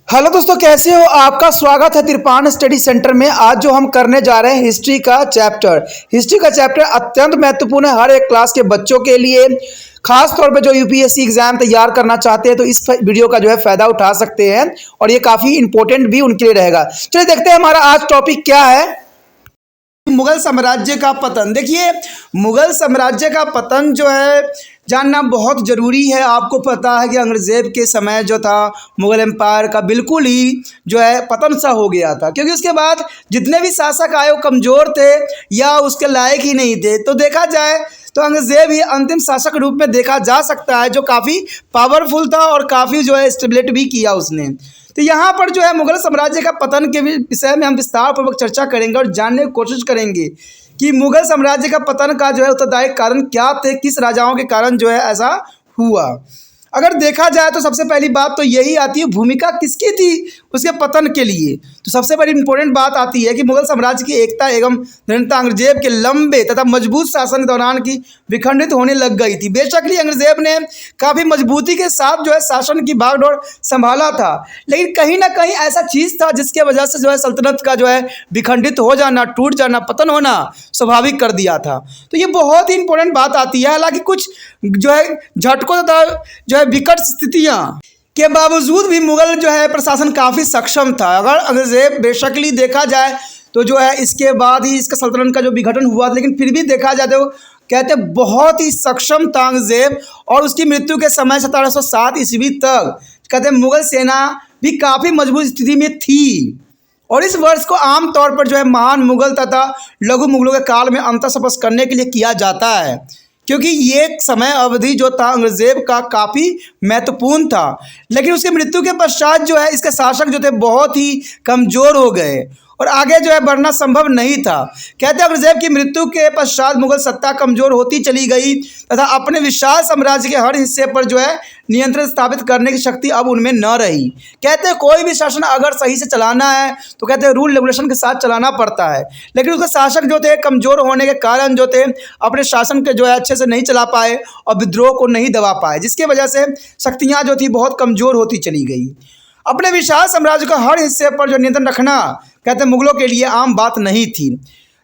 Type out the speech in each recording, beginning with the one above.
Hello दोस्तों, कैसे हो? आपका स्वागत है तिरपान स्टडी सेंटर में। आज जो हम करने जा रहे हैं हिस्ट्री का चैप्टर अत्यंत महत्वपूर्ण है हर एक क्लास के बच्चों के लिए। खास तौर पे जो यूपीएससी एग्जाम तैयार करना चाहते हैं तो इस वीडियो का जो है फायदा उठा सकते हैं और ये काफ़ी इंपॉर्टेंट भी उनके लिए रहेगा। चलिए देखते हैं हमारा आज टॉपिक क्या है। मुगल साम्राज्य का पतन। देखिए, मुगल साम्राज्य का पतन जो है जानना बहुत ज़रूरी है। आपको पता है कि औरंगजेब के समय जो था मुगल एम्पायर का बिल्कुल ही जो है पतन सा हो गया था, क्योंकि उसके बाद जितने भी शासक आए वो कमज़ोर थे या उसके लायक ही नहीं थे। तो देखा जाए तो औरंगजेब ही अंतिम शासक के रूप में देखा जा सकता है, जो काफ़ी पावरफुल था और काफ़ी जो है स्टेबलिटी भी किया उसने। तो यहाँ पर जो है मुगल साम्राज्य का पतन के विषय में हम विस्तार पूर्वक चर्चा करेंगे और जानने की कोशिश करेंगे कि मुगल साम्राज्य का पतन का जो है उत्तरदायी कारण क्या थे, किस राजाओं के कारण जो है ऐसा हुआ। अगर देखा जाए तो सबसे पहली बात तो यही आती है, भूमिका किसकी थी उसके पतन के लिए। तो सबसे बड़ी इंपॉर्टेंट बात आती है कि मुगल साम्राज्य की एकता एवं निरंतरता औरंगजेब के लंबे तथा मजबूत शासन के दौरान की विखंडित होने लग गई थी। बेशक ही औरंगजेब ने काफ़ी मजबूती के साथ जो है शासन की भागदौड़ संभाला था, लेकिन कहीं ना कहीं ऐसा चीज़ था जिसके वजह से जो है सल्तनत का जो है विखंडित हो जाना, टूट जाना, पतन होना स्वाभाविक कर दिया था। तो ये बहुत ही इंपॉर्टेंट बात आती है। हालांकि कुछ जो है झटकों तथा जो है विकट स्थितियाँ के बावजूद भी मुगल जो है प्रशासन काफ़ी सक्षम था। अगर औरंगजेब बेशकली देखा जाए तो जो है इसके बाद ही इसका सल्तनत का जो विघटन हुआ, लेकिन फिर भी देखा जाए तो कहते बहुत ही सक्षम था औरंगजेब। और उसकी मृत्यु के समय 1707 ईस्वी तक कहते मुगल सेना भी काफ़ी मजबूत स्थिति में थी। और इस वर्ष को आमतौर पर जो है महान मुगल तथा लघु मुगलों के काल में अंतर स्पष्ट करने के लिए किया जाता है, क्योंकि ये समय अवधि जो था औरंगजेब का काफ़ी महत्वपूर्ण था। लेकिन उसकी मृत्यु के पश्चात जो है इसके शासक जो थे बहुत ही कमज़ोर हो गए और आगे जो है बढ़ना संभव नहीं था। कहते हैं औरंगजेब की मृत्यु के पश्चात मुगल सत्ता कमज़ोर होती चली गई तथा अपने विशाल साम्राज्य के हर हिस्से पर जो है नियंत्रण स्थापित करने की शक्ति अब उनमें न रही। कहते हैं कोई भी शासन अगर सही से चलाना है तो कहते हैं रूल रेगुलेशन के साथ चलाना पड़ता है, लेकिन उसके शासक जो थे कमज़ोर होने के कारण जो थे अपने शासन के जो है अच्छे से नहीं चला पाए और विद्रोह को नहीं दबा पाए, जिसकी वजह से शक्तियाँ जो थी बहुत कमज़ोर होती चली गई। अपने विशाल साम्राज्य का हर हिस्से पर जो नियंत्रण रखना कहते हैं मुगलों के लिए आम बात नहीं थी।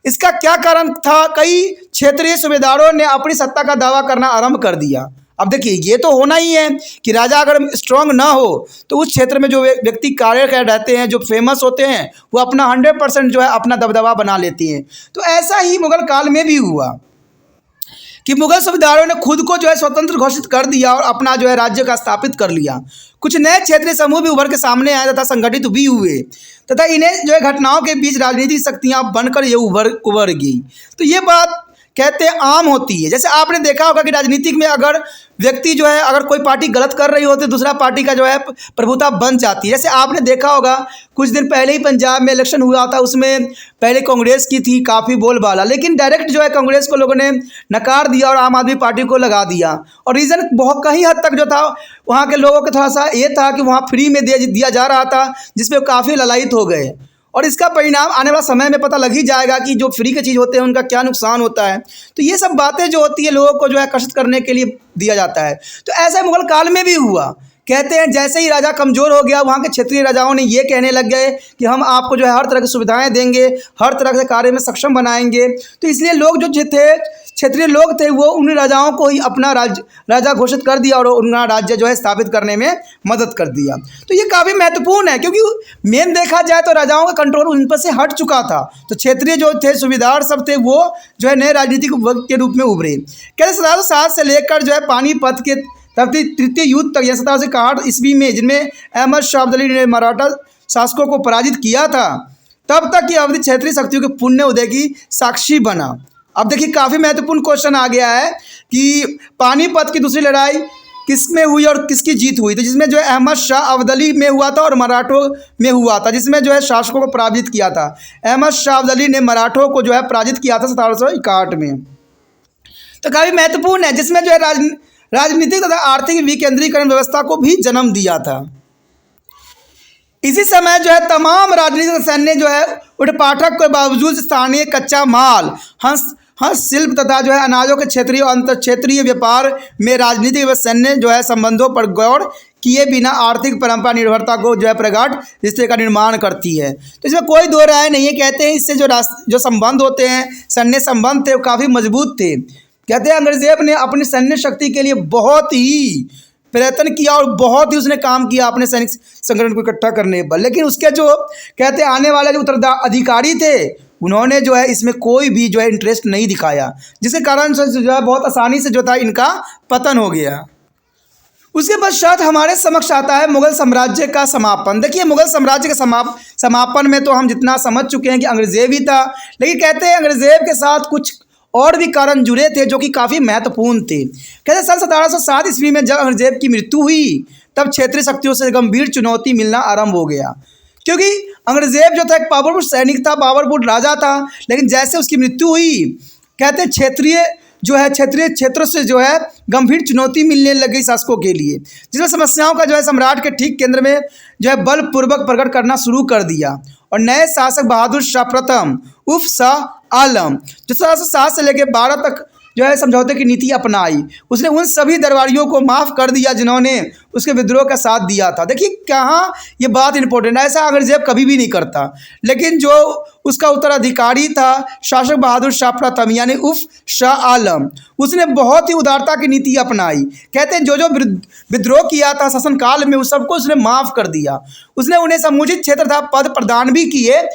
इसका क्या कारण था? कई क्षेत्रीय सूबेदारों ने अपनी सत्ता का दावा करना आरंभ कर दिया। अब देखिए, ये तो होना ही है कि राजा अगर स्ट्रांग ना हो तो उस क्षेत्र में जो व्यक्ति कार्य कर रहते हैं, जो फेमस होते हैं, वो अपना 100% जो है अपना दबदबा बना लेती हैं। तो ऐसा ही मुगल काल में भी हुआ कि मुगल सूबेदारों ने खुद को जो है स्वतंत्र घोषित कर दिया और अपना जो है राज्य का स्थापित कर लिया। कुछ नए क्षेत्रीय समूह भी उभर के सामने आए तथा संगठित भी हुए तथा इन्हें जो है घटनाओं के बीच राजनीतिक शक्तियाँ बनकर ये उभर गई। तो ये बात कहते हैं आम होती है। जैसे आपने देखा होगा कि राजनीतिक में अगर व्यक्ति जो है अगर कोई पार्टी गलत कर रही होती है दूसरा पार्टी का जो है प्रभुता बन जाती है। जैसे आपने देखा होगा कुछ दिन पहले ही पंजाब में इलेक्शन हुआ था, उसमें पहले कांग्रेस की थी काफ़ी बोलबाला, लेकिन डायरेक्ट जो है कांग्रेस को लोगों ने नकार दिया और आम आदमी पार्टी को लगा दिया। और रीज़न बहुत कहीं हद तक जो था वहाँ के लोगों का थोड़ा सा ये था कि वहाँ फ्री में दिया जा रहा था, जिसमें काफ़ी ललायित हो गए। और इसका परिणाम आने वाला समय में पता लग ही जाएगा कि जो फ्री की चीज़ होते हैं उनका क्या नुकसान होता है। तो ये सब बातें जो होती है लोगों को जो है आकर्षित करने के लिए दिया जाता है। तो ऐसा मुगल काल में भी हुआ। कहते हैं जैसे ही राजा कमज़ोर हो गया, वहाँ के क्षेत्रीय राजाओं ने ये कहने लग गए कि हम आपको जो है हर तरह की सुविधाएं देंगे, हर तरह से कार्य में सक्षम बनाएंगे। तो इसलिए लोग जो थे क्षेत्रीय लोग थे वो उन राजाओं को ही अपना राजा घोषित कर दिया और उनका राज्य जो है स्थापित करने में मदद कर दिया। तो ये काफ़ी महत्वपूर्ण है, क्योंकि मेन देखा जाए तो राजाओं का कंट्रोल उन पर से हट चुका था। तो क्षेत्रीय जो थे सूबेदार सब थे वो जो है नए राजनीतिक वर्ग के रूप में उभरे। कहते 1707 से लेकर जो है पानीपत के तृतीय युद्ध तक या 1761 ईस्वी में, जिनमें अहमद शाह अब्दाली ने मराठा शासकों को पराजित किया था, तब तक की अवधि क्षेत्रीय शक्तियों के पुण्य उदय की साक्षी बना। अब देखिए काफ़ी महत्वपूर्ण क्वेश्चन आ गया है कि पानीपत की दूसरी लड़ाई किस में हुई और किसकी जीत हुई। तो जिसमें जो है अहमद शाह अब्दाली में हुआ था और मराठों में हुआ था, जिसमें जो है शासकों को पराजित किया था। अहमद शाह अब्दाली ने मराठों को जो है पराजित किया था 1761 में। तो काफ़ी महत्वपूर्ण है, जिसमें जो है राजनीतिक तथा आर्थिक विकेंद्रीकरण व्यवस्था को भी जन्म दिया था। इसी समय जो है तमाम राजनीतिक सैन्य जो है उठपाठक के बावजूद स्थानीय कच्चा माल, हस्तशिल्प तथा जो है अनाजों के क्षेत्रीय और अंतर क्षेत्रीय व्यापार में राजनीतिक व सैन्य जो है संबंधों पर गौर किए बिना आर्थिक परंपरा निर्भरता को जो है प्रगाढ़ रिश्ते का निर्माण करती है। तो इसमें कोई दो राय नहीं है। कहते हैं इससे जो संबंध होते हैं, सैन्य संबंध थे, वो काफ़ी मजबूत थे। कहते हैं औरंगजेब ने अपनी सैन्य शक्ति के लिए बहुत ही प्रयत्न किया और बहुत ही उसने काम किया अपने सैनिक संगठन को इकट्ठा करने पर, लेकिन उसके जो कहते हैं आने वाले जो उत्तराधिकारी थे, उन्होंने जो है इसमें कोई भी जो है इंटरेस्ट नहीं दिखाया, जिसके कारण से जो है बहुत आसानी से जो था इनका पतन हो गया। उसके पश्चात हमारे समक्ष आता है मुगल साम्राज्य का समापन। देखिए, मुगल साम्राज्य के समापन में तो हम जितना समझ चुके हैं कि अंग्रेजेब ही था, लेकिन कहते हैं अंग्रेजेब के साथ कुछ और भी कारण जुड़े थे जो कि काफ़ी महत्वपूर्ण थे। कहते हैं सन 1707 ईस्वी में जब अंग्रेजेब की मृत्यु हुई, तब क्षेत्रीय शक्तियों से गंभीर चुनौती मिलना आरंभ हो गया, क्योंकि अंग्रेजेब जो था एक पावरफुल सैनिक था, पावरफुल राजा था, लेकिन जैसे उसकी मृत्यु हुई, कहते हैं क्षेत्रीय क्षेत्रों से जो है गंभीर चुनौती मिलने लगी शासकों के लिए, जिसमें समस्याओं का जो है सम्राट के ठीक केंद्र में जो है बलपूर्वक प्रकट करना शुरू कर दिया। और नए शासक बहादुर शाह प्रथम उर्फ शाह आलम जो 1707 से लेकर 12 तक जो है समझौते की नीति अपनाई, उसने उन सभी दरबारियों को माफ़ कर दिया जिन्होंने उसके विद्रोह का साथ दिया था। देखिए कहाँ ये बात इंपॉर्टेंट है, ऐसा अंग्रेजेब कभी भी नहीं करता, लेकिन जो उसका उत्तराधिकारी था शासक बहादुर शाह प्रथम यानी उर्फ शाह आलम, उसने बहुत ही उदारता की नीति अपनाई। कहते हैं जो विद्रोह किया था शासनकाल में, उस सबको उसने माफ़ कर दिया। उसने उन्हें समुचित क्षेत्र तथा पद प्रदान भी किए।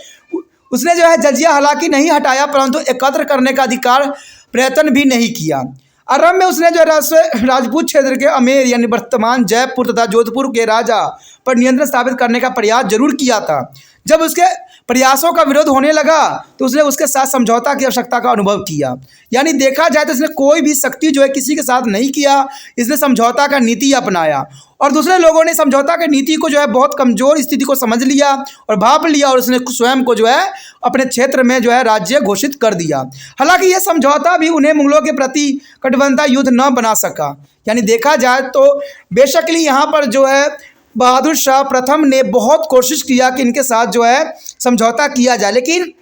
उसने जो है जजिया हालांकि नहीं हटाया, परंतु एकत्र करने का अधिकार प्रयत्न भी नहीं किया। आरंभ में उसने जो राजपूत क्षेत्र के अमेर यानी वर्तमान जयपुर तथा जोधपुर के राजा पर नियंत्रण स्थापित करने का प्रयास जरूर किया था। जब उसके प्रयासों का विरोध होने लगा तो उसने उसके साथ समझौता की आवश्यकता का अनुभव किया। यानी देखा जाए तो इसने कोई भी सख्ती जो है किसी के साथ नहीं किया, इसने समझौता का नीति अपनाया। और दूसरे लोगों ने समझौता की नीति को जो है बहुत कमज़ोर स्थिति को समझ लिया और भाप लिया, और उसने स्वयं को जो है अपने क्षेत्र में जो है राज्य घोषित कर दिया। हालांकि यह समझौता भी उन्हें मुगलों के प्रति कटिबद्धता युद्ध न बना सका। यानी देखा जाए तो बेशकली यहाँ पर जो है बहादुर शाह प्रथम ने बहुत कोशिश किया कि इनके साथ जो है समझौता किया जाए, लेकिन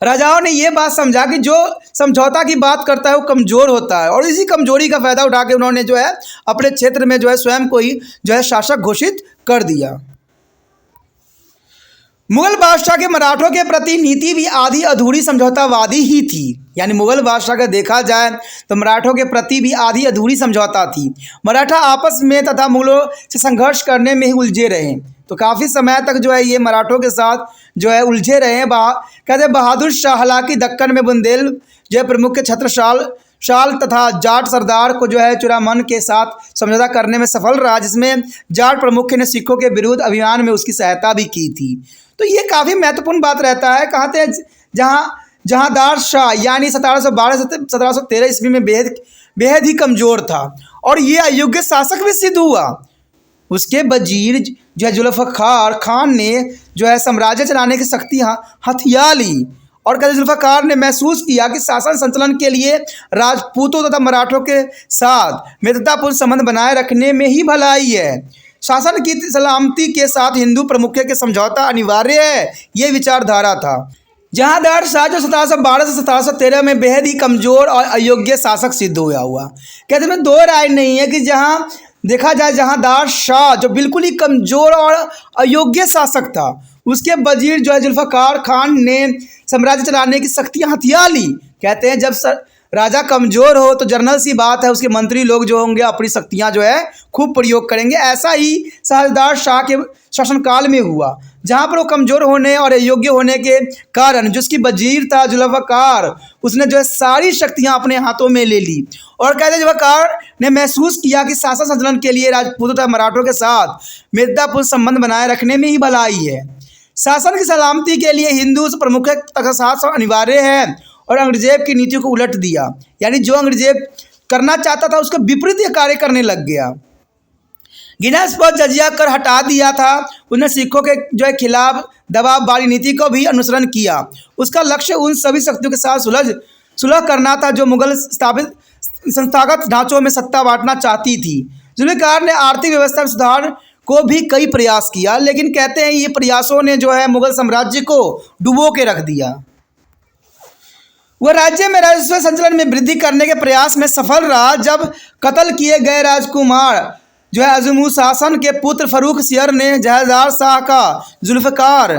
राजाओं ने ये बात समझा कि जो समझौता की बात करता है वो कमज़ोर होता है, और इसी कमजोरी का फ़ायदा उठा के उन्होंने जो है अपने क्षेत्र में जो है स्वयं को ही जो है शासक घोषित कर दिया। मुगल बादशाह के मराठों के प्रति नीति भी आधी अधूरी समझौतावादी ही थी। यानी मुगल बादशाह का देखा जाए तो मराठों के प्रति भी आधी अधूरी समझौता थी। मराठा आपस में तथा मुगलों से संघर्ष करने में ही उलझे रहे, तो काफ़ी समय तक जो है ये मराठों के साथ जो है उलझे रहे। कहते बहादुर शाह हालांकि दक्कन में बुंदेल जो है प्रमुख छत्रसाल तथा जाट सरदार को जो है चुरामन के साथ समझौता करने में सफल रहा, जिसमें जाट प्रमुख ने सिखों के विरुद्ध अभियान में उसकी सहायता भी की थी। तो ये काफ़ी महत्वपूर्ण बात रहता है। कहते हैं जहांदार शाह यानी 1712 से 1713 ईस्वी में बेहद ही कमज़ोर था और ये अयोग्य शासक भी सिद्ध हुआ। उसके वजीर जो है जुल्फ़िकार खान ने जो है साम्राज्य चलाने की शक्ति हथिया ली, और कहते जुल्फ़िकार ने महसूस किया कि शासन संचालन के लिए राजपूतों तथा मराठों के साथ मित्रतापूर्ण संबंध बनाए रखने में ही भलाई है। शासन की सलामती के साथ हिंदू प्रमुख के समझौता अनिवार्य है, ये विचारधारा था। जहांदार शाह जो 1712 से 1713 में बेहद ही कमज़ोर और अयोग्य शासक सिद्ध हुआ। कहते हैं दो राय नहीं है कि जहाँ देखा जाए जहांदार शाह जो बिल्कुल ही कमज़ोर और अयोग्य शासक था, उसके वजीर जो है जुल्फ़िकार खान ने साम्राज्य चलाने की शक्तियाँ हथिया ली। कहते हैं जब राजा कमज़ोर हो तो जनरल सी बात है उसके मंत्री लोग जो होंगे अपनी शक्तियाँ जो है खूब प्रयोग करेंगे। ऐसा ही जहांदार शाह के शासनकाल में हुआ, जहाँ पर वो कमज़ोर होने और अयोग्य होने के कारण जो उसकी वजीर था जुल्फ़िकार, उसने जो है सारी शक्तियाँ अपने हाथों में ले ली। और कहते जुल्फ़िकार ने महसूस किया कि शासन संचालन के लिए राजपूतों तथा मराठों के साथ मित्रतापूर्ण संबंध बनाए रखने में ही भलाई है। शासन की सलामती के लिए हिंदू प्रमुख तथा शासन अनिवार्य है, और अंग्रेजेब की नीति को उलट दिया। यानी जो अंग्रेजेब करना चाहता था उसके विपरीत ये कार्य करने लग गया। गिनास्पद जजिया कर हटा दिया था। उसने सिखों के जो है खिलाफ दबाव वाली नीति को भी अनुसरण किया। उसका लक्ष्य उन सभी शक्तियों के साथ सुलह करना था जो मुगल स्थापित संस्थागत ढांचों में सत्ता बांटना चाहती थी। जुल्फ़िकार ने आर्थिक व्यवस्था में सुधार को भी कई प्रयास किया, लेकिन कहते हैं ये प्रयासों ने जो है मुगल साम्राज्य को डुबो के रख दिया। वह राज्य में राजस्व संचालन में वृद्धि करने के प्रयास में सफल रहा। जब कत्ल किए गए राजकुमार जो है अज़मुशासन के पुत्र फर्रुख सियर ने जहांगीर शाह का जुल्फ़िकार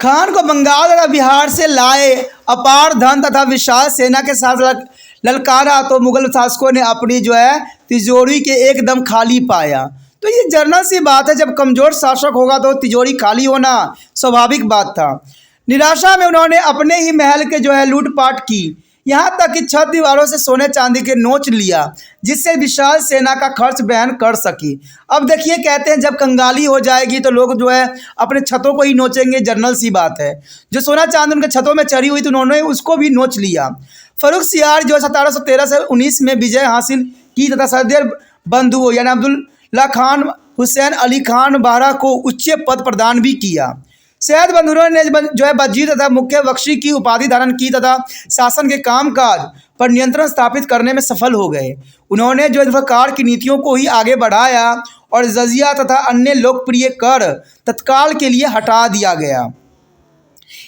खान को बंगाल तथा बिहार से लाए अपार धन तथा विशाल सेना के साथ ललकारा तो मुगल शासकों ने अपनी जो है तिजोरी के एकदम खाली पाया। तो ये जनरल सी बात है, जब कमज़ोर शासक होगा तो तिजोरी खाली होना स्वाभाविक बात था। निराशा में उन्होंने अपने ही महल के जो है लूटपाट की, यहाँ तक कि छत दीवारों से सोने चांदी के नोच लिया, जिससे विशाल सेना का खर्च बहन कर सकी। अब देखिए, कहते हैं जब कंगाली हो जाएगी तो लोग जो है अपने छतों को ही नोचेंगे, जनरल सी बात है। जो सोना चांदी उनके छतों में चढ़ी हुई तो उन्होंने उसको भी नोच लिया। फर्रुख सियार जो 1713 से 19 में विजय हासिल की तथा सदैव बंधुओं यानी अब्दुल्ला खान, हुसैन अली खान बारह को उच्च पद प्रदान भी किया। सैयद बंधुओं ने जो है वजीर तथा मुख्य बख्शी की उपाधि धारण की तथा शासन के कामकाज पर नियंत्रण स्थापित करने में सफल हो गए। उन्होंने जो जुल्फ़िकार की नीतियों को ही आगे बढ़ाया और जजिया तथा अन्य लोकप्रिय कर तत्काल के लिए हटा दिया गया।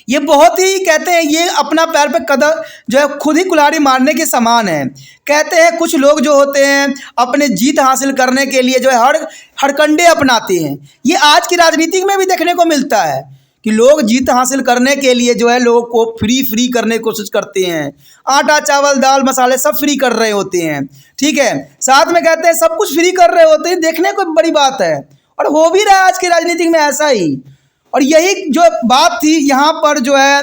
ये बहुत ही, कहते हैं, ये अपना पैर पे कदम जो है खुद ही कुल्हाड़ी मारने के समान है। कहते हैं कुछ लोग जो होते हैं अपने जीत हासिल करने के लिए जो है हड़कंडे अपनाते हैं। ये आज की राजनीति में भी देखने को मिलता है कि लोग जीत हासिल करने के लिए जो है लोगों को फ्री करने की कोशिश करते हैं। आटा चावल दाल मसाले सब फ्री कर रहे होते हैं, ठीक है, साथ में कहते हैं सब कुछ फ्री कर रहे होते हैं। देखने को बड़ी बात है और हो भी रहा है आज की राजनीति में ऐसा ही। और यही जो बात थी यहाँ पर जो है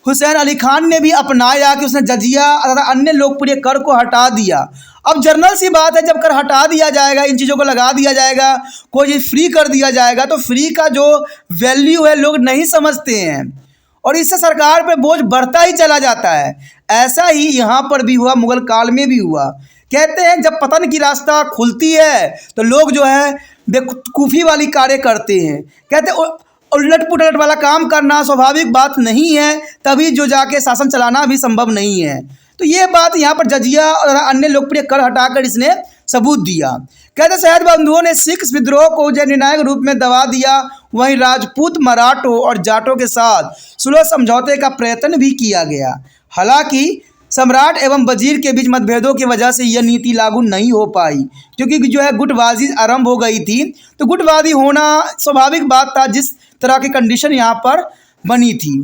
हुसैन अली खान ने भी अपनाया कि उसने जजिया तथा अन्य लोकप्रिय कर को हटा दिया। अब जनरल सी बात है, जब कर हटा दिया जाएगा, इन चीज़ों को लगा दिया जाएगा, कोई चीज़ फ्री कर दिया जाएगा, तो फ्री का जो वैल्यू है लोग नहीं समझते हैं और इससे सरकार पे बोझ बढ़ता ही चला जाता है। ऐसा ही यहाँ पर भी हुआ, मुगल काल में भी हुआ। कहते हैं जब पतन की रास्ता खुलती है तो लोग जो है बेवकूफ़ी वाली कार्य करते हैं। कहते हैं उलट पुलट वाला काम करना स्वाभाविक बात नहीं है, तभी जो जाके शासन चलाना भी संभव नहीं है। तो ये बात यहाँ पर जजिया और अन्य लोकप्रिय कर हटाकर इसने सबूत दिया। कहते सैयद बंधुओं ने सिख विद्रोह को जो निर्णायक रूप में दबा दिया, वहीं राजपूत मराठों और जाटों के साथ सुलह समझौते का प्रयत्न भी किया गया। हालांकि सम्राट एवं वजीर के बीच मतभेदों की वजह से यह नीति लागू नहीं हो पाई, क्योंकि जो है गुटबाजी आरंभ हो गई थी। तो गुटबाजी होना स्वाभाविक बात था, जिस तरह की कंडीशन यहाँ पर बनी थी।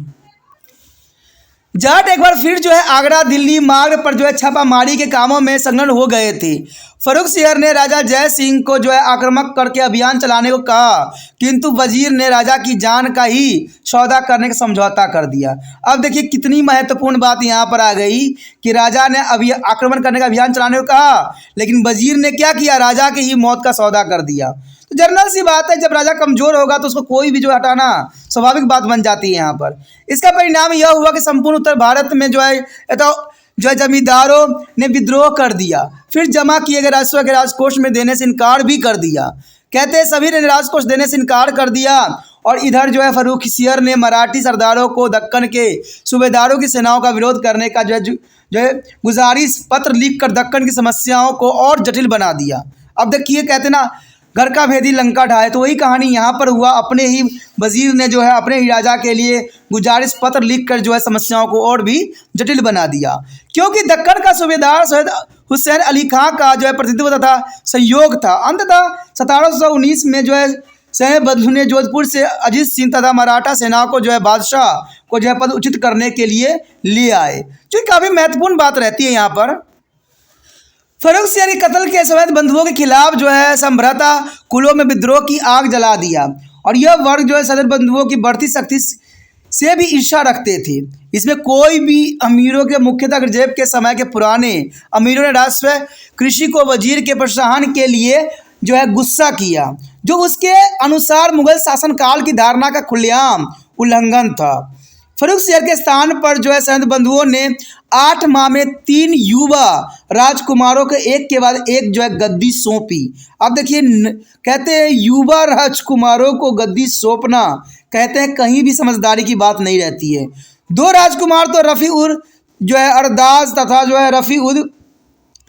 जाट एक बार फिर जो है आगरा दिल्ली मार्ग पर जो है छापामारी के कामों में संलग्न हो गए थे। फर्रुख सियर ने राजा जय सिंह को जो है आक्रामक करके अभियान चलाने को कहा, किंतु वजीर ने राजा की जान का ही सौदा करने का समझौता कर दिया। अब देखिए कितनी महत्वपूर्ण बात यहाँ पर आ गई कि राजा ने अभी आक्रमण करने का अभियान चलाने को कहा, लेकिन वजीर ने क्या किया, राजा की ही मौत का सौदा कर दिया। तो जनरल सी बात है, जब राजा कमज़ोर होगा तो उसको कोई भी जो हटाना स्वाभाविक बात बन जाती है यहाँ पर। इसका परिणाम यह हुआ कि संपूर्ण उत्तर भारत में जो है जमींदारों ने विद्रोह कर दिया, फिर जमा किए गए राजस्व के राजकोष में देने से इनकार भी कर दिया। कहते हैं सभी ने राजकोष देने से इनकार कर दिया और इधर जो है फर्रुख सियर ने मराठी सरदारों को दक्कन के सूबेदारों की सेनाओं का विरोध करने का जो है गुजारिश पत्र लिख कर दक्कन की समस्याओं को और जटिल बना दिया। अब देखिए, कहते ना घर का भेदी लंका ढाए, तो वही कहानी यहाँ पर हुआ। अपने ही वजीर ने जो है अपने ही राजा के लिए गुजारिश पत्र लिखकर जो है समस्याओं को और भी जटिल बना दिया, क्योंकि दक्कन का सूबेदार सैयद हुसैन अली खां का जो है प्रतिनिधित्व तथा सहयोग था। अंततः 1719 में जो है सैयद बंधु ने जोधपुर से अजीत सिंह तथा मराठा सेनाओं को जो है बादशाह को जो है पद उचित करने के लिए ले आए, जो काफ़ी महत्वपूर्ण बात रहती है यहाँ पर। फर्रुख सियर के कत्ल के सैयद बंधुओं के खिलाफ जो है संभ्राता कुलों में विद्रोह की आग जला दिया और यह वर्ग जो है सैयद बंधुओं की बढ़ती शक्ति से भी ईर्ष्या रखते थे। इसमें कोई भी अमीरों के, मुख्यतः औरंगजेब के समय के पुराने अमीरों ने राजस्व कृषि को वजीर के प्रोत्साहन के लिए जो है गुस्सा किया, जो उसके अनुसार मुगल शासनकाल की धारणा का खुलेआम उल्लंघन था। फर्रुख सियर के स्थान पर जो है सैयद बंधुओं ने 8 माह में 3 युवा राजकुमारों के एक के बाद एक जो है गद्दी सौंपी। अब देखिए, कहते हैं युवा राजकुमारों को गद्दी सौंपना, कहते हैं कहीं भी समझदारी की बात नहीं रहती है। 2 राजकुमार तो रफ़ी उर जो है अरदास तथा जो है रफ़ी उद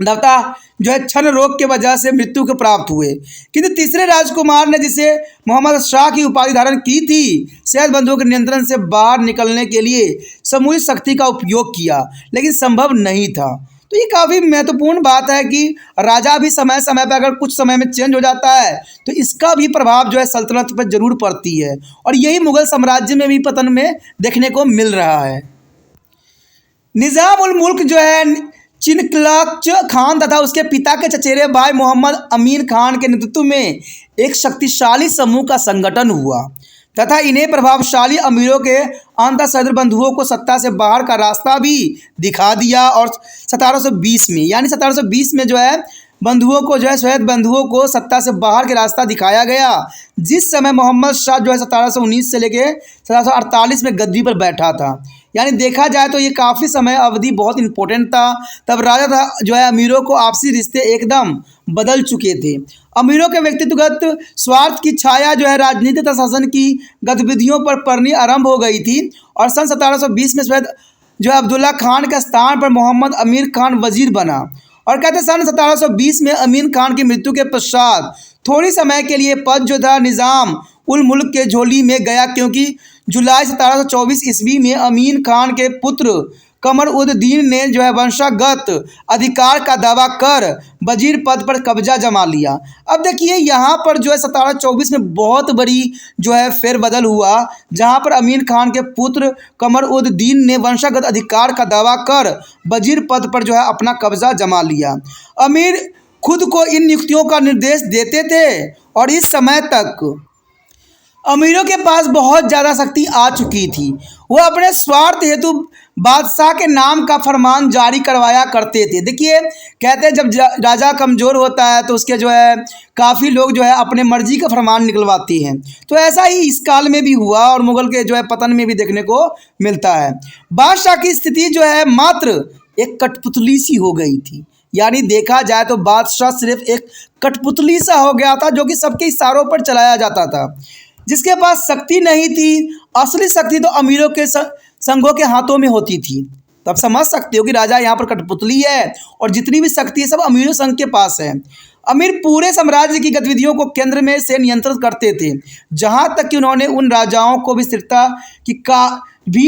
दत्ता जो है छन रोग के वजह से मृत्यु को प्राप्त हुए, किंतु तीसरे राजकुमार ने, जिसे मोहम्मद शाह की उपाधि धारण की थी, सैयद बंधुओं के नियंत्रण से बाहर निकलने के लिए सामूहिक शक्ति का उपयोग किया, लेकिन संभव नहीं था। तो तो ये काफ़ी महत्वपूर्ण बात है कि राजा भी समय समय पर अगर कुछ समय में चेंज हो जाता है तो इसका भी प्रभाव जो है सल्तनत पर जरूर पड़ती है, और यही मुगल साम्राज्य में भी पतन में देखने को मिल रहा है। निज़ाम उल मुल्क जो है चिनकलाच खान तथा उसके पिता के चचेरे भाई मोहम्मद अमीन खान के नेतृत्व में एक शक्तिशाली समूह का संगठन हुआ तथा इन्हें प्रभावशाली अमीरों के अंतःसैद बंधुओं को सत्ता से बाहर का रास्ता भी दिखा दिया। और 1720 में, यानी 1720 में जो है बंधुओं को जो है सैयद बंधुओं को सत्ता से बाहर के रास्ता दिखाया गया, जिस समय मोहम्मद शाह जो है 1719 से लेके 1748 में गद्दी पर बैठा था। यानी देखा जाए तो ये काफ़ी समय अवधि बहुत इंपॉर्टेंट था। तब राजा था जो है अमीरों को आपसी रिश्ते एकदम बदल चुके थे। अमीरों के व्यक्तिगत स्वार्थ की छाया जो है राजनीति तथा शासन की गतिविधियों पर पड़नी आरंभ हो गई थी, और सन 1720 में सैयद जो है अब्दुल्ला खान के स्थान पर मोहम्मद अमीर खान वजीर बना। और कहते सन 1720 में अमीन खान की मृत्यु के पश्चात थोड़ी समय के लिए पद जो था निज़ाम उल मुल्क के झोली में गया, क्योंकि जुलाई 1724 ईस्वी में अमीन खान के पुत्र कमर उद दीन ने जो है वंशागत अधिकार का दावा कर वजीर पद पर कब्जा जमा लिया। अब देखिए यहाँ पर जो है 1724 में बहुत बड़ी जो है फेरबदल हुआ, जहाँ पर अमीन खान के पुत्र कमर उद दीन ने वंशागत अधिकार का दावा कर वजीर पद पर जो है अपना कब्जा जमा लिया। अमीर खुद को इन नियुक्तियों का निर्देश देते थे, और इस समय तक अमीरों के पास बहुत ज़्यादा शक्ति आ चुकी थी। वो अपने स्वार्थ हेतु बादशाह के नाम का फरमान जारी करवाया करते थे। देखिए कहते हैं जब राजा कमज़ोर होता है तो उसके जो है काफ़ी लोग जो है अपने मर्जी का फरमान निकलवाते हैं। तो ऐसा ही इस काल में भी हुआ, और मुगल के जो है पतन में भी देखने को मिलता है। बादशाह की स्थिति जो है मात्र एक कठपुतली सी हो गई थी। यानी देखा जाए तो बादशाह सिर्फ एक कठपुतली सा हो गया था, जो कि सबके इशारों पर चलाया जाता था, जिसके पास शक्ति नहीं थी। असली शक्ति तो अमीरों के संघों के हाथों में होती थी। तब समझ सकते हो कि राजा यहाँ पर कठपुतली है, और जितनी भी शक्ति है सब अमीरों संघ के पास है। अमीर पूरे साम्राज्य की गतिविधियों को केंद्र में से नियंत्रित करते थे, जहाँ तक कि उन्होंने उन राजाओं को भी स्थिरता की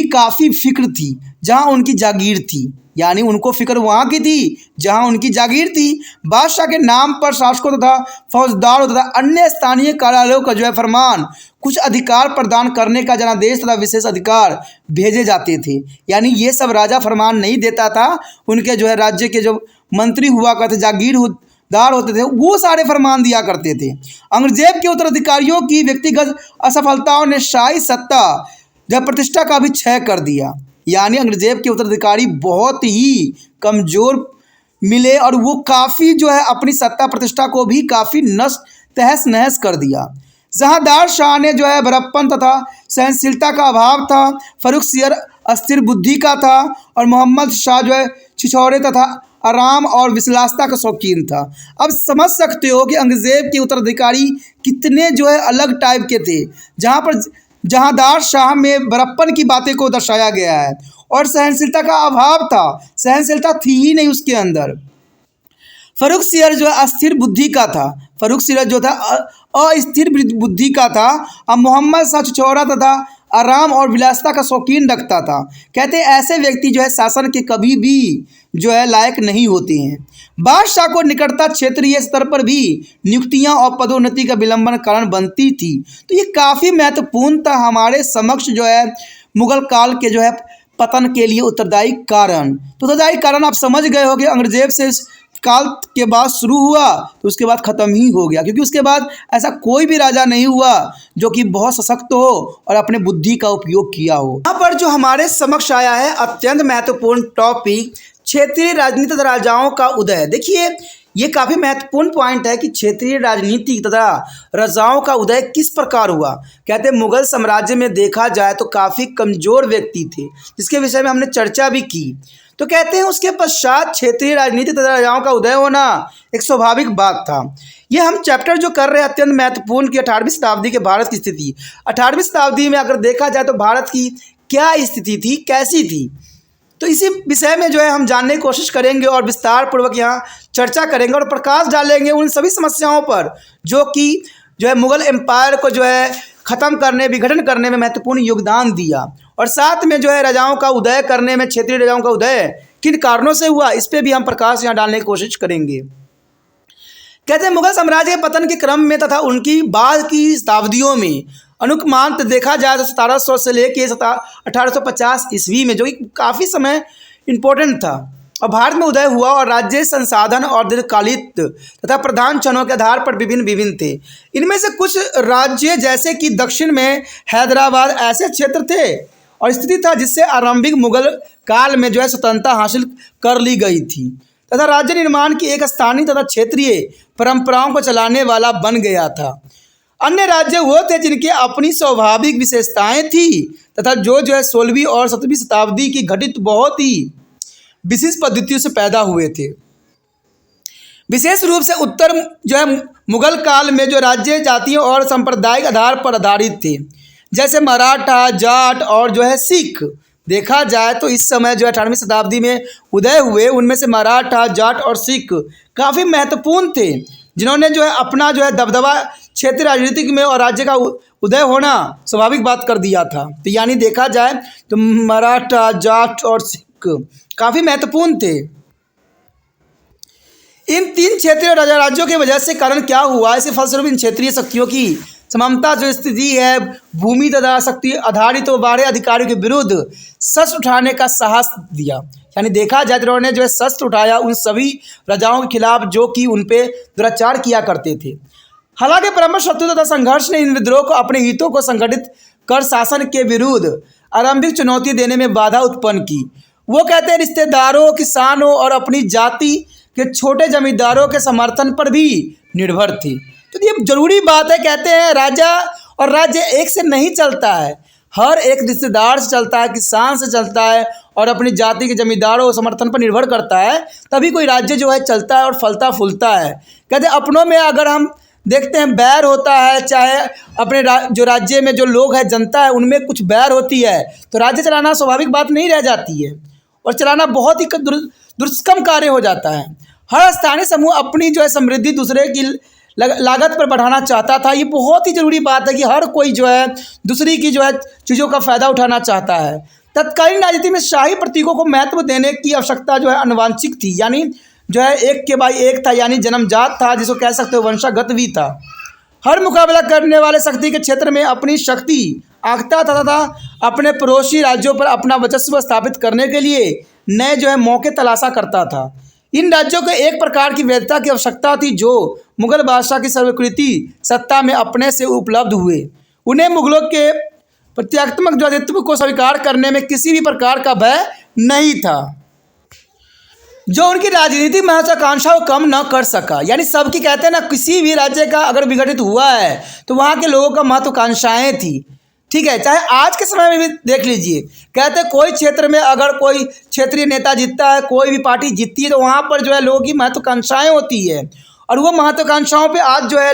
काफ़ी फिक्र थी जहाँ उनकी जागीर थी। यानी उनको फिक्र वहाँ की थी जहाँ उनकी जागीर थी। बादशाह के नाम पर शासकों तथा फौजदारों तथा अन्य स्थानीय कार्यालयों का जो है फरमान कुछ अधिकार प्रदान करने का जनादेश तथा विशेष अधिकार भेजे जाते थे। यानी ये सब राजा फरमान नहीं देता था, उनके जो है राज्य के जो मंत्री हुआ करते, जागीरदार होते थे, वो सारे फरमान दिया करते थे। औरंगजेब के उत्तराधिकारियों की व्यक्तिगत असफलताओं ने शाही सत्ता जब प्रतिष्ठा का भी क्षय कर दिया। यानी औरंगजेब के उत्तराधिकारी बहुत ही कमज़ोर मिले, और वो काफ़ी जो है अपनी सत्ता प्रतिष्ठा को भी काफ़ी तहस नहस कर दिया। जहांदार शाह ने जो है बड़प्पन तथा सहनशीलता का अभाव था। फर्रुखसियर अस्थिर बुद्धि का था, और मोहम्मद शाह जो है छिछोरे तथा आराम और विलासिता का शौकीन था। अब समझ सकते हो कि औरंगजेब के उत्तराधिकारी कितने जो है अलग टाइप के थे, जहाँ पर जहांदार शाह में बड़प्पन की बातें को दर्शाया गया है, और सहनशीलता का अभाव था, सहनशीलता थी ही नहीं उसके अंदर। फर्रुखसियर जो है अस्थिर बुद्धि का था, फर्रुखसियर जो था अस्थिर बुद्धि का था। अब मोहम्मद शाह छिछोरा तथा आराम और विलासिता का शौकीन रखता था। कहते हैं ऐसे व्यक्ति जो है शासन के कभी भी जो है लायक नहीं होते हैं। बादशाह को निकटता क्षेत्रीय स्तर पर भी नियुक्तियां और पदोन्नति का विलंबन कारण बनती थी। तो ये काफ़ी महत्वपूर्ण था हमारे समक्ष जो है मुगल काल के जो है पतन के लिए उत्तरदायी कारण। तो उत्तरदायी कारण आप समझ गए हो कि औरंगजेब से काल के बाद शुरू हुआ तो उसके बाद ख़त्म ही हो गया, क्योंकि उसके बाद ऐसा कोई भी राजा नहीं हुआ जो कि बहुत सशक्त हो और अपने बुद्धि का उपयोग किया हो। यहाँ पर जो हमारे समक्ष आया है अत्यंत महत्वपूर्ण टॉपिक, क्षेत्रीय राजनीति तथा राजाओं का उदय। देखिए ये काफ़ी महत्वपूर्ण पॉइंट है कि क्षेत्रीय राजनीति तथा राजाओं का उदय किस प्रकार हुआ। कहते हैं मुगल साम्राज्य में देखा जाए तो काफ़ी कमज़ोर व्यक्ति थे, जिसके विषय में हमने चर्चा भी की। तो कहते हैं उसके पश्चात क्षेत्रीय राजनीति तथा राजाओं का उदय होना एक स्वाभाविक बात था। ये हम चैप्टर जो कर रहे हैं अत्यंत महत्वपूर्ण कि 18वीं शताब्दी के भारत की स्थिति। 18वीं शताब्दी में अगर देखा जाए तो भारत की क्या स्थिति थी, कैसी थी, तो इसी विषय में जो है हम जानने की कोशिश करेंगे और विस्तार पूर्वक यहाँ चर्चा करेंगे और प्रकाश डालेंगे उन सभी समस्याओं पर जो कि जो है मुगल एम्पायर को जो है ख़त्म करने, विघटन करने में महत्वपूर्ण योगदान दिया, और साथ में जो है राजाओं का उदय करने में, क्षेत्रीय राजाओं का उदय किन कारणों से हुआ, इस पर भी हम प्रकाश यहाँ डालने की कोशिश करेंगे। कहते हैं मुगल साम्राज्य के पतन के क्रम में तथा उनकी बाद की शताब्दियों में अनुमानित देखा जाए तो 1700 से लेकर 1850 ईस्वी में, जो कि काफ़ी समय इम्पोर्टेंट था, और भारत में उदय हुआ और राज्य संसाधन और दीर्घकालिक तथा प्रधान क्षणों के आधार पर विभिन्न थे। इनमें से कुछ राज्य जैसे कि दक्षिण में हैदराबाद ऐसे क्षेत्र थे और स्थिति था जिससे आरंभिक मुगल काल में जो है स्वतंत्रता हासिल कर ली गई थी तथा राज्य निर्माण की एक स्थानीय तथा क्षेत्रीय परंपराओं को चलाने वाला बन गया था। अन्य राज्य वो थे जिनकी अपनी स्वाभाविक विशेषताएं थी तथा जो है 16वीं और 17वीं शताब्दी की घटित बहुत ही विशिष्ट पद्धतियों से पैदा हुए थे। विशेष रूप से उत्तर जो है मुगल काल में जो राज्य जातियों और सांप्रदायिक आधार पर आधारित थे, जैसे मराठा, जाट और जो है सिख। देखा जाए तो इस समय जो 18वीं शताब्दी में उदय हुए उनमें से मराठा, जाट और सिख काफ़ी महत्वपूर्ण थे, जिन्होंने जो है अपना जो है दबदबा क्षेत्रीय राजनीतिक में और राज्य का उदय होना स्वाभाविक बात कर दिया था। तो यानी देखा जाए तो मराठा, जाट और सिख काफ़ी महत्वपूर्ण थे। इन तीन क्षेत्रीय राज्यों की वजह से कारण क्या हुआ, इसे फलस्वरूप इन क्षेत्रीय शक्तियों की समानता जो स्थिति है भूमि तथा शक्ति आधारित और बाहरी अधिकारियों के विरुद्ध शस्त्र उठाने का साहस दिया। यानी देखा जाए तो उन्होंने जो है शस्त्र उठाया उन सभी राजाओं के खिलाफ जो कि उन पे दुराचार किया करते थे। हालांकि परंपरा शत्रु तथा संघर्ष ने इन विद्रोह को अपने हितों को संगठित कर शासन के विरुद्ध आरंभिक चुनौती देने में बाधा उत्पन्न की। वो कहते हैं रिश्तेदारों, किसानों और अपनी जाति के छोटे जमींदारों के समर्थन पर भी निर्भर थी। तो ये जरूरी बात है। कहते हैं राजा और राज्य एक से नहीं चलता है, हर एक रिश्तेदार से चलता है, किसान से चलता है और अपनी जाति के जमींदारों समर्थन पर निर्भर करता है, तभी कोई राज्य जो है चलता है और फलता फूलता है। कहते हैं अपनों में अगर हम देखते हैं बैर होता है, चाहे अपने जो राज्य में जो लोग हैं जनता है उनमें कुछ बैर होती है, तो राज्य चलाना स्वाभाविक बात नहीं रह जाती है और चलाना बहुत ही दुष्कर्म कार्य हो जाता है। हर स्थानीय समूह अपनी जो है समृद्धि दूसरे की लागत पर बढ़ाना चाहता था। ये बहुत ही ज़रूरी बात है कि हर कोई जो है दूसरी की जो है चीज़ों का फ़ायदा उठाना चाहता है। तत्कालीन राजनीति में शाही प्रतीकों को महत्व देने की आवश्यकता जो है अनुवांशिक थी, यानी जो है एक के भाई एक था, यानी जन्मजात था, जिसको कह सकते हो वंशागत भी था। हर मुकाबला करने वाले शक्ति के क्षेत्र में अपनी शक्ति आंकता तथा अपने पड़ोसी राज्यों पर अपना वर्चस्व स्थापित करने के लिए नए जो है मौके तलाशा करता था। इन राज्यों को एक प्रकार की वैधता की आवश्यकता थी जो मुगल बादशाह की सर्वकृति सत्ता में अपने से उपलब्ध हुए। उन्हें मुगलों के प्रत्यात्मक ज्वादित्व को स्वीकार करने में किसी भी प्रकार का भय नहीं था जो उनकी राजनीतिक महत्वाकांक्षा को कम न कर सका। यानी सबकी कहते हैं ना, किसी भी राज्य का अगर विघटित हुआ है तो वहाँ के लोगों का महत्वाकांक्षाएँ थी। ठीक है, चाहे आज के समय में भी देख लीजिए, कहते हैं कोई क्षेत्र में अगर कोई क्षेत्रीय नेता जीतता है, कोई भी पार्टी जीतती है, तो वहाँ पर जो है लोगों की महत्वाकांक्षाएँ होती है और वो महत्वाकांक्षाओं पे आज जो है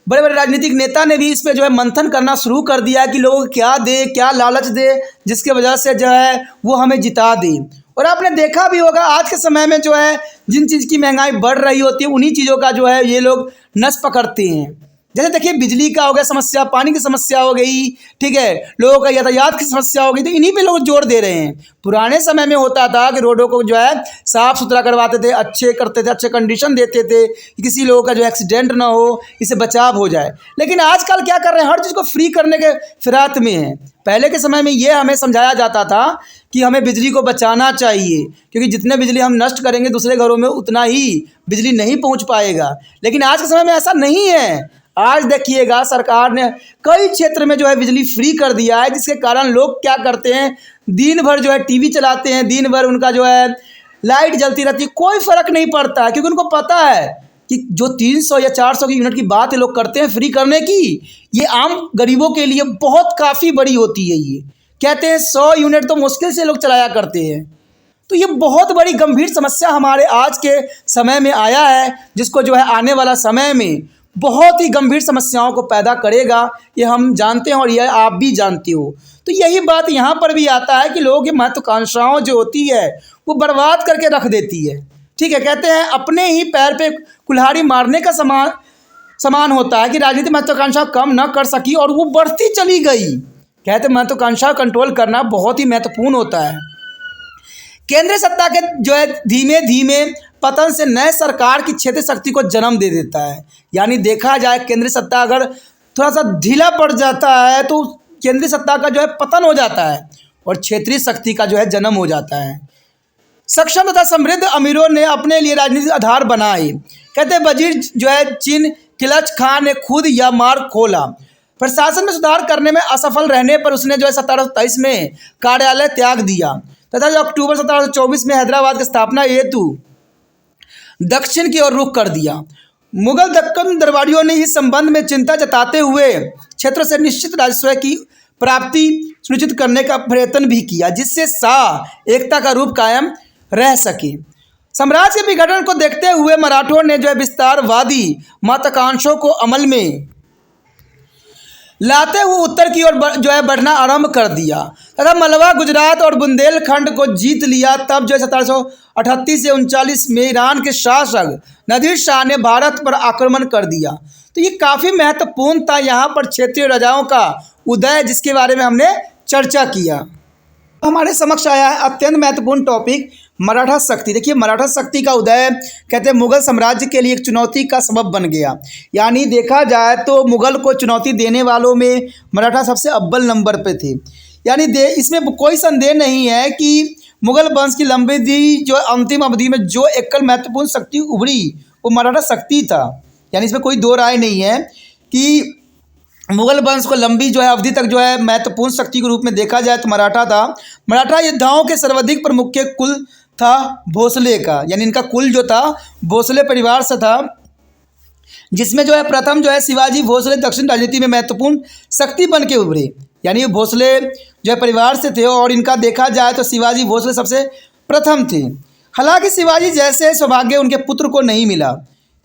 बड़े बड़े राजनीतिक नेता ने भी इस पे जो है मंथन करना शुरू कर दिया कि लोगों को क्या दे, क्या लालच दे जिसकी वजह से जो है वो हमें जिता दे। और आपने देखा भी होगा आज के समय में जो है जिन चीज़ की महंगाई बढ़ रही होती है उन्हीं चीज़ों का जो है ये लोग नस पकड़ते हैं। जैसे देखिए बिजली का हो गया समस्या, पानी की समस्या हो गई, ठीक है, लोगों का यातायात की समस्या हो गई, तो इन्हीं पे लोग जोर दे रहे हैं। पुराने समय में होता था कि रोडों को जो है साफ़ सुथरा करवाते थे, अच्छे करते थे, अच्छे कंडीशन देते थे कि किसी लोगों का जो एक्सीडेंट ना हो, इससे बचाव हो जाए। लेकिन आजकल क्या कर रहे हैं, हर चीज़ को फ्री करने के फिरात में है। पहले के समय में ये हमें समझाया जाता था कि हमें बिजली को बचाना चाहिए, क्योंकि जितने बिजली हम नष्ट करेंगे दूसरे घरों में उतना ही बिजली नहीं पहुंच पाएगा। लेकिन आज के समय में ऐसा नहीं है। आज देखिएगा सरकार ने कई क्षेत्र में जो है बिजली फ्री कर दिया है, जिसके कारण लोग क्या करते हैं, दिन भर जो है टीवी चलाते हैं, दिन भर उनका जो है लाइट जलती रहती है, कोई फ़र्क नहीं पड़ता है, क्योंकि उनको पता है कि जो 300 या 400 की यूनिट की बात ये लोग करते हैं फ्री करने की, ये आम गरीबों के लिए बहुत काफ़ी बड़ी होती है। ये कहते हैं 100 यूनिट तो मुश्किल से लोग चलाया करते हैं। तो ये बहुत बड़ी गंभीर समस्या हमारे आज के समय में आया है, जिसको जो है आने वाला समय में बहुत ही गंभीर समस्याओं को पैदा करेगा, ये हम जानते हैं और ये आप भी जानते हो। तो यही बात यहाँ पर भी आता है कि लोगों की महत्वाकांक्षाओं जो होती है वो बर्बाद करके रख देती है। ठीक है, कहते हैं अपने ही पैर पे कुल्हाड़ी मारने का समान होता है कि राजनीतिक महत्वाकांक्षा कम न कर सकी और वो बढ़ती चली गई। कहते हैं महत्वाकांक्षा कंट्रोल करना बहुत ही महत्वपूर्ण होता है। केंद्रीय सत्ता के जो है धीमे धीमे पतन से नए सरकार की क्षेत्रीय शक्ति को जन्म दे देता है। यानी देखा जाए केंद्रीय सत्ता अगर थोड़ा सा ढीला पड़ जाता है तो केंद्रीय सत्ता का जो है पतन हो जाता है और क्षेत्रीय शक्ति का जो है जन्म हो जाता है। सक्षम तथा समृद्ध अमीरों ने अपने लिए राजनीतिक आधार बनाए। कहते हैं वजीर जो है चीन किलच खान ने खुद यह मार्ग खोला। प्रशासन में सुधार करने में असफल रहने पर उसने जो है 1723 में कार्यालय त्याग दिया तथा जो अक्टूबर 1724 में हैदराबाद की स्थापना हेतु दक्षिण की ओर रुख कर दिया। मुगल दक्कन दरबारियों ने इस संबंध में चिंता जताते हुए क्षेत्र से निश्चित राजस्व की प्राप्ति सुनिश्चित करने का प्रयत्न भी किया, जिससे शाह एकता का रूप कायम रह सके। साम्राज्य के विघटन को देखते हुए मराठों ने जो है विस्तारवादी महत्वाकांक्षों को अमल में लाते हुए उत्तर की ओर जो है बढ़ना आरंभ कर दिया तथा मलवा, गुजरात और बुंदेलखंड को जीत लिया। तब जो है 1738 से 39 में ईरान के शासक नादिर शाह ने भारत पर आक्रमण कर दिया। तो ये काफ़ी महत्वपूर्ण था यहाँ पर क्षेत्रीय राजाओं का उदय, जिसके बारे में हमने चर्चा किया। हमारे समक्ष आया है अत्यंत महत्वपूर्ण टॉपिक मराठा शक्ति। देखिए मराठा शक्ति का उदय कहते हैं मुगल साम्राज्य के लिए एक चुनौती का सबब बन गया। यानी देखा जाए तो मुगल को चुनौती देने वालों में मराठा सबसे अव्वल नंबर पे थे। यानी इसमें कोई संदेह नहीं है कि मुगल वंश की लंबी जो अंतिम अवधि में जो एकल महत्वपूर्ण शक्ति उभरी वो मराठा शक्ति था। यानी इसमें कोई दो राय नहीं है कि मुगल वंश को लंबी जो है अवधि तक जो है महत्वपूर्ण शक्ति के रूप में देखा जाए तो मराठा था। मराठा योद्धाओं के सर्वाधिक प्रमुख कुल था भोसले का। यानी इनका कुल जो था भोसले परिवार से था, जिसमें जो है प्रथम जो है शिवाजी भोसले दक्षिण राजनीति में महत्वपूर्ण शक्ति बन के उभरे। यानी ये भोसले जो है परिवार से थे और इनका देखा जाए तो शिवाजी भोसले सबसे प्रथम थे। हालांकि शिवाजी जैसे सौभाग्य उनके पुत्र को नहीं मिला।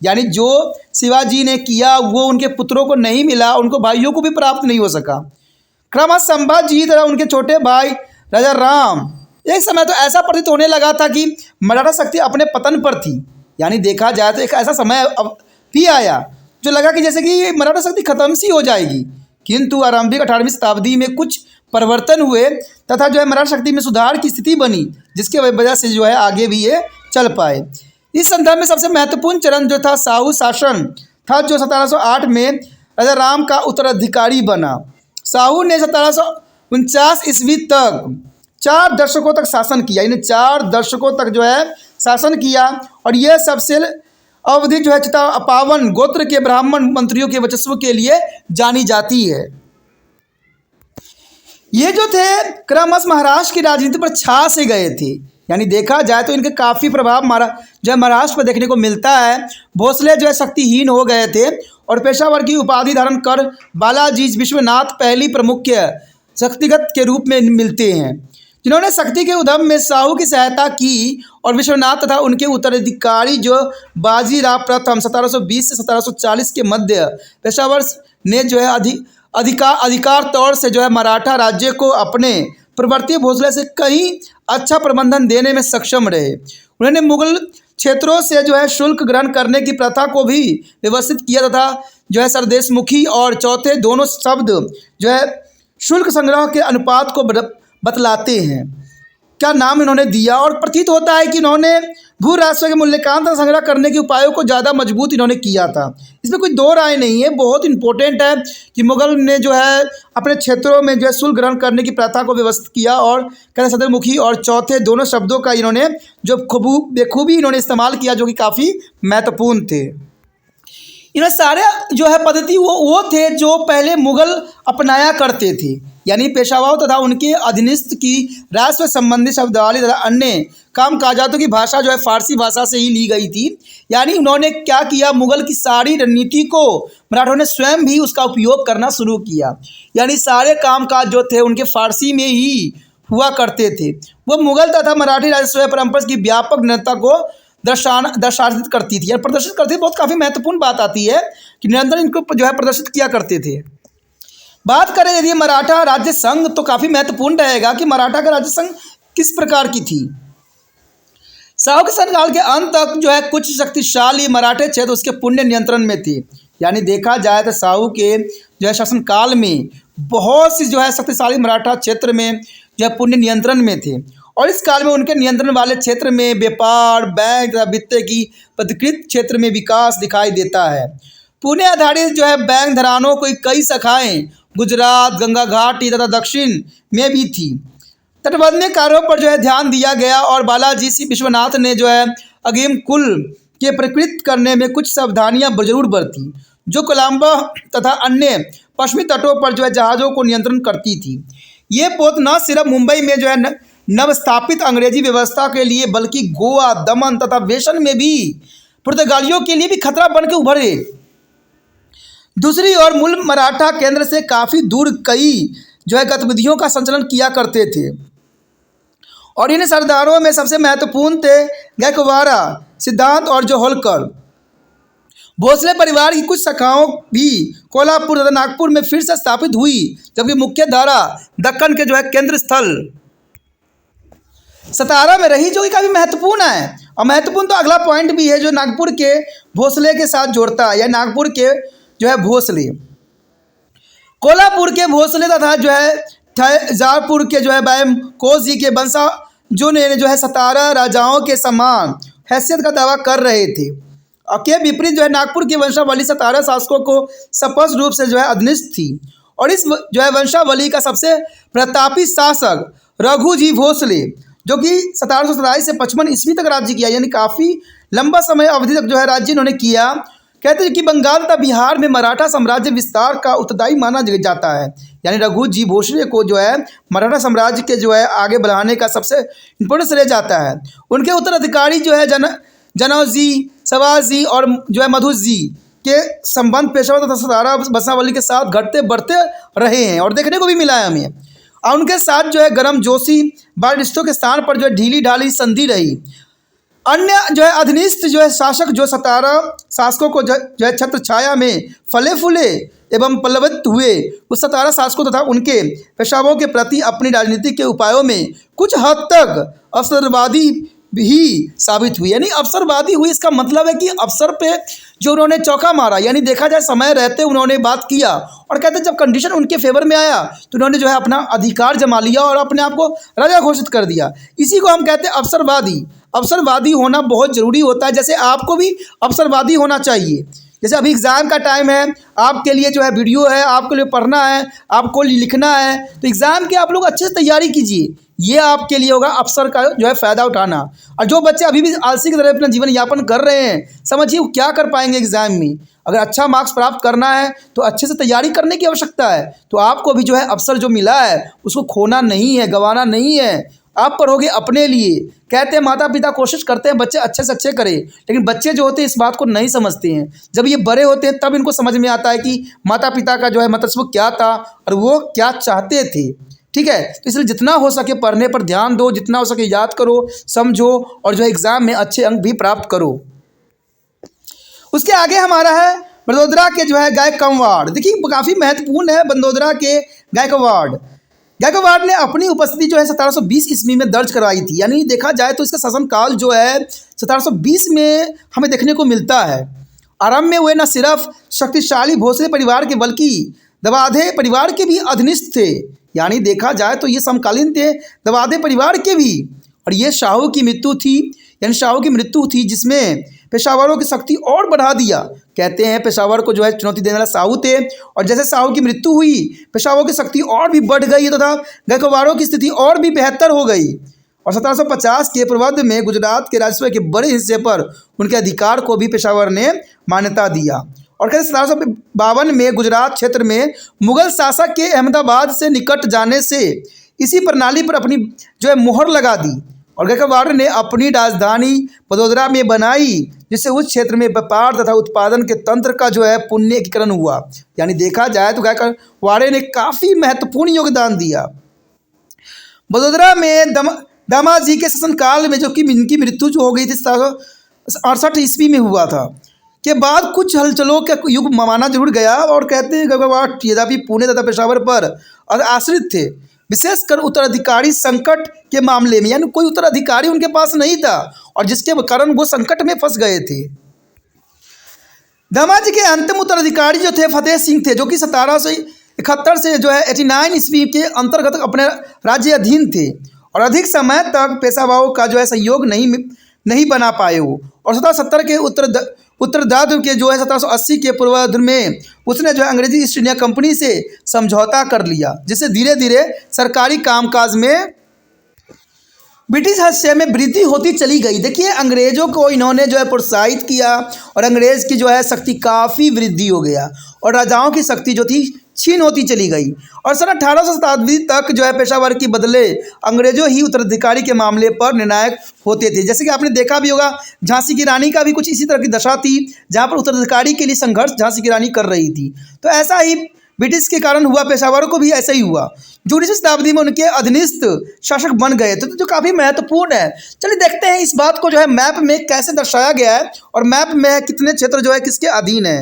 यानी जो शिवाजी ने किया वो उनके पुत्रों को नहीं मिला, उनको भाइयों को भी प्राप्त नहीं हो सका। क्रमशः संभाजी तथा उनके छोटे भाई राजा राम, एक समय तो ऐसा प्रतीत होने लगा था कि मराठा शक्ति अपने पतन पर थी। यानी देखा जाए तो एक ऐसा समय अब भी आया जो लगा कि जैसे कि मराठा शक्ति खत्म सी हो जाएगी, किंतु आरंभिक 18वीं शताब्दी में कुछ परिवर्तन हुए तथा जो है मराठा शक्ति में सुधार की स्थिति बनी, जिसके वजह से जो है आगे भी ये चल पाए। इस संदर्भ में सबसे महत्वपूर्ण चरण जो था शाहू शासन था, जो 1708 में राजा राम का उत्तराधिकारी बना। शाहू ने 1749 ईस्वी तक 4 दशकों तक शासन किया। यानी 4 दशकों तक जो है शासन किया और यह सबसे अवधि जो है पावन गोत्र के ब्राह्मण मंत्रियों के वर्चस्व के लिए जानी जाती है। ये जो थे क्रमशः महाराष्ट्र की राजनीति पर छा से गए थे। यानी देखा जाए तो इनके काफ़ी प्रभाव जो है महाराष्ट्र पर देखने को मिलता है। भोसले जो है शक्तिहीन हो गए थे और पेशावर की उपाधि धारण कर बालाजी विश्वनाथ पहली प्रमुख शक्तिगत के रूप में मिलते हैं, जिन्होंने शक्ति के उद्यम में शाहू की सहायता की। और विश्वनाथ तथा उनके उत्तराधिकारी जो बाजीराव प्रथम 1720 से 1740 के मध्य पेशावर ने जो है अधिकार तौर से जो है मराठा राज्य को अपने प्रवर्ती भोसले से कहीं अच्छा प्रबंधन देने में सक्षम रहे। उन्होंने मुगल क्षेत्रों से जो है शुल्क ग्रहण करने की प्रथा को भी व्यवस्थित किया तथा जो है सरदेशमुखी और चौथे दोनों शब्द जो है शुल्क संग्रह के अनुपात को बतलाते हैं, क्या नाम इन्होंने दिया। और प्रतीत होता है कि इन्होंने भू राजस्व के मूल्यांकन तथा संग्रह करने के उपायों को ज़्यादा मजबूत इन्होंने किया था। इसमें कोई दो राय नहीं है। बहुत इंपॉर्टेंट है कि मुगल ने जो है अपने क्षेत्रों में जो है शुल्क ग्रहण करने की प्रथा को व्यवस्थित किया और कहते सदरमुखी और चौथे दोनों शब्दों का इन्होंने जो बेखूबी इन्होंने इस्तेमाल किया, जो कि काफ़ी महत्वपूर्ण थे। इन्हें सारे जो है पद्धति वो थे जो पहले मुगल अपनाया करते थे। यानी पेशवाओं तथा उनके अधीनस्थ की राजस्व संबंधी शब्दावली तथा अन्य कामकाजातों की भाषा जो है फारसी भाषा से ही ली गई थी। यानी उन्होंने क्या किया, मुगल की सारी रणनीति को मराठों ने स्वयं भी उसका उपयोग करना शुरू किया। यानी सारे कामकाज जो थे उनके फारसी में ही हुआ करते थे। वो मुगल तथा मराठी राजस्व परंपरा की व्यापक निरंतरता को दर्शासित करती थी या प्रदर्शित करती थी। बहुत काफ़ी महत्वपूर्ण बात आती है कि निरंतर इनको जो है प्रदर्शित किया करते थे। बात करें यदि मराठा राज्य संघ, तो काफ़ी महत्वपूर्ण रहेगा कि मराठा का राज्य संघ किस प्रकार की थी। शाहू के शासनकाल के अंत तक जो है कुछ शक्तिशाली मराठे क्षेत्र उसके पुण्य नियंत्रण में थे। यानी देखा जाए तो शाहू के जो है शासनकाल में बहुत सी जो है शक्तिशाली मराठा क्षेत्र में जो है पुण्य नियंत्रण में थे और इस काल में उनके नियंत्रण वाले क्षेत्र में व्यापार, बैंक तथा वित्त की प्रतिकृत क्षेत्र में विकास दिखाई देता है। पुणे आधारित जो है बैंक घरानों की कई शाखाएं गुजरात, गंगा घाटी तथा दक्षिण में भी थी। तटबंधीय कार्यों पर जो है ध्यान दिया गया और बालाजी सी विश्वनाथ ने जो है अगेम कुल के प्रकृत करने में कुछ सावधानियां जरूर बरती, जो कोलंबो तथा अन्य पश्चिमी तटों पर जो है जहाज़ों को नियंत्रण करती थी। ये पोत न सिर्फ मुंबई में जो है नवस्थापित अंग्रेजी व्यवस्था के लिए, बल्कि गोवा, दमन तथा वेसन में भी पुर्तगालियों के लिए भी खतरा बन के उभरे। दूसरी ओर मूल मराठा केंद्र से काफ़ी दूर कई जो है गतिविधियों का संचालन किया करते थे और इन सरदारों में सबसे महत्वपूर्ण थे गायकवाड़ा, सिद्धांत और जो होलकर। भोसले परिवार की कुछ शाखाओं भी कोल्हापुर तथा नागपुर में फिर से स्थापित हुई, जबकि मुख्य धारा दक्कन के जो है केंद्र स्थल सतारा में रही, जो कि काफ़ी महत्वपूर्ण है। और महत्वपूर्ण तो अगला पॉइंट भी है जो नागपुर के भोसले के साथ जोड़ता है, या नागपुर के जो है भोसले, कोल्हापुर के भोसले तथा जो है जारपुर के जो है बैम कोजी के वंशजों ने जो है सतारा राजाओं के समान हैसियत का दावा कर रहे थे। और के विपरीत जो है नागपुर की वंशावली सतारा शासकों को स्पष्ट रूप से जो है अधीनस्थ थी। और इस जो है वंशावली का सबसे प्रतापी शासक रघुजी भोसले, जो कि 1727 से 55 ईस्वी तक राज्य किया, यानी काफ़ी लंबा समय अवधि तक जो है राज्य इन्होंने किया। कहते हैं कि बंगाल तथा बिहार में मराठा साम्राज्य विस्तार का उत्तरदायी माना जाता है, यानी रघुजी भोसले को जो है मराठा साम्राज्य के जो है आगे बढ़ाने का सबसे इम्पोर्टेंट श्रेय जाता है। उनके उत्तराधिकारी जो है जनौजी, सवाजी और जो है मधुजी के संबंध पेशवा तथा सतारा वंशावली के साथ घटते बढ़ते रहे हैं और देखने को भी मिला है हमें। और उनके साथ जो है गरम जोशी बारिस्टों के स्थान पर जो है ढीली ढाली संधि रही। अन्य जो है अधीनस्थ जो है शासक जो सतारा शासकों को जो है छत्र छाया में फले फूले एवं पल्लवित हुए, उस सतारा शासकों तथा उनके पेशवाओं के प्रति अपनी राजनीति के उपायों में कुछ हद तक अवसरवादी भी साबित हुई। यानी अवसरवादी हुई, इसका मतलब है कि अवसर पे जो उन्होंने चौका मारा, यानी देखा जाए समय रहते उन्होंने बात किया और कहते जब कंडीशन उनके फेवर में आया तो उन्होंने जो है अपना अधिकार जमा लिया और अपने आप को राजा घोषित कर दिया। इसी को हम कहते हैं अवसरवादी। अवसरवादी होना बहुत ज़रूरी होता है, जैसे आपको भी अवसरवादी होना चाहिए। जैसे अभी एग्ज़ाम का टाइम है, आपके लिए जो है वीडियो है, आपके लिए पढ़ना है, आपको लिखना है, तो एग्ज़ाम की आप लोग अच्छे से तैयारी कीजिए। ये आपके लिए होगा अवसर का जो है फ़ायदा उठाना। और जो बच्चे अभी भी आलसी की तरह अपना जीवन यापन कर रहे हैं, समझिए वो क्या कर पाएंगे एग्ज़ाम में। अगर अच्छा मार्क्स प्राप्त करना है तो अच्छे से तैयारी करने की आवश्यकता है। तो आपको भी जो है अवसर जो मिला है उसको खोना नहीं है, गंवाना नहीं है। आप पढ़ोगे अपने लिए। कहते हैं माता पिता कोशिश करते हैं बच्चे अच्छे से अच्छे करें, लेकिन बच्चे जो होते हैं इस बात को नहीं समझते हैं। जब ये बड़े होते हैं तब इनको समझ में आता है कि माता पिता का जो है मतलब क्या था और वो क्या चाहते थे। ठीक है, तो इसलिए जितना हो सके पढ़ने पर ध्यान दो, जितना हो सके याद करो, समझो और जो है एग्ज़ाम में अच्छे अंक भी प्राप्त करो। उसके आगे हमारा है बड़ोदरा के जो है गायकवाड़। देखिए काफ़ी महत्वपूर्ण है बड़ोदरा के गायकवाड़। गायकवाड़ ने अपनी उपस्थिति जो है 1720 ईस्वी में दर्ज करवाई थी। यानी देखा जाए तो इसका शासनकाल जो है 1720 में हमें देखने को मिलता है। आरंभ में वे न सिर्फ शक्तिशाली भोसले परिवार के बल्कि दवाधे परिवार के भी अधीनस्थ थे। यानी देखा जाए तो ये समकालीन थे दवाधे परिवार के भी। और ये शाहू की मृत्यु थी, यानी शाहू की मृत्यु थी जिसमें पेशावरों की शक्ति और बढ़ा दिया। कहते हैं पेशावर को जो है चुनौती देने वाला साहू थे, और जैसे साहू की मृत्यु हुई पेशावरों की शक्ति और भी बढ़ गई तथा गायकवाड़ों की स्थिति और भी बेहतर हो गई। और 1750 के प्रबंध में गुजरात के राजस्व के बड़े हिस्से पर उनके अधिकार को भी पेशावर ने मान्यता दिया। और कहते 1752 में गुजरात क्षेत्र में मुगल शासक के अहमदाबाद से निकट जाने से इसी प्रणाली पर अपनी जो है मोहर लगा दी। और गायकवाड़ ने अपनी राजधानी बड़ोदरा में बनाई, जिससे उस क्षेत्र में व्यापार तथा उत्पादन के तंत्र का जो है पुनरीकरण हुआ। यानी देखा जाए तो गायकवाड़ ने काफ़ी महत्वपूर्ण योगदान दिया। बड़ोदरा में दामाजी के शासनकाल में जो कि इनकी मृत्यु जो हो गई थी 1768 ईस्वी में हुआ था, के बाद कुछ हलचलों का युग माना जरूर गया। और कहते हैं गायकवाड़ यद्यपि पुणे तथा पेशावर पर आश्रित थे, विशेषकर उत्तराधिकारी संकट के मामले में। यानी कोई उत्तराधिकारी उनके पास नहीं था और जिसके कारण वो संकट में फंस गए थे। दामाजी के अंतिम उत्तराधिकारी जो थे फतेह सिंह थे, जो कि 1771 से जो है 89 ईस्वी के अंतर्गत अपने राज्य अधीन थे। और अधिक समय तक पेशवाओं का जो है सहयोग नहीं बना पाए वो। और 1770 के उत्तरार्ध के जो है 1780 के पूर्वार्ध में उसने जो है अंग्रेजी ईस्ट इंडिया कंपनी से समझौता कर लिया, जिससे धीरे धीरे सरकारी कामकाज में ब्रिटिश हस्तक्षेप में वृद्धि होती चली गई। देखिए, अंग्रेज़ों को इन्होंने जो है प्रोत्साहित किया और अंग्रेज़ की जो है शक्ति काफ़ी वृद्धि हो गया और राजाओं की शक्ति जो थी छीन होती चली गई। और सन 1800 शताब्दी तक जो है पेशावर की बदले अंग्रेजों ही उत्तराधिकारी के मामले पर निर्णायक होते थे। जैसे कि आपने देखा भी होगा, झांसी की रानी का भी कुछ इसी तरह की दशा थी, जहाँ पर उत्तराधिकारी के लिए संघर्ष झांसी की रानी कर रही थी। तो ऐसा ही ब्रिटिश के कारण हुआ, पेशावरों को भी ऐसा ही हुआ, जो 19वीं शताब्दी में उनके अधीनस्थ शासक बन गए थे, तो जो काफ़ी महत्वपूर्ण है। चलिए देखते हैं इस बात को जो है मैप में कैसे दर्शाया गया है और मैप में कितने क्षेत्र जो है किसके अधीन है।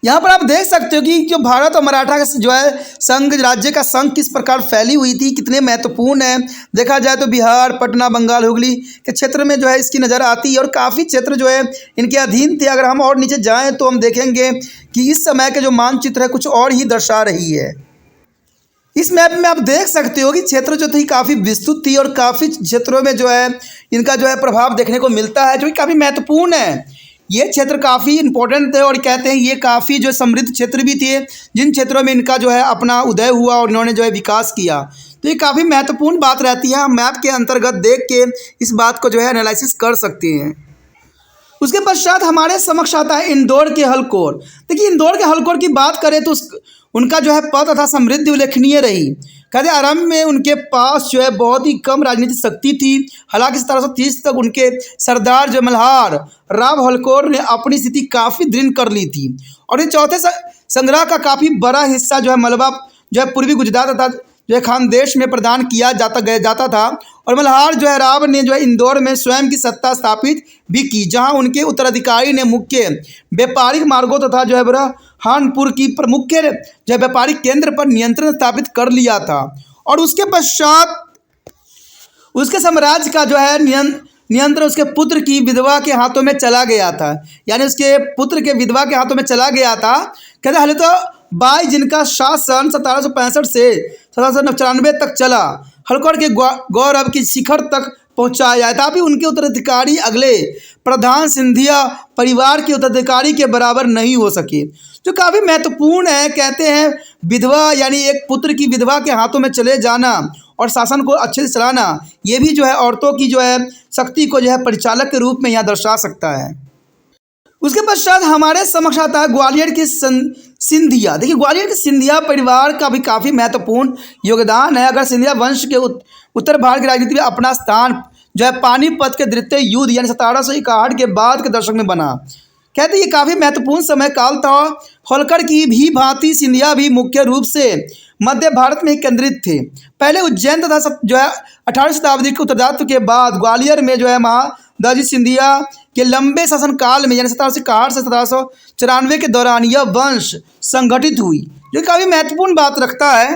यहाँ पर आप देख सकते हो कि जो भारत और मराठा का जो है संघ, राज्य का संघ किस प्रकार फैली हुई थी, कितने महत्वपूर्ण है। देखा जाए तो बिहार, पटना, बंगाल, हुगली के क्षेत्र में जो है इसकी नज़र आती है और काफ़ी क्षेत्र जो है इनके अधीन थे। अगर हम और नीचे जाएँ तो हम देखेंगे कि इस समय के जो मानचित्र है कुछ और ही दर्शा रही है। इस मैप में आप देख सकते हो कि क्षेत्र जो थी काफ़ी विस्तृत थी और काफ़ी क्षेत्रों में जो है इनका जो है प्रभाव देखने को मिलता है, जो कि काफ़ी महत्वपूर्ण है। ये क्षेत्र काफ़ी इंपॉर्टेंट थे और कहते हैं ये काफ़ी जो समृद्ध क्षेत्र भी थे, जिन क्षेत्रों में इनका जो है अपना उदय हुआ और इन्होंने जो है विकास किया। तो ये काफ़ी महत्वपूर्ण बात रहती है। हम मैप के अंतर्गत देख के इस बात को जो है एनालिसिस कर सकते हैं। उसके पश्चात हमारे समक्ष आता है इंदौर के हलकोर। देखिए, इंदौर के हलकोर की बात करें तो उनका जो है पद तथा समृद्धि उल्लेखनीय रही। कहते आरंभ में उनके पास जो है बहुत ही कम राजनीतिक शक्ति थी। हालांकि 1730 तक उनके सरदार जो मल्हार राव होलकर ने अपनी स्थिति काफ़ी दृढ़ कर ली थी और ये चौथे संग्रह का काफ़ी बड़ा हिस्सा जो है मलबा जो है पूर्वी गुजरात तथा जो है खानदेश में प्रदान किया जाता था। और मल्हार जो है राव ने जो है इंदौर में स्वयं की सत्ता स्थापित भी की, जहां उनके उत्तराधिकारी ने मुख्य व्यापारिक मार्गों तथा जो है बुरहानपुर की प्रमुख जो है व्यापारिक केंद्र पर नियंत्रण स्थापित कर लिया था। और उसके पश्चात उसके साम्राज्य का जो है नियंत्रण उसके पुत्र की विधवा के हाथों में चला गया था, यानी उसके पुत्र के विधवा के हाथों में चला गया था। कहते हाल तो बाई जिनका शासन 1765 से 1794 तक चला, हलकोर के गौरव की शिखर तक पहुंचाया, तथापि उनके उत्तराधिकारी अगले प्रधान सिंधिया परिवार के उत्तराधिकारी के बराबर नहीं हो सके, जो काफ़ी महत्वपूर्ण है। कहते हैं विधवा यानी एक पुत्र की विधवा के हाथों में चले जाना और शासन को अच्छे से चलाना, ये भी जो है औरतों की जो है शक्ति को जो है परिचालक के रूप में यहाँ दर्शा सकता है। उसके पश्चात हमारे समक्ष आता है ग्वालियर की सिंधिया। देखिए, ग्वालियर के सिंधिया परिवार का भी काफ़ी महत्वपूर्ण योगदान है। अगर सिंधिया वंश के उत्तर भारत की राजनीति में अपना स्थान जो है पानीपत के द्वितीय युद्ध यानी 1761 के बाद के दशक में बना। कहते ये काफ़ी महत्वपूर्ण समय काल था। होलकर की भी भांति सिंधिया भी मुख्य रूप से मध्य भारत में केंद्रित थे। पहले उज्जैन तथा जो है 18वीं शताब्दी के उत्तरार्ध के बाद ग्वालियर में जो है महादाजी सिंधिया के लंबे शासनकाल में यानी 1761 से 1794 के दौरान यह वंश संगठित हुई, जो काफ़ी महत्वपूर्ण बात रखता है।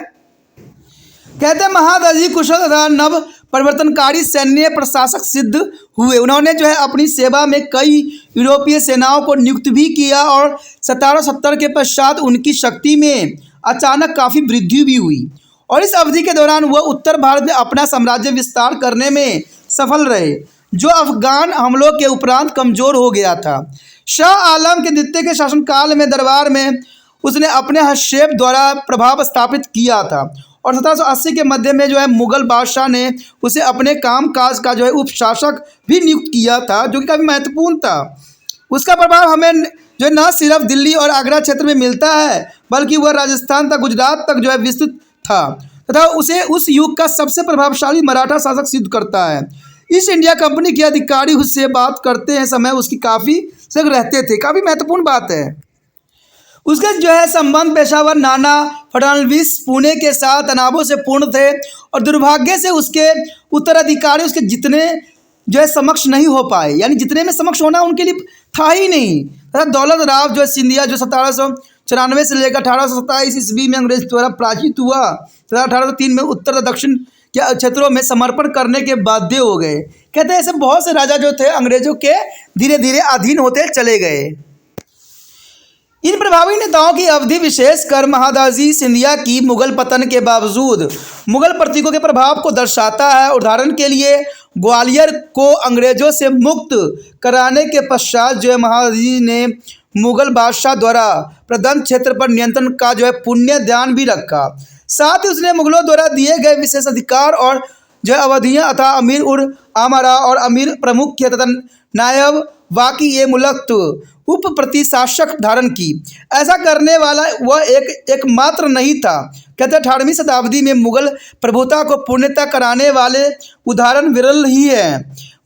कहते हैं महादाजी कुशल तथा नव परिवर्तनकारी सैन्य प्रशासक सिद्ध हुए। उन्होंने जो है अपनी सेवा में कई यूरोपीय सेनाओं को नियुक्त भी किया और 1770 के पश्चात उनकी शक्ति में अचानक काफ़ी वृद्धि भी हुई और इस अवधि के दौरान वह उत्तर भारत में अपना साम्राज्य विस्तार करने में सफल रहे, जो अफगान हमलों के उपरांत कमज़ोर हो गया था। शाह आलम के द्वितीय के शासनकाल में दरबार में उसने अपने हस्तक्षेप द्वारा प्रभाव स्थापित किया था और 1780 के मध्य में जो है मुगल बादशाह ने उसे अपने कामकाज का जो है उपशासक भी नियुक्त किया था, जो कि काफ़ी महत्वपूर्ण था। उसका प्रभाव हमें जो है न सिर्फ दिल्ली और आगरा क्षेत्र में मिलता है, बल्कि वह राजस्थान तक गुजरात तक जो है विस्तृत था तथा उसे उस युग का सबसे प्रभावशाली मराठा शासक सिद्ध करता है। ईस्ट इंडिया कंपनी के अधिकारी उससे बात करते हैं समय उसकी काफ़ी संग रहते थे, काफ़ी महत्वपूर्ण बात है। उसके जो है संबंध पेशावर नाना फडणवीस पुणे के साथ तनावों से पूर्ण थे और दुर्भाग्य से उसके उत्तराधिकारी उसके जितने जो है समक्ष नहीं हो पाए, यानी जितने में समक्ष होना उनके लिए था ही नहीं। तथा दौलत राव जो है सिंधिया जो 1794 से लेकर 1827 ईस्वी में अंग्रेज द्वारा पराजित हुआ तथा 1803 में उत्तर दक्षिण के क्षेत्रों में समर्पण करने के बाध्य हो गए। कहते हैं ऐसे बहुत से राजा जो थे अंग्रेजों के धीरे धीरे अधीन होते चले गए। इन प्रभावी नेताओं की अवधि विशेषकर महादाजी सिंधिया की मुगल पतन के बावजूद मुगल प्रतीकों के प्रभाव को दर्शाता है। उदाहरण के लिए ग्वालियर को अंग्रेजों से मुक्त कराने के पश्चात जो है महादाजी ने मुगल बादशाह द्वारा प्रदत्त क्षेत्र पर नियंत्रण का जो है पुण्य ध्यान भी रखा। साथ ही उसने मुगलों द्वारा दिए गए विशेष अधिकार और जो है अवधियाँ अथा अमीर उर आमरा और अमीर प्रमुख तथा नायब वाकी ये मुल्क उप प्रतिशासक धारण की। ऐसा करने वाला वह एकमात्र नहीं था। कहते 18वीं शताब्दी में मुगल प्रभुता को पूर्णतः कराने वाले उदाहरण विरल ही है।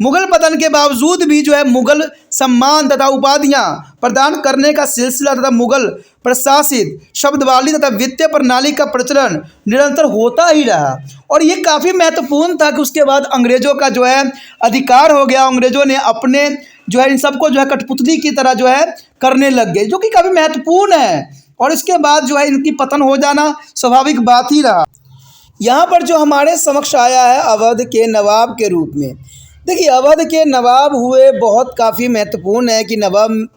मुगल पतन के बावजूद भी जो है मुगल सम्मान तथा उपाधियां प्रदान करने का सिलसिला तथा मुगल प्रशासित शब्दवाली तथा वित्तीय प्रणाली का प्रचलन निरंतर होता ही रहा। और ये काफ़ी महत्वपूर्ण था कि उसके बाद अंग्रेज़ों का जो है अधिकार हो गया। अंग्रेज़ों ने अपने जो है इन सबको जो है कठपुतली की तरह जो है करने लग गए, जो कि काफ़ी महत्वपूर्ण है। और इसके बाद जो है इनकी पतन हो जाना स्वाभाविक बात ही रहा। यहाँ पर जो हमारे समक्ष आया है अवध के नवाब के रूप में। देखिए अवध के नवाब हुए बहुत काफ़ी महत्वपूर्ण है कि नवाब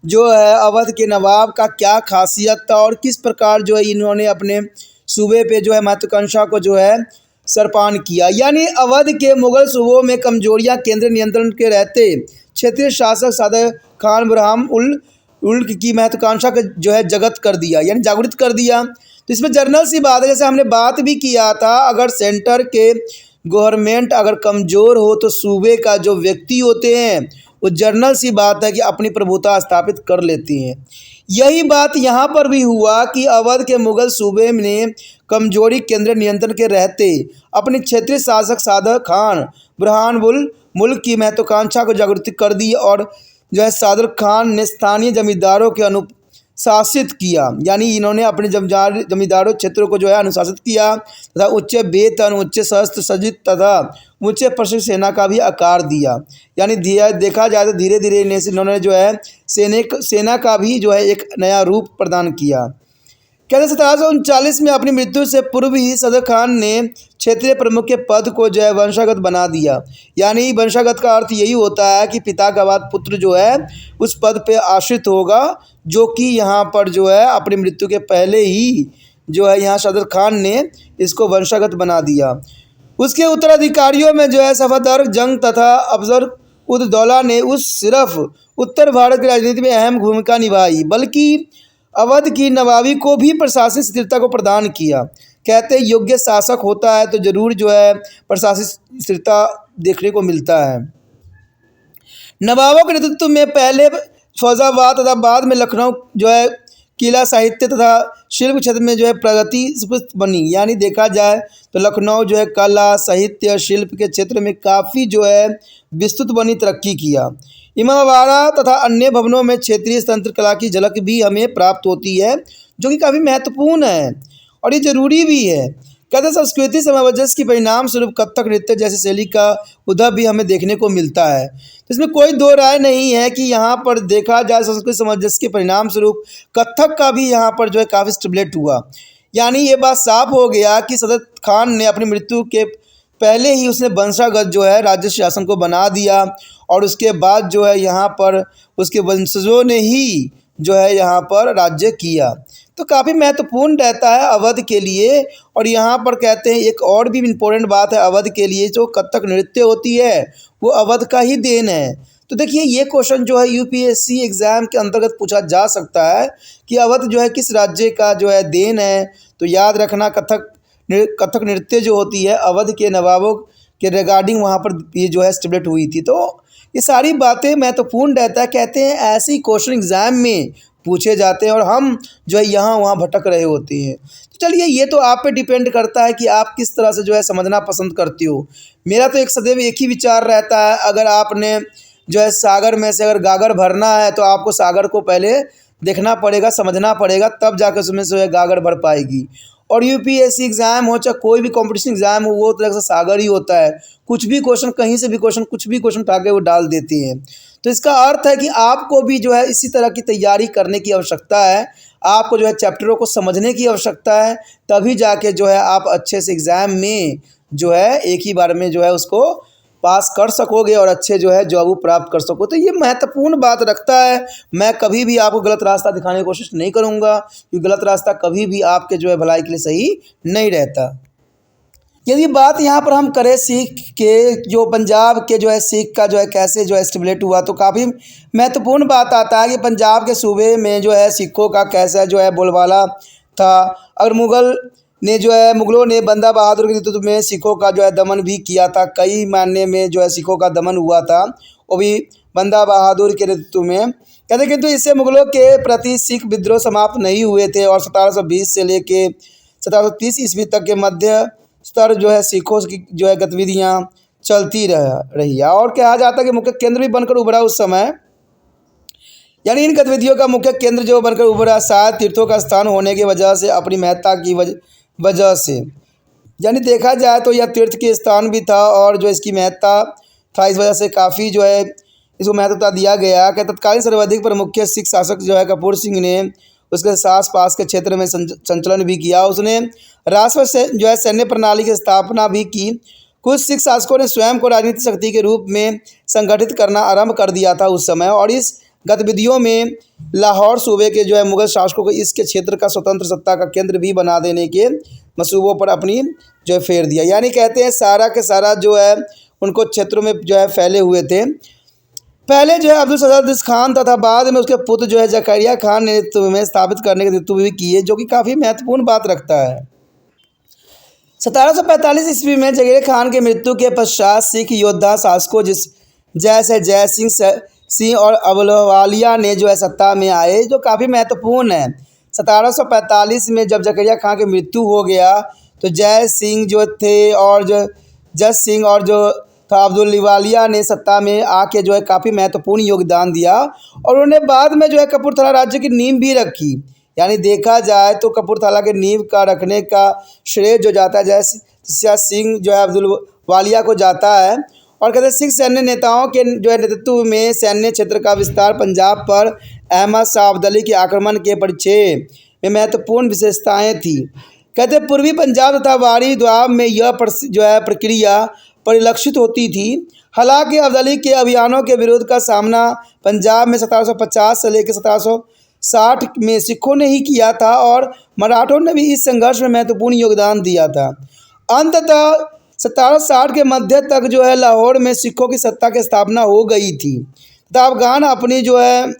जो है अवध के नवाब का क्या खासियत था और किस प्रकार जो है इन्होंने अपने सूबे पे जो है महत्वाकांक्षा को जो है सरपान किया। यानी अवध के मुगल सूबों में कमजोरियां केंद्रीय नियंत्रण के रहते क्षेत्रीय शासक सादर खान बुरहान उल की महत्वाकांक्षा को जो है जगत कर दिया, यानी जागृत कर दिया। तो इसमें जर्नल सी बात है, जैसे हमने बात भी किया था, अगर सेंटर के गवर्नमेंट अगर कमज़ोर हो तो सूबे का जो व्यक्ति होते हैं वो जर्नल सी बात है कि अपनी प्रभुता स्थापित कर लेती हैं। यही बात यहाँ पर भी हुआ कि अवध के मुगल सूबे में कमजोरी केंद्रीय नियंत्रण के रहते अपने क्षेत्रीय शासक सादर खान बुरहान उल मुल्क की महत्वाकांक्षा को जागृत कर दी और जो है सादर खान ने स्थानीय जमींदारों के अनुशासित किया। यानी इन्होंने अपने जमींदारों क्षेत्रों को जो है अनुशासित किया तथा उच्च वेतन, उच्च शस्त्र सज्जित तथा उच्च प्रशिक्षित सेना का भी आकार दिया। यानी देखा जाए तो धीरे धीरे इन्होंने जो है सेना का भी जो है एक नया रूप प्रदान किया। कहते 1739 में अपनी मृत्यु से पूर्व ही सदर खान ने क्षेत्रीय प्रमुख के पद को जो है वंशागत बना दिया। यानी वंशागत का अर्थ यही होता है कि पिता का बाद पुत्र जो है उस पद पे आश्रित होगा, जो कि यहाँ पर जो है अपनी मृत्यु के पहले ही जो है यहाँ सदर खान ने इसको वंशागत बना दिया। उसके उत्तराधिकारियों में जो है सफदर जंग तथा अफजल उद दौला ने उस सिर्फ उत्तर भारत की राजनीति में अहम भूमिका निभाई, बल्कि अवध की नवाबी को भी प्रशासनिक स्थिरता को प्रदान किया। कहते योग्य शासक होता है तो जरूर जो है प्रशासनिक स्थिरता देखने को मिलता है। नवाबों के नेतृत्व में पहले फैजाबाद तथा बाद में लखनऊ जो है किला साहित्य तथा शिल्प क्षेत्र में जो है प्रगति बनी। यानी देखा जाए तो लखनऊ जो है कला साहित्य शिल्प के क्षेत्र में काफ़ी जो है विस्तृत बनी, तरक्की किया। इमामबाड़ा तथा अन्य भवनों में क्षेत्रीय तंत्र कला की झलक भी हमें प्राप्त होती है, जो कि काफ़ी महत्वपूर्ण है और ये ज़रूरी भी है। कहते संस्कृति सामंजस्य के परिणाम स्वरूप कथक नृत्य जैसी शैली का उद्भव भी हमें देखने को मिलता है। तो इसमें कोई दो राय नहीं है कि यहाँ पर देखा जाए संस्कृति सामंजस्य के परिणाम स्वरूप कथक का भी यहाँ पर जो है काफ़ी स्टेबलेट हुआ। यानी ये बात साफ हो गया कि सदर खान ने अपनी मृत्यु के पहले ही उसने वंशागत जो है राज्य शासन को बना दिया और उसके बाद जो है यहाँ पर उसके वंशजों ने ही जो है यहाँ पर राज्य किया। तो काफ़ी महत्वपूर्ण रहता है अवध के लिए। और यहाँ पर कहते हैं एक और भी इम्पोर्टेंट बात है अवध के लिए, जो कथक नृत्य होती है वो अवध का ही देन है। तो देखिए ये क्वेश्चन जो है यूपीएससी एग्ज़ाम के अंतर्गत पूछा जा सकता है कि अवध जो है किस राज्य का जो है देन है। तो याद रखना कथक नृत्य जो होती है अवध के नवाबों के रिगार्डिंग वहाँ पर ये जो है स्टेबलेट हुई थी। तो ये सारी बातें महत्वपूर्ण रहता है। कहते हैं ऐसे ही क्वेश्चन एग्ज़ाम में पूछे जाते हैं और हम जो है यहाँ वहाँ भटक रहे होते हैं। तो चलिए ये तो आप पे डिपेंड करता है कि आप किस तरह से जो है समझना पसंद करते हो। मेरा तो सदैव एक ही विचार रहता है, अगर आपने जो है सागर में से अगर गागर भरना है तो आपको सागर को पहले देखना पड़ेगा, समझना पड़ेगा, तब जाकर उसमें से गागर भर पाएगी। और यूपीएससी एग्ज़ाम हो चाहे कोई भी कंपटीशन एग्ज़ाम हो वो तरह से सागर ही होता है। कुछ भी क्वेश्चन कहीं से भी क्वेश्चन कुछ भी क्वेश्चन उठा के वो डाल देते हैं। तो इसका अर्थ है कि आपको भी जो है इसी तरह की तैयारी करने की आवश्यकता है। आपको जो है चैप्टरों को समझने की आवश्यकता है, तभी जाके जो है आप अच्छे से एग्ज़ाम में जो है एक ही बार में जो है उसको पास कर सकोगे और अच्छे जो है जॉब प्राप्त कर सको। तो ये महत्वपूर्ण बात रखता है। मैं कभी भी आपको गलत रास्ता दिखाने की कोशिश नहीं करूँगा, क्योंकि गलत रास्ता कभी भी आपके जो है भलाई के लिए सही नहीं रहता। यदि बात यहाँ पर हम करें सिख के, जो पंजाब के जो है सिख का जो है कैसे जो है एस्टेब्लिश हुआ, तो काफ़ी महत्वपूर्ण बात आता है कि पंजाब के सूबे में जो है सिखों का कैसा जो है बोलबाला था। अगर मुग़लों ने बंदा बहादुर के नेतृत्व में सिखों का जो है दमन भी किया था। कई मायने में जो है सिखों का दमन हुआ था, वो भी बंदा बहादुर के नेतृत्व में कहते, किंतु इससे मुग़लों के प्रति सिख विद्रोह समाप्त नहीं हुए थे और 1720 से लेके 1730 ईस्वी तक के मध्य स्तर जो है सिखों की जो है गतिविधियाँ चलती रही। और कहा जाता है कि मुख्य केंद्र भी बनकर उभरा उस समय, यानी इन गतिविधियों का मुख्य केंद्र जो बनकर उभरा शायद तीर्थों का स्थान होने की वजह से, अपनी महत्ता की वजह से, यानी देखा जाए तो यह तीर्थ के स्थान भी था और जो इसकी महत्ता था, इस वजह से काफ़ी जो है इसको महत्वता दिया गया कि तत्कालीन सर्वाधिक प्रमुख सिख शासक जो है कपूर सिंह ने उसके आस पास के क्षेत्र में संचलन भी किया। उसने राष्ट्र से जो है सैन्य प्रणाली की स्थापना भी की। कुछ सिख शासकों ने स्वयं को राजनीतिक शक्ति के रूप में संगठित करना आरंभ कर दिया था उस समय, और इस गतिविधियों में लाहौर सूबे के जो है मुग़ल शासकों को इसके क्षेत्र का स्वतंत्र सत्ता का केंद्र भी बना देने के मंसूबों पर अपनी जो है फेर दिया। यानी कहते हैं सारा के सारा जो है उनको क्षेत्रों में जो है फैले हुए थे। पहले जो है अब्दुल सत्तार खान तथा बाद में उसके पुत्र जो है जकरिया खान ने नेतृत्व में स्थापित करने के नेतृत्व भी किए, जो कि काफ़ी महत्वपूर्ण बात रखता है। 1745 ईस्वी में जकीर खान की मृत्यु के पश्चात सिख योद्धा शासकों जैसे जय सिंह और अहलुवालिया ने जो है सत्ता में आए, जो काफ़ी महत्वपूर्ण है। 1745 में जब जकरिया खान की मृत्यु हो गया तो जय सिंह जो थे और जो जस सिंह और जो था अब्दुल्लिवालिया ने सत्ता में आके जो है काफ़ी महत्वपूर्ण योगदान दिया, और उन्होंने बाद में जो है कपूरथला राज्य की नींव भी रखी। यानी देखा जाए तो कपूरथला के नींव का रखने का श्रेय जो जाता है जय सिंह जो है अब्दुल्लिवालिया को जाता है। और कहते हैं सिख सैन्य नेताओं के जो है नेतृत्व में सैन्य क्षेत्र का विस्तार पंजाब पर अहमद शाह अब्दाली के आक्रमण के परिचय में महत्वपूर्ण विशेषताएँ थी। कहते पूर्वी पंजाब तथा वारी द्वाब में यह जो है प्रक्रिया परिलक्षित होती थी। हालांकि अब्दाली के अभियानों के विरोध का सामना पंजाब में 1750 से लेकर 1760 में सिखों ने ही किया था, और मराठों ने भी इस संघर्ष में महत्वपूर्ण योगदान दिया था। अंततः 1760 के मध्य तक जो है लाहौर में सिखों की सत्ता की स्थापना हो गई थी तथा अफगान अपनी जो है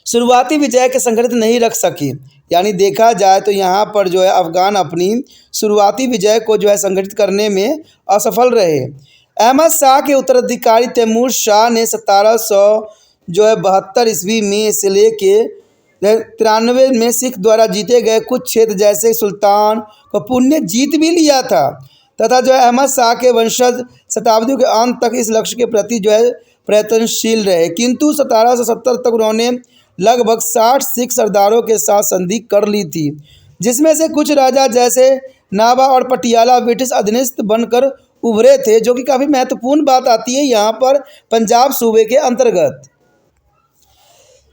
शुरुआती विजय के संगठित नहीं रख सके। यानी देखा जाए तो यहाँ पर जो है अफगान अपनी शुरुआती विजय को जो है संगठित करने में असफल रहे। अहमद शाह के उत्तराधिकारी तैमूर शाह ने 1772 ईस्वी में से लेके 93 में सिख द्वारा जीते गए कुछ क्षेत्र जैसे सुल्तान कपूर ने जीत भी लिया था, तथा जो है अहमद शाह के वंशज शताब्दियों के अंत तक इस लक्ष्य के प्रति जो है प्रयत्नशील रहे। किंतु 1770 तक उन्होंने लगभग 60 सिख सरदारों के साथ संधि कर ली थी, जिसमें से कुछ राजा जैसे नाभा और पटियाला ब्रिटिश अधीनस्थ बनकर उभरे थे, जो कि काफ़ी महत्वपूर्ण बात आती है यहाँ पर पंजाब सूबे के अंतर्गत।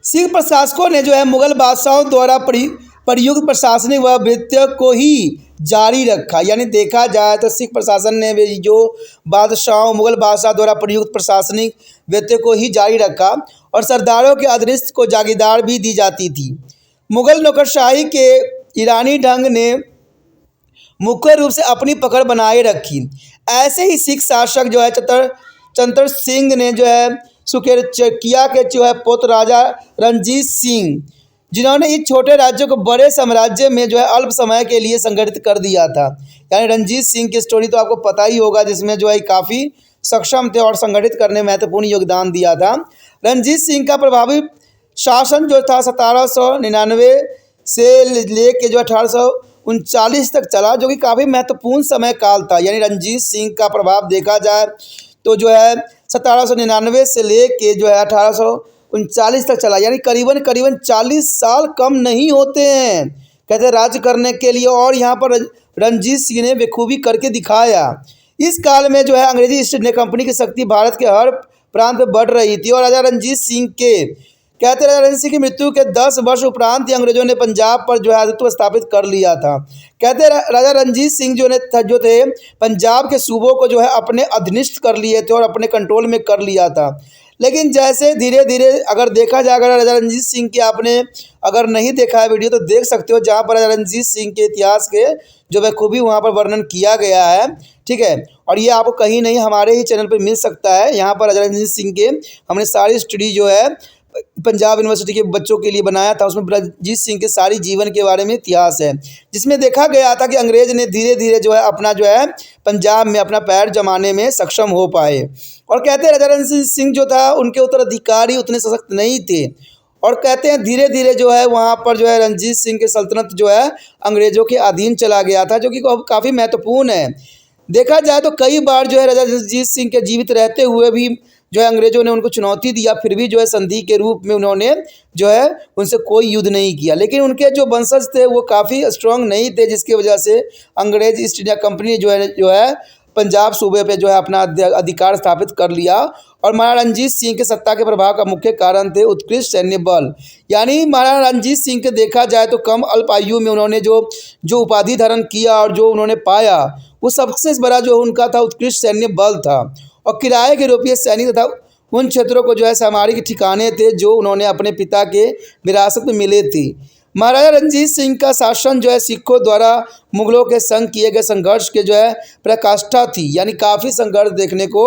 सिख प्रशासकों ने जो है मुग़ल बादशाहों द्वारा प्रयुक्त प्रशासनिक व वृत्तियों को ही जारी रखा। यानी देखा जाए तो सिख प्रशासन ने भी जो मुग़ल बादशाह द्वारा प्रयुक्त प्रशासनिक वृत्तियों को ही जारी रखा, और सरदारों के अधीनस्थ को जागीरदार भी दी जाती थी। मुग़ल नौकरशाही के ईरानी ढंग ने मुख्य रूप से अपनी पकड़ बनाए रखी। ऐसे ही सिख शासक जो है चंतर सिंह ने जो है सुकेरचकिया के जो है पुत्र राजा रणजीत सिंह, जिन्होंने इस छोटे राज्य को बड़े साम्राज्य में जो है अल्प समय के लिए संगठित कर दिया था। यानी रणजीत सिंह की स्टोरी तो आपको पता ही होगा, जिसमें जो है काफ़ी सक्षम थे और संगठित करने में महत्वपूर्ण योगदान दिया था। रणजीत सिंह का प्रभावी शासन जो था 1799 से लेके जो 1839 तक चला, जो कि काफ़ी महत्वपूर्ण समय काल था। यानी रणजीत सिंह का प्रभाव देखा जाए तो जो है 1799 से लेके जो है 1839 तक चला, यानी करीबन 40 साल कम नहीं होते हैं कहते राज्य करने के लिए, और यहाँ पर रणजीत सिंह ने बेखूबी करके दिखाया। इस काल में जो है अंग्रेजी ईस्ट इंडिया कंपनी की शक्ति भारत के हर प्रांत में बढ़ रही थी, और राजा रणजीत सिंह के कहते राजा रणजीत सिंह की मृत्यु के 10 वर्ष उपरांत ही अंग्रेजों ने पंजाब पर जो है आधिपत्य स्थापित कर लिया था। कहते राजा रणजीत सिंह जो थे पंजाब के सूबों को जो है अपने अधीनस्थ कर लिए थे और अपने कंट्रोल में कर लिया था। लेकिन जैसे धीरे धीरे अगर देखा जाए, अगर राजा रणजीत सिंह की आपने अगर नहीं देखा है वीडियो तो देख सकते हो, जहाँ पर राजा रणजीत सिंह के इतिहास के जो बखूबी वहाँ पर वर्णन किया गया है। ठीक है, और ये आपको कहीं नहीं हमारे ही चैनल पर मिल सकता है। यहाँ पर राजा रणजीत सिंह के हमने सारी स्टडी जो है पंजाब यूनिवर्सिटी के बच्चों के लिए बनाया था, उसमें रणजीत सिंह के सारी जीवन के बारे में इतिहास है, जिसमें देखा गया था कि अंग्रेज ने धीरे धीरे जो है अपना जो है पंजाब में अपना पैर जमाने में सक्षम हो पाए। और कहते हैं राजा रणजीत सिंह जो था उनके उत्तराधिकारी उतने सशक्त नहीं थे, और कहते हैं धीरे धीरे जो है वहाँ पर जो है रणजीत सिंह के सल्तनत जो है अंग्रेज़ों के अधीन चला गया था, जो कि काफ़ी महत्वपूर्ण है। देखा जाए तो कई बार जो है राजा रणजीत सिंह के जीवित रहते हुए भी जो है अंग्रेज़ों ने उनको चुनौती दिया, फिर भी जो है संधि के रूप में उन्होंने जो है उनसे कोई युद्ध नहीं किया। लेकिन उनके जो वंशज थे वो काफ़ी स्ट्रांग नहीं थे, जिसकी वजह से अंग्रेज ईस्ट इंडिया कंपनी जो है पंजाब सूबे पे जो है अपना अधिकार स्थापित कर लिया। और महाराणा रणजीत सिंह के सत्ता के प्रभाव का मुख्य कारण थे उत्कृष्ट सैन्य बल। यानी महाराणा रणजीत सिंह के देखा जाए तो कम अल्प आयु में उन्होंने जो उपाधि धारण किया और जो उन्होंने पाया वो सबसे बड़ा जो उनका था उत्कृष्ट सैन्य बल था, और किराए के रुपये सैनिक तथा उन क्षेत्रों को जो है सामरिक ठिकाने थे जो उन्होंने अपने पिता के विरासत में मिले थे। महाराजा रणजीत सिंह का शासन जो है सिखों द्वारा मुगलों के संग किए गए संघर्ष के जो है प्रकाष्ठा थी, यानी काफ़ी संघर्ष देखने को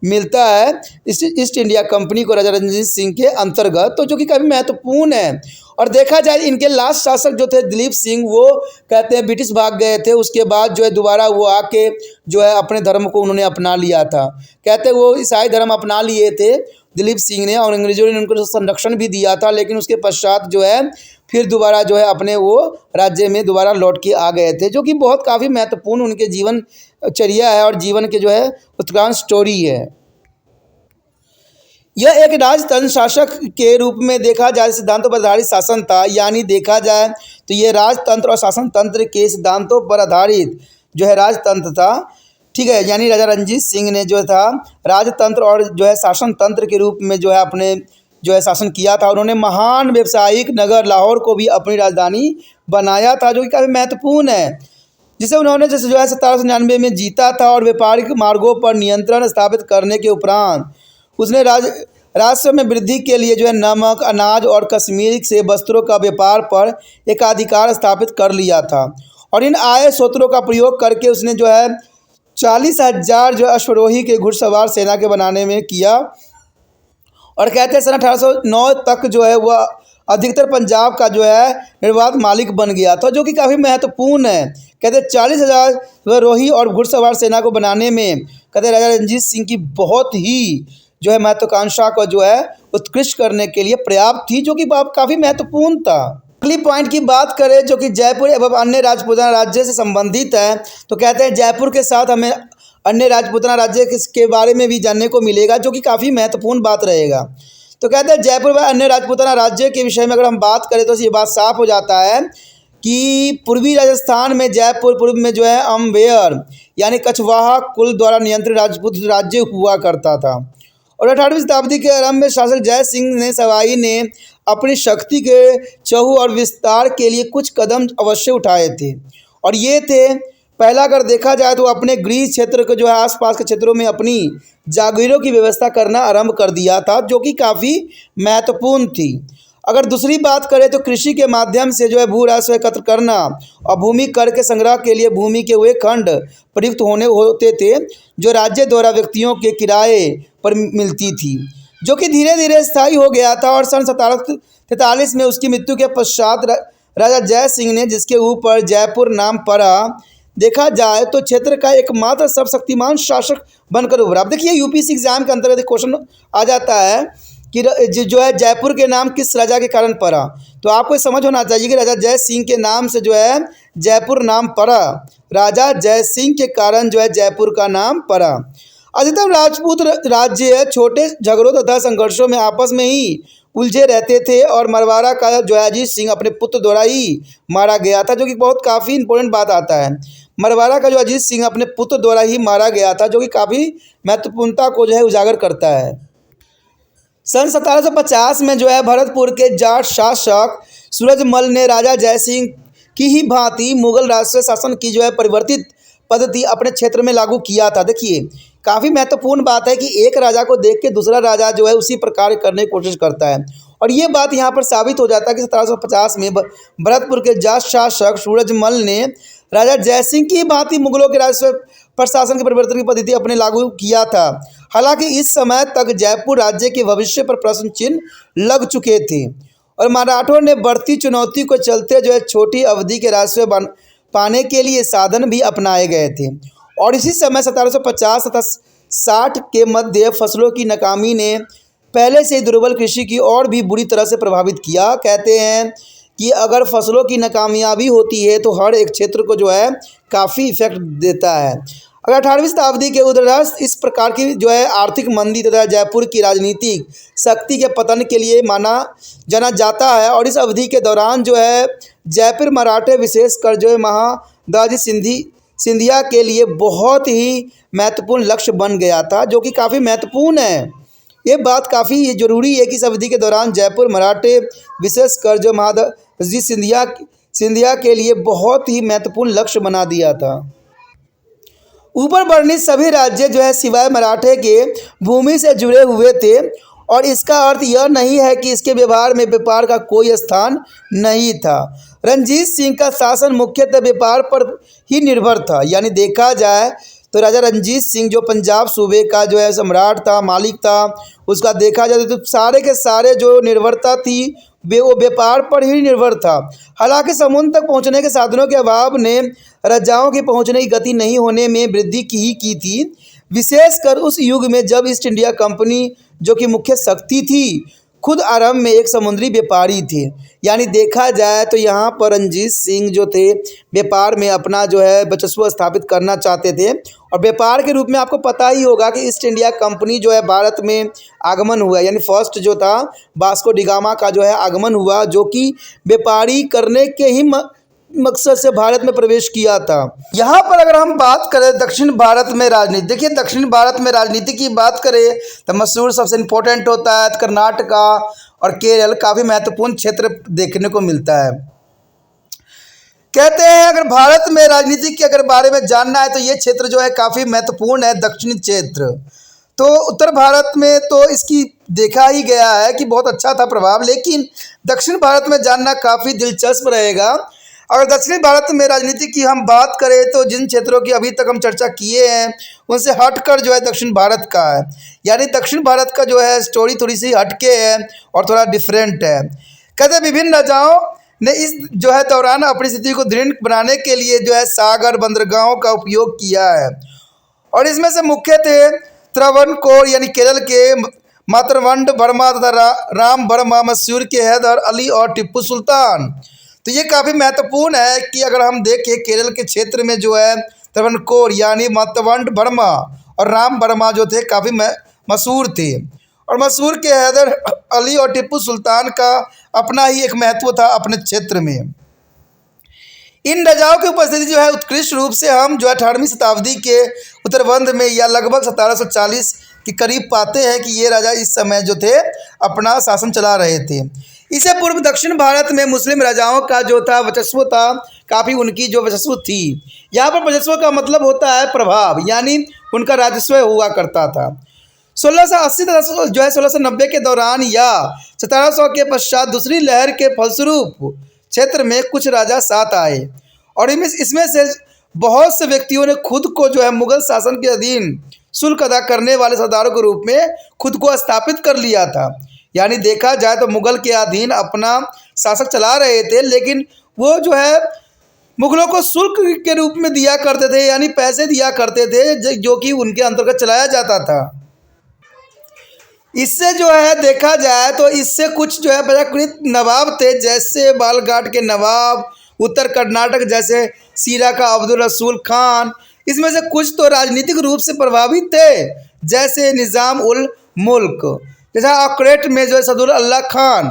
मिलता है ईस्ट इंडिया कंपनी को राजा रणजीत सिंह के अंतर्गत, तो जो कि काफ़ी महत्वपूर्ण है। और देखा जाए इनके लास्ट शासक जो थे दिलीप सिंह, वो कहते हैं ब्रिटिश भाग गए थे, उसके बाद जो है दोबारा वो आके जो है अपने धर्म को उन्होंने अपना लिया था। कहते वो ईसाई धर्म अपना लिए थे दिलीप सिंह ने, और अंग्रेजों ने उनको संरक्षण भी दिया था, लेकिन उसके पश्चात जो है फिर दोबारा जो है अपने वो राज्य में दोबारा लौट के आ गए थे, जो कि बहुत काफ़ी महत्वपूर्ण उनके जीवन चर्या है और जीवन के जो है उत्क्रांत स्टोरी है। यह एक राजतंत्र शासक के रूप में देखा जाए सिद्धांतों पर आधारित शासन था, यानी देखा जाए तो ये राजतंत्र और शासन तंत्र के सिद्धांतों पर आधारित जो है राजतंत्र था। ठीक है, यानी राजा रणजीत सिंह ने जो था राजतंत्र और जो है शासन तंत्र के रूप में जो है अपने जो है शासन किया था। उन्होंने महान व्यावसायिक नगर लाहौर को भी अपनी राजधानी बनाया था, जो कि काफ़ी महत्वपूर्ण है, जिसे उन्होंने जैसे जो है 1799 में जीता था। और व्यापारिक मार्गों पर नियंत्रण स्थापित करने के उपरांत उसने राजस्व में वृद्धि के लिए जो है नमक, अनाज और कश्मीर से वस्त्रों का व्यापार पर एकाधिकार स्थापित कर लिया था। और इन आय स्रोतों का प्रयोग करके उसने जो है 40,000 जो अश्वरोही के घुड़सवार सेना के बनाने में किया। और कहते हैं सन 1809 तक जो है वह अधिकतर पंजाब का जो है निर्बाध मालिक बन गया था, जो कि काफ़ी महत्वपूर्ण है। कहते हैं 40,000 रोही और घुड़सवार सेना को बनाने में कहते राजा रणजीत सिंह की बहुत ही जो है महत्वाकांक्षा को जो है उत्कृष्ट करने के लिए पर्याप्त थी, जो कि काफ़ी महत्वपूर्ण था। अगली पॉइंट की बात करें जो कि जयपुर एवं अन्य राजपूताना राज्य से संबंधित है, तो कहते हैं जयपुर के साथ हमें अन्य राजपूताना राज्य के बारे में भी जानने को मिलेगा, जो कि काफ़ी महत्वपूर्ण बात रहेगा। तो कहते हैं जयपुर व अन्य राजपूताना राज्य के विषय में अगर हम बात करें तो ये बात साफ हो जाता है कि पूर्वी राजस्थान में जयपुर पूर्व में जो है अम्बेयर यानी कछवाहा कुल द्वारा नियंत्रित राजपूत राज्य हुआ करता था। और 18वीं शताब्दी के आरंभ में शासक जय सिंह ने सवाई ने अपनी शक्ति के चहु और विस्तार के लिए कुछ कदम अवश्य उठाए थे, और ये थे पहला अगर देखा जाए तो अपने गृह क्षेत्र को जो है आसपास के क्षेत्रों में अपनी जागीरों की व्यवस्था करना आरंभ कर दिया था, जो कि काफ़ी महत्वपूर्ण थी। अगर दूसरी बात करें तो कृषि के माध्यम से जो है भू राजस्व एकत्र करना और भूमि कर के संग्रह के लिए भूमि के वे खंड प्रयुक्त होते थे जो राज्य द्वारा व्यक्तियों के किराए पर मिलती थी, जो कि धीरे धीरे स्थायी हो गया था। और सन 1743 में उसकी मृत्यु के पश्चात राजा जय सिंह ने जिसके ऊपर जयपुर नाम पड़ा, देखा जाए तो क्षेत्र का एकमात्र सर्वशक्तिमान शासक बनकर उभरा। अब देखिए यूपीएससी एग्जाम के अंतर्गत क्वेश्चन आ जाता है कि जो है जयपुर के नाम किस राजा के कारण पड़ा, तो आपको समझ होना चाहिए कि राजा जय सिंह के नाम से जो है जयपुर नाम पड़ा। राजा जय सिंह के कारण जो है जयपुर का नाम पड़ा। अधिकतर राजपूत राज्य छोटे झगड़ों तथा संघर्षों में आपस में ही उलझे रहते थे, और मरवाड़ा का जो है अजीत सिंह अपने पुत्र द्वारा ही मारा गया था, जो कि बहुत काफ़ी इंपॉर्टेंट बात आता है। मरवाड़ा का जो अजीत सिंह अपने पुत्र द्वारा ही मारा गया था, जो कि काफ़ी महत्वपूर्णता को जो है उजागर करता है। सन 1750 में जो है भरतपुर के जाट शासक सूरजमल ने राजा जयसिंह की ही भांति मुगल राष्ट्रीय शासन की जो है परिवर्तित पद्धति अपने क्षेत्र में लागू किया था। देखिए काफ़ी महत्वपूर्ण बात है कि एक राजा को देख के दूसरा राजा जो है उसी प्रकार करने की कोशिश करता है, और ये बात यहाँ पर साबित हो जाता है कि 1750 में भरतपुर के जाट शासक सूरजमल ने राजा जयसिंह की भांति मुगलों के राष्ट्रीय प्रशासन के परिवर्तन की पद्धति अपने लागू किया था। हालांकि इस समय तक जयपुर राज्य के भविष्य पर प्रश्न चिन्ह लग चुके थे और मराठों ने बढ़ती चुनौती को चलते जो है छोटी अवधि के राष्ट्रीय पाने के लिए साधन भी अपनाए गए थे। और इसी समय 1750 तथा 60 के मध्य फसलों की नाकामी ने पहले से ही दुर्बल कृषि की और भी बुरी तरह से प्रभावित किया। कहते हैं कि अगर फसलों की नाकामयाबी होती है तो हर एक क्षेत्र को जो है काफ़ी इफेक्ट देता है। अगर 18वीं शताब्दी के उदरास इस प्रकार की जो है आर्थिक मंदी तथा जयपुर की राजनीतिक शक्ति के पतन के लिए माना जाना जाता है, और इस अवधि के दौरान जो है जयपुर मराठे विशेषकर जो है महादाजी सिंधिया के लिए बहुत ही महत्वपूर्ण लक्ष्य बन गया था, जो कि काफ़ी महत्वपूर्ण है। ये बात काफ़ी ज़रूरी है कि इस अवधि के दौरान जयपुर मराठे विशेषकर जो महादाजी सिंधिया के लिए बहुत ही महत्वपूर्ण लक्ष्य बना दिया था। ऊपर वर्णित सभी राज्य जो है सिवाय मराठे के भूमि से जुड़े हुए थे, और इसका अर्थ यह नहीं है कि इसके व्यवहार में व्यापार का कोई स्थान नहीं था। रणजीत सिंह का शासन मुख्यतः व्यापार पर ही निर्भर था। यानी देखा जाए तो राजा रणजीत सिंह जो पंजाब सूबे का जो है सम्राट था, मालिक था, उसका देखा जाए तो सारे के सारे जो निर्भरता थी वो व्यापार पर ही निर्भर था। हालांकि समुद्र तक पहुंचने के साधनों के अभाव ने राजाओं के पहुंचने की गति नहीं होने में वृद्धि की थी, विशेषकर उस युग में जब ईस्ट इंडिया कंपनी जो कि मुख्य शक्ति थी खुद आरंभ में एक समुद्री व्यापारी थे। यानी देखा जाए तो यहाँ पर रणजीत सिंह जो थे व्यापार में अपना जो है वर्चस्व स्थापित करना चाहते थे, और व्यापार के रूप में आपको पता ही होगा कि ईस्ट इंडिया कंपनी जो है भारत में आगमन हुआ, यानी फर्स्ट जो था वास्को डी गामा का जो है आगमन हुआ, जो कि व्यापारी करने के ही मकसद से भारत में प्रवेश किया था। यहाँ पर अगर हम बात करें दक्षिण भारत में राजनीति, देखिए दक्षिण भारत में राजनीति की बात करें तो मशहूर सबसे इम्पोर्टेंट होता है कर्नाटका और केरल, काफ़ी महत्वपूर्ण क्षेत्र देखने को मिलता है। कहते हैं अगर भारत में राजनीति के अगर बारे में जानना है तो ये क्षेत्र जो है काफ़ी महत्वपूर्ण है, दक्षिणी क्षेत्र। तो उत्तर भारत में तो इसकी देखा ही गया है कि बहुत अच्छा था प्रभाव, लेकिन दक्षिण भारत में जानना काफ़ी दिलचस्प रहेगा। अगर दक्षिणी भारत में राजनीति की हम बात करें तो जिन क्षेत्रों की अभी तक हम चर्चा किए हैं उनसे हटकर जो है दक्षिण भारत का है, यानी दक्षिण भारत का जो है स्टोरी थोड़ी सी हटके है और थोड़ा डिफरेंट है। कहते हैं विभिन्न राजाओं ने इस जो है दौरान अपनी स्थिति को दृढ़ बनाने के लिए जो है सागर बंदरगाहों का उपयोग किया है, और इसमें से मुख्य थे त्रावणकोर यानी केरल के मातरवंड वर्मा तथा राम वर्मा, मैसूर के हैदर अली और टिप्पू सुल्तान। तो ये काफ़ी महत्वपूर्ण है कि अगर हम देखें केरल के क्षेत्र में जो है त्रावणकोर यानी मातरवंड वर्मा और राम वर्मा जो थे काफ़ी मशहूर थे, और मैसूर के हैदर अली और टिप्पू सुल्तान का अपना ही एक महत्व था अपने क्षेत्र में। इन राजाओं की उपस्थिति जो है उत्कृष्ट रूप से हम जो 18वीं शताब्दी के उत्तरार्ध में या लगभग 1740 के करीब पाते हैं कि ये राजा इस समय जो थे अपना शासन चला रहे थे। इससे पूर्व दक्षिण भारत में मुस्लिम राजाओं का जो था वर्चस्व था, काफ़ी उनकी जो वर्चस्व थी। यहाँ पर वर्चस्व का मतलब होता है प्रभाव, यानी उनका राजस्व हुआ करता था। 1680 तथा जो है 1690 के दौरान या 1700 के पश्चात दूसरी लहर के फलस्वरूप क्षेत्र में कुछ राजा साथ आए, और इसमें से बहुत से व्यक्तियों ने खुद को जो है मुगल शासन के अधीन शुल्क अदा करने वाले सरदारों के रूप में खुद को स्थापित कर लिया था। यानी देखा जाए तो मुगल के अधीन अपना शासक चला रहे थे, लेकिन वो जो है मुगलों को शुल्क के रूप में दिया करते थे, यानी पैसे दिया करते थे जो कि उनके अंतर्गत चलाया जाता था। इससे जो है देखा जाए तो इससे कुछ जो है पराकृत नवाब थे, जैसे बालघाट के नवाब, उत्तर कर्नाटक जैसे सीरा का अब्दुल रसूल खान। इसमें से कुछ तो राजनीतिक रूप से प्रभावित थे, जैसे निज़ाम उल मुल्क, जैसा अकरेट में जो है सदुल्ला खान।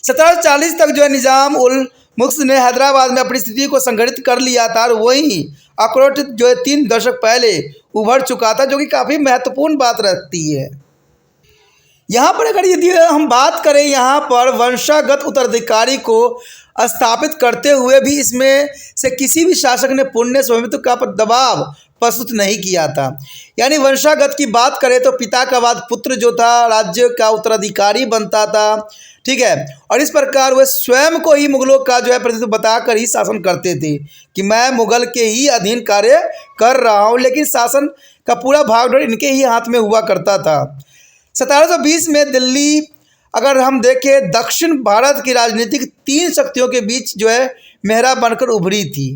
1740 तक जो है निज़ाम उल मुल्क ने हैदराबाद में अपनी स्थिति को संगठित कर लिया था, और वहीं अकरेट जो है 3 दशक पहले उभर चुका था, जो कि काफ़ी महत्वपूर्ण बात रखती है। यहाँ पर अगर यदि हम बात करें यहाँ पर वंशागत उत्तराधिकारी को स्थापित करते हुए भी इसमें से किसी भी शासक ने पुण्य स्वामित्व का दबाव प्रस्तुत नहीं किया था। यानी वंशागत की बात करें तो पिता का बाद पुत्र जो था राज्य का उत्तराधिकारी बनता था, ठीक है। और इस प्रकार वे स्वयं को ही मुगलों का जो है प्रतिनिधित्व बताकर ही शासन करते थे कि मैं मुगल के ही अधीन कार्य कर रहा हूँ, लेकिन शासन का पूरा भागडोर इनके ही हाथ में हुआ करता था। 1720 में दिल्ली अगर हम देखें दक्षिण भारत की राजनीतिक तीन शक्तियों के बीच जो है मेहरा बनकर उभरी थी।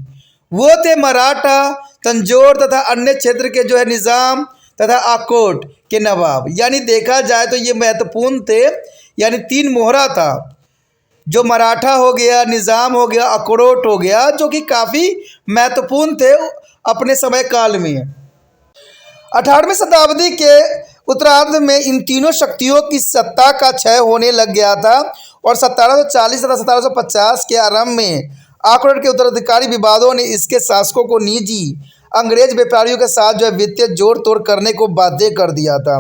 वो थे मराठा, तंजौर तथा अन्य क्षेत्र के जो है निज़ाम तथा आकोट के नवाब। यानी देखा जाए तो ये महत्वपूर्ण थे, यानी तीन मोहरा था, जो मराठा हो गया, निज़ाम हो गया, अखरोट हो गया, जो कि काफ़ी महत्वपूर्ण थे अपने समय काल में। 18वीं शताब्दी के उत्तरार्ध में इन तीनों शक्तियों की सत्ता का क्षय होने लग गया था और 1740 तथा 1750 के आरंभ में अखरोट के उत्तराधिकारी विवादों ने इसके शासकों को निजी अंग्रेज व्यापारियों के साथ जो है वित्तीय जोड़ तोड़ करने को बाध्य कर दिया था।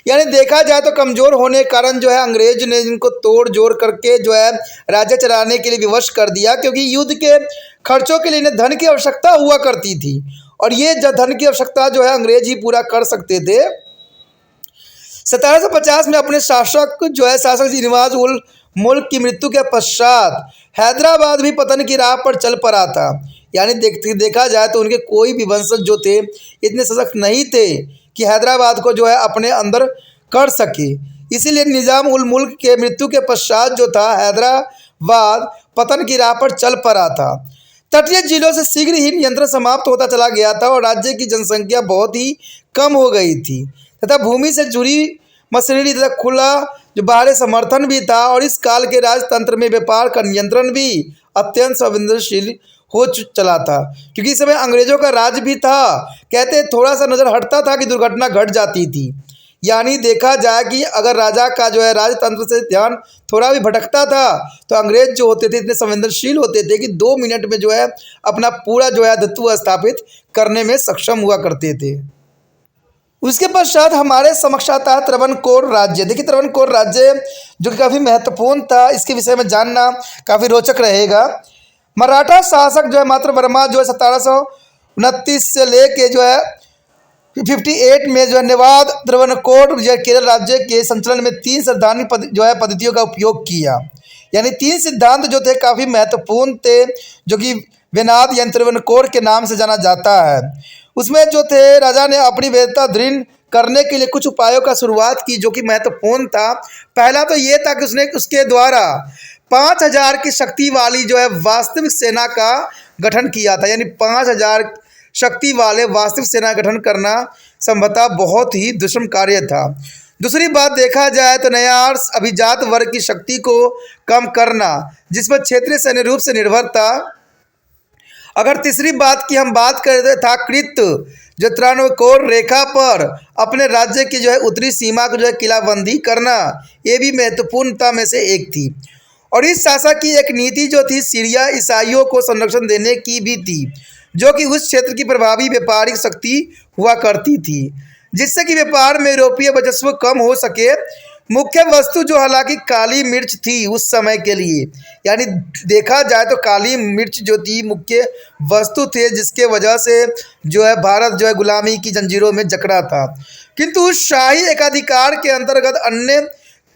यानी देखा जाए तो कमज़ोर होने के कारण जो है अंग्रेज ने इनको तोड़ जोड़ करके जो है राज्य चलाने के लिए विवश कर दिया, क्योंकि युद्ध के खर्चों के लिए इन्हें धन की आवश्यकता हुआ करती थी और ये धन की आवश्यकता जो है अंग्रेज ही पूरा कर सकते थे। 1750 में अपने शासक श्रीनिवास उल मुल्क की मृत्यु के पश्चात हैदराबाद भी पतन की राह पर चल पड़ा था। यानी देखा जाए तो उनके कोई भी वंशज जो थे इतने सशक्त नहीं थे कि हैदराबाद को जो है अपने अंदर कर सके। इसीलिए निज़ाम उल मुल्क के मृत्यु के पश्चात जो था हैदराबाद पतन की राह पर चल पड़ा था। तटीय जिलों से शीघ्र ही नियंत्रण समाप्त होता चला गया था और राज्य की जनसंख्या बहुत ही कम हो गई थी तथा भूमि से जुड़ी मशीनरी तथा खुला जो बाहरी समर्थन भी था और इस काल के राजतंत्र में व्यापार का नियंत्रण भी अत्यंत संवेदनशील हो चला था, क्योंकि इस समय अंग्रेजों का राज भी था। कहते थोड़ा सा नज़र हटता था कि दुर्घटना घट जाती थी। यानी देखा जाए कि अगर राजा का जो है राजतंत्र से ध्यान थोड़ा भी भटकता था तो अंग्रेज जो होते थे इतने संवेदनशील होते थे कि 2 मिनट में जो है अपना पूरा जो है आधिपत्य स्थापित करने में सक्षम हुआ करते थे। उसके पश्चात हमारे समक्ष आता है त्रावणकोर राज्य। देखिए त्रावणकोर राज्य जो कि काफ़ी महत्वपूर्ण था, इसके विषय में जानना काफ़ी रोचक रहेगा। मराठा शासक जो है मात्र वर्मा जो है 1729 से लेके जो है 58 में जो है नेवाद त्रावणकोर जो है केरल राज्य के संचालन में 3 संवैधानिक जो है पद्धतियों का उपयोग किया। यानी 3 सिद्धांत जो थे काफ़ी महत्वपूर्ण थे, जो कि वेनाद यानी त्रावणकोर के नाम से जाना जाता है। उसमें जो थे राजा ने अपनी वैधता दृढ़ करने के लिए कुछ उपायों का शुरुआत की जो कि महत्वपूर्ण था। पहला तो ये था कि उसने उसके द्वारा 5000 की शक्ति वाली जो है वास्तविक सेना का गठन किया था। यानी 5000 शक्ति वाले वास्तविक सेना का गठन करना संभवतः बहुत ही दुष्कर्म कार्य था। दूसरी बात देखा जाए तो नयार्स अभिजात वर्ग की शक्ति को कम करना, जिस पर क्षेत्रीय सैन्य रूप से निर्भर था। अगर तीसरी बात की हम बात करें था कृत जो त्रावणकोर रेखा पर अपने राज्य की जो है उत्तरी सीमा को जो है किलाबंदी करना, ये भी महत्वपूर्णता में से एक थी। और इस शासक की एक नीति जो थी सीरिया ईसाइयों को संरक्षण देने की भी थी, जो कि उस क्षेत्र की प्रभावी व्यापारिक शक्ति हुआ करती थी, जिससे कि व्यापार में यूरोपीय वर्चस्व कम हो सके। मुख्य वस्तु जो हालांकि काली मिर्च थी उस समय के लिए, यानी देखा जाए तो काली मिर्च जो थी मुख्य वस्तु थे, जिसके वजह से जो है भारत जो है गुलामी की जंजीरों में जकड़ा था। किंतु उस शाही एकाधिकार के अंतर्गत अन्य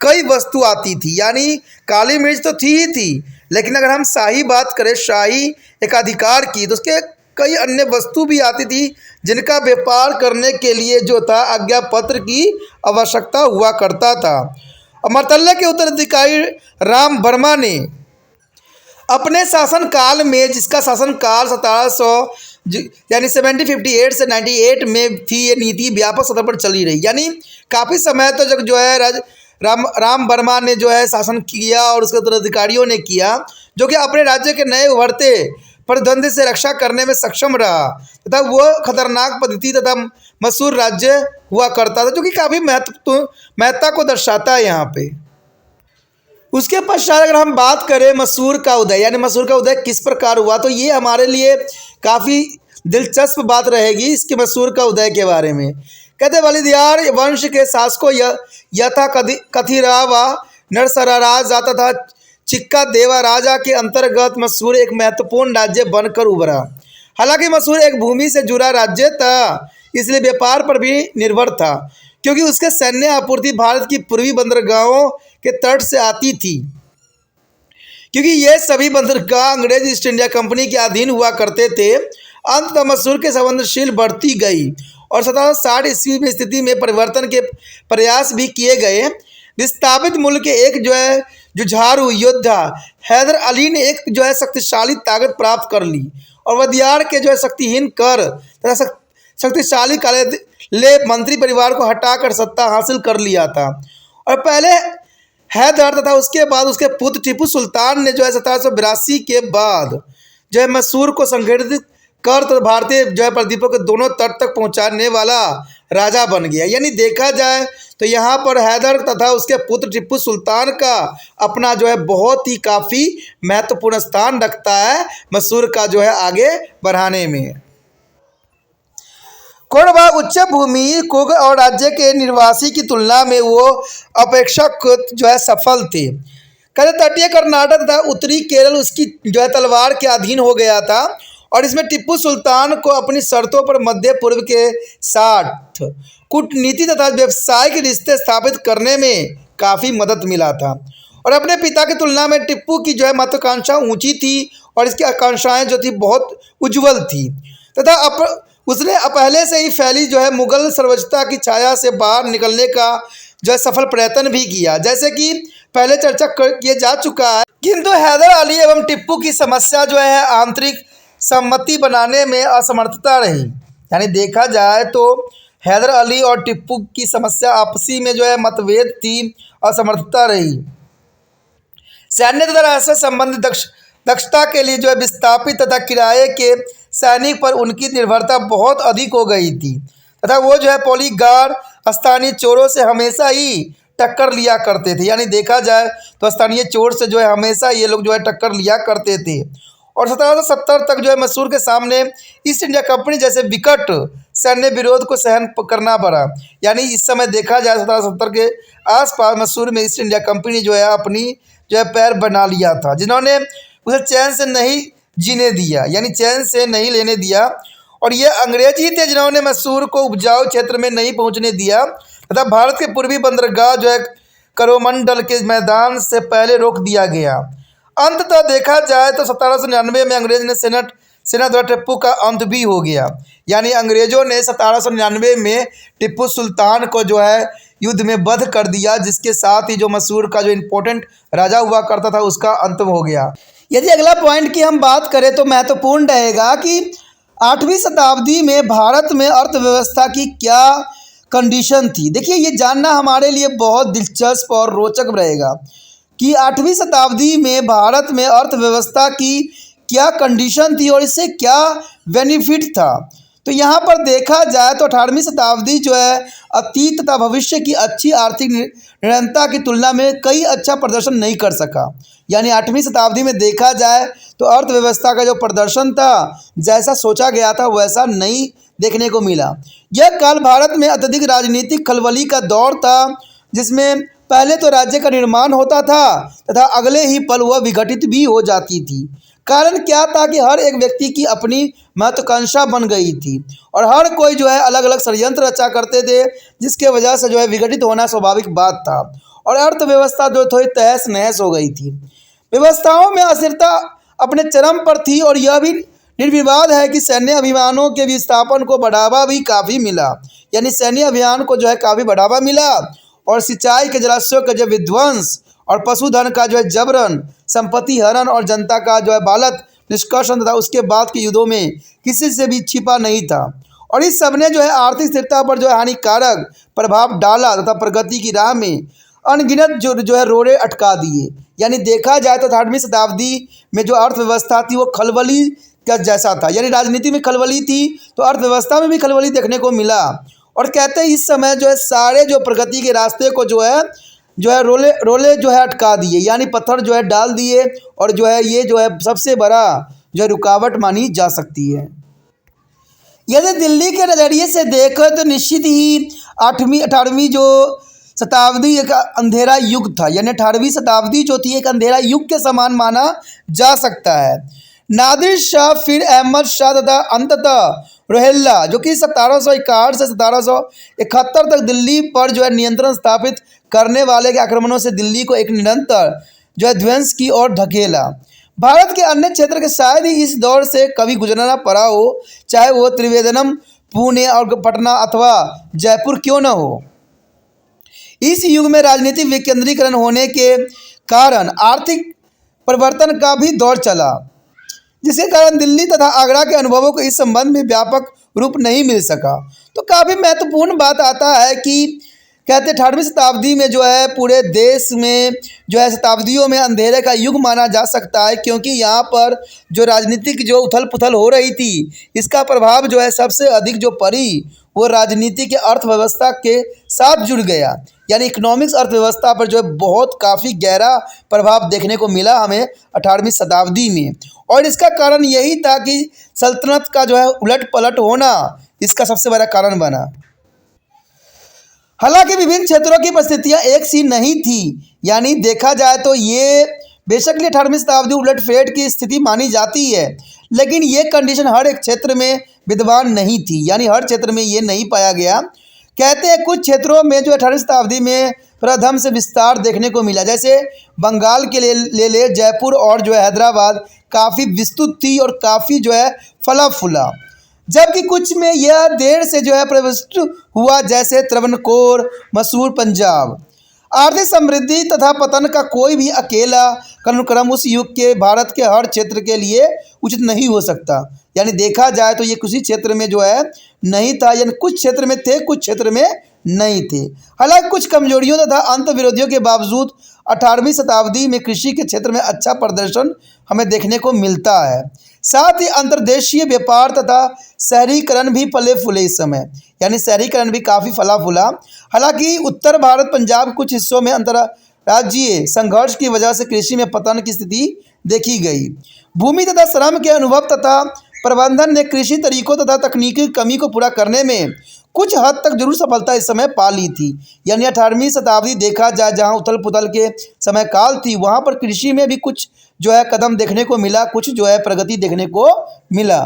कई वस्तु आती थी। यानी काली मिर्च तो थी ही थी, लेकिन अगर हम शाही बात करें शाही एकाधिकार की तो उसके कई अन्य वस्तु भी आती थी जिनका व्यापार करने के लिए जो था आज्ञा पत्र की आवश्यकता हुआ करता था। अमरतल्ला के उत्तराधिकारी राम वर्मा ने अपने शासनकाल में, जिसका शासनकाल 1700 यानी 1758 से 98 में थी, ये नीति व्यापक सतह पर चली रही। यानी काफ़ी समय तक जो है राम वर्मा ने जो है शासन किया और उसके उत्तराधिकारियों ने किया, जो कि अपने राज्य के नए उभरते प्रतिद्वंदी से रक्षा करने में सक्षम रहा तथा वो खतरनाक पद्धति तथा मशहूर राज्य हुआ करता था, जो कि काफ़ी महत्ता को दर्शाता है यहाँ पे। उसके पश्चात अगर हम बात करें मसूर का उदय, यानी मसूर का उदय किस प्रकार हुआ, तो ये हमारे लिए काफ़ी दिलचस्प बात रहेगी इसके मसूर का उदय के बारे में। कहते वलिदियार वंश के शासकों यथा कथिरावा नरसराराजा तथा चिक्का देवा राजा के अंतर्गत मैसूर एक महत्वपूर्ण राज्य बनकर उभरा। हालांकि मैसूर एक भूमि से जुड़ा राज्य था, इसलिए व्यापार पर भी निर्भर था, क्योंकि उसके सैन्य आपूर्ति भारत की पूर्वी बंदरगाहों के तट से आती थी। क्योंकि ये सभी बंदरगाह अंग्रेज ईस्ट इंडिया कंपनी के अधीन हुआ करते थे, अंततः मैसूर के संवेदनशील बढ़ती गई और 1760 ईस्वी में स्थिति में परिवर्तन के प्रयास भी किए गए। विस्थापित मुल्क के एक जुझारू योद्धा हैदर अली ने एक शक्तिशाली ताकत प्राप्त कर ली और वदियार के शक्तिहीन कर तथा शक्तिशाली काले मंत्री परिवार को हटाकर सत्ता हासिल कर लिया था। और पहले हैदर तथा उसके बाद उसके पुत्र टीपू सुल्तान ने 1782 के बाद मैसूर को संगठित कर तो भारतीय प्रदीपों के दोनों तट तक पहुंचाने वाला राजा बन गया। यानी देखा जाए तो यहाँ पर हैदर तथा उसके पुत्र टीपू सुल्तान का अपना बहुत ही काफ़ी महत्वपूर्ण स्थान रखता है मैसूर का आगे बढ़ाने में। कोरबा उच्च भूमि कुग और राज्य के निवासी की तुलना में वो अपेक्षाकृत सफल थे। कहते तटीय कर्नाटक तथा उत्तरी केरल उसकी तलवार के अधीन हो गया था और इसमें टीपू सुल्तान को अपनी शर्तों पर मध्य पूर्व के साथ कूटनीति तथा व्यावसायिक रिश्ते स्थापित करने में काफ़ी मदद मिला था। और अपने पिता की तुलना में टीपू की महत्वाकांक्षा ऊंची थी और इसकी आकांक्षाएं थी बहुत उज्जवल थी तथा उसने पहले से ही फैली मुगल सर्वोच्चता की छाया से बाहर निकलने का सफल प्रयत्न भी किया, जैसे कि पहले चर्चा किया जा चुका है। किंतु हैदर अली एवं टीपू की समस्या आंतरिक सम्मति बनाने में असमर्थता रही। यानी देखा जाए तो हैदर अली और टीपू की समस्या आपसी में मतभेद थी, असमर्थता रही। सैन्य तथा राष्ट्र संबंधी दक्षता के लिए विस्थापित तथा किराए के सैनिक पर उनकी निर्भरता बहुत अधिक हो गई थी तथा वो पॉलीगार स्थानीय चोरों से हमेशा ही टक्कर लिया करते थे। यानी देखा जाए तो स्थानीय चोर से हमेशा ये लोग टक्कर लिया करते थे। और 1770 तक मैसूर के सामने ईस्ट इंडिया कंपनी जैसे विकट सैन्य विरोध को सहन करना पड़ा। यानी इस समय देखा जाए 1770 के आसपास मैसूर में ईस्ट इंडिया कंपनी अपनी पैर बना लिया था, जिन्होंने उसे चैन से नहीं जीने दिया, यानी चैन से नहीं लेने दिया। और ये अंग्रेज ही थे जिन्होंने मैसूर को उपजाऊ क्षेत्र में नहीं पहुंचने दिया तथा भारत के पूर्वी बंदरगाह करोमंडल के मैदान से पहले रोक दिया गया। अंततः देखा जाए तो 1799 में अंग्रेज ने सेना द्वारा टिप्पू का अंत भी हो गया। यानी अंग्रेजों ने 1799 में टिप्पू सुल्तान को युद्ध में वध कर दिया, जिसके साथ ही मैसूर का इम्पोर्टेंट राजा हुआ करता था उसका अंत हो गया। यदि अगला पॉइंट की हम बात करें तो महत्वपूर्ण रहेगा कि 8वीं शताब्दी में भारत में अर्थव्यवस्था की क्या कंडीशन थी। देखिए ये जानना हमारे लिए बहुत दिलचस्प और रोचक रहेगा कि 8वीं शताब्दी में भारत में अर्थव्यवस्था की क्या कंडीशन थी और इससे क्या बेनिफिट था। तो यहाँ पर देखा जाए तो 18वीं शताब्दी अतीत तथा भविष्य की अच्छी आर्थिक निरंतरता की तुलना में कई अच्छा प्रदर्शन नहीं कर सका। यानी 8वीं शताब्दी में देखा जाए तो अर्थव्यवस्था का प्रदर्शन था जैसा सोचा गया था वैसा नहीं देखने को मिला। यह काल भारत में अत्यधिक राजनीतिक खलबली का दौर था, जिसमें पहले तो राज्य का निर्माण होता था तथा अगले ही पल वह विघटित भी हो जाती थी। कारण क्या था कि हर एक व्यक्ति की अपनी महत्वाकांक्षा बन गई थी और हर कोई अलग अलग षड्यंत्र रचा करते थे, जिसके वजह से विघटित होना स्वाभाविक बात था और अर्थव्यवस्था थोड़ी तहस नहस हो गई थी। व्यवस्थाओं में अस्थिरता अपने चरम पर थी और यह भी निर्विवाद है कि सैन्य अभियानों के विस्थापन को बढ़ावा भी काफ़ी मिला। यानी सैन्य अभियान को काफ़ी बढ़ावा मिला और सिंचाई के जलाशयों का विध्वंस और पशुधन का जबरन, संपत्ति हरण और जनता का बालत निष्कर्षण तथा उसके बाद के युद्धों में किसी से भी छिपा नहीं था। और इस सब ने आर्थिक स्थिरता पर हानिकारक प्रभाव डाला तथा प्रगति की राह में अनगिनत रोड़े अटका दिए। यानी देखा जाए तो 18वीं शताब्दी में अर्थव्यवस्था थी वो खलबली का जैसा था। यानी राजनीति में खलबली थी तो अर्थव्यवस्था में भी खलबली देखने को मिला। और कहते हैं इस समय सारे प्रगति के रास्ते को रोले अटका दिए, यानी पत्थर डाल दिए और ये सबसे बड़ा रुकावट मानी जा सकती है। यदि दिल्ली के नज़रिए से देखें तो निश्चित ही 18वीं जो शताब्दी एक अंधेरा युग था, यानी 18वीं शताब्दी जो थी एक अंधेरा युग के समान माना जा सकता है। नादिर शाह, फिर अहमद शाह तथा अंततः रोहिल्ला जो कि 1761 से 1771 तक दिल्ली पर जो है नियंत्रण स्थापित करने वाले के आक्रमणों से दिल्ली को एक निरंतर जो है ध्वंस की ओर धकेला। भारत के अन्य क्षेत्र के शायद ही इस दौर से कभी गुजरना पड़ा हो, चाहे वो त्रिवेंद्रम, पुणे और पटना अथवा जयपुर क्यों न हो। इस युग में राजनीतिक विकेंद्रीकरण होने के कारण आर्थिक परिवर्तन का भी दौर चला, जिसके कारण दिल्ली तथा आगरा के अनुभवों को इस संबंध में व्यापक रूप नहीं मिल सका। तो काफ़ी महत्वपूर्ण बात आता है कि कहते 18वीं शताब्दी में जो है पूरे देश में जो है शताब्दियों में अंधेरे का युग माना जा सकता है, क्योंकि यहाँ पर जो राजनीतिक जो उथल पुथल हो रही थी, इसका प्रभाव जो है सबसे अधिक जो पड़ी वो राजनीति के अर्थव्यवस्था के साथ जुड़ गया, यानी इकोनॉमिक्स अर्थव्यवस्था पर जो है बहुत काफ़ी गहरा प्रभाव देखने को मिला हमें 18वीं शताब्दी में। और इसका कारण यही था कि सल्तनत का जो है उलट पलट होना इसका सबसे बड़ा कारण बना। हालांकि विभिन्न क्षेत्रों की परिस्थितियां एक सी नहीं थी, यानी देखा जाए तो ये बेशक 18वीं शताब्दी उलटफेर की स्थिति मानी जाती है, लेकिन ये कंडीशन हर एक क्षेत्र में विद्यमान नहीं थी, यानी हर क्षेत्र में ये नहीं पाया गया। कहते हैं कुछ क्षेत्रों में जो 18वीं शताब्दी में प्रथम से विस्तार देखने को मिला, जैसे बंगाल के ले जयपुर और जो है हैदराबाद काफ़ी विस्तृत थी और काफ़ी जो है फला फूला, जबकि कुछ में यह देर से जो है प्रविष्ट हुआ, जैसे त्रावणकोर, मैसूर, पंजाब। आर्थिक समृद्धि तथा पतन का कोई भी अकेला अनुक्रम उस युग के भारत के हर क्षेत्र के लिए उचित नहीं हो सकता, यानी देखा जाए तो ये किसी क्षेत्र में जो है नहीं था, यानी कुछ क्षेत्र में थे, कुछ क्षेत्र में नहीं थे। हालांकि कुछ कमजोरियों तथा अंत विरोधियों के बावजूद 18वीं शताब्दी में कृषि के क्षेत्र में अच्छा प्रदर्शन हमें देखने को मिलता है। साथ ही अंतर्देशीय व्यापार तथा शहरीकरण भी फले फूले इस समय, यानी शहरीकरण भी काफ़ी फला फूला। हालांकि उत्तर भारत, पंजाब कुछ हिस्सों में अंतर्राज्यीय संघर्ष की वजह से कृषि में पतन की स्थिति देखी गई। भूमि तथा श्रम के अनुभव तथा प्रबंधन ने कृषि तरीकों तथा तकनीकी कमी को पूरा करने में कुछ हद तक जरूर सफलता इस समय पा ली थी। यानी 18वीं शताब्दी देखा जाए जहां उथल पुथल के समय काल थी, वहां पर कृषि में भी कुछ जो है कदम देखने को मिला, कुछ जो है प्रगति देखने को मिला।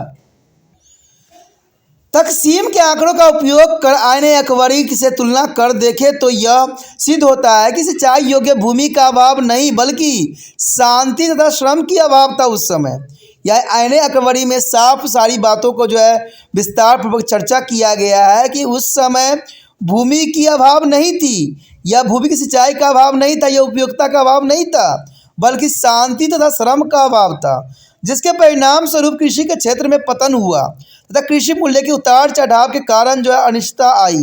तकसीम के आंकड़ों का उपयोग कर आईने अकबरी से तुलना कर देखें तो यह सिद्ध होता है कि सिंचाई योग्य भूमि का अभाव नहीं बल्कि शांति तथा श्रम की अभाव था उस समय। यह आईने अकबरी में साफ सारी बातों को जो है विस्तार पूर्वक चर्चा किया गया है कि उस समय भूमि की अभाव नहीं थी, या भूमि की सिंचाई का अभाव नहीं था, या उपयोगिता का अभाव नहीं था, बल्कि शांति तथा श्रम का अभाव था, जिसके परिणाम स्वरूप कृषि के क्षेत्र में पतन हुआ तथा कृषि मूल्य के उतार चढ़ाव के कारण जो है अनिश्चितता आई।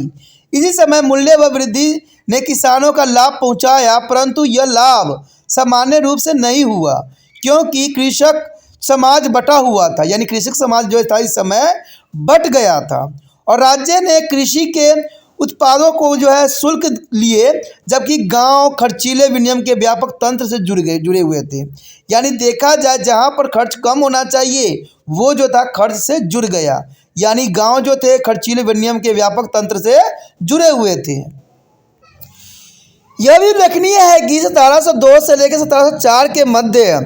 इसी समय मूल्य व वृद्धि ने किसानों का लाभ पहुंचाया, परंतु यह लाभ सामान्य रूप से नहीं हुआ, क्योंकि कृषक समाज बटा हुआ था, यानी कृषक समाज जो था इस समय बट गया था, और राज्य ने कृषि के उत्पादों को जो है शुल्क लिए, जबकि गांव खर्चीले विनिमय के व्यापक तंत्र से जुड़े हुए थे। यानी देखा जाए जहां पर खर्च कम होना चाहिए वो जो था खर्च से जुड़ गया, यानी गांव जो थे खर्चीले विनिमय के व्यापक तंत्र से जुड़े हुए थे। यह भी उल्लेखनीय है कि 1702 से लेकर 1704 के मध्य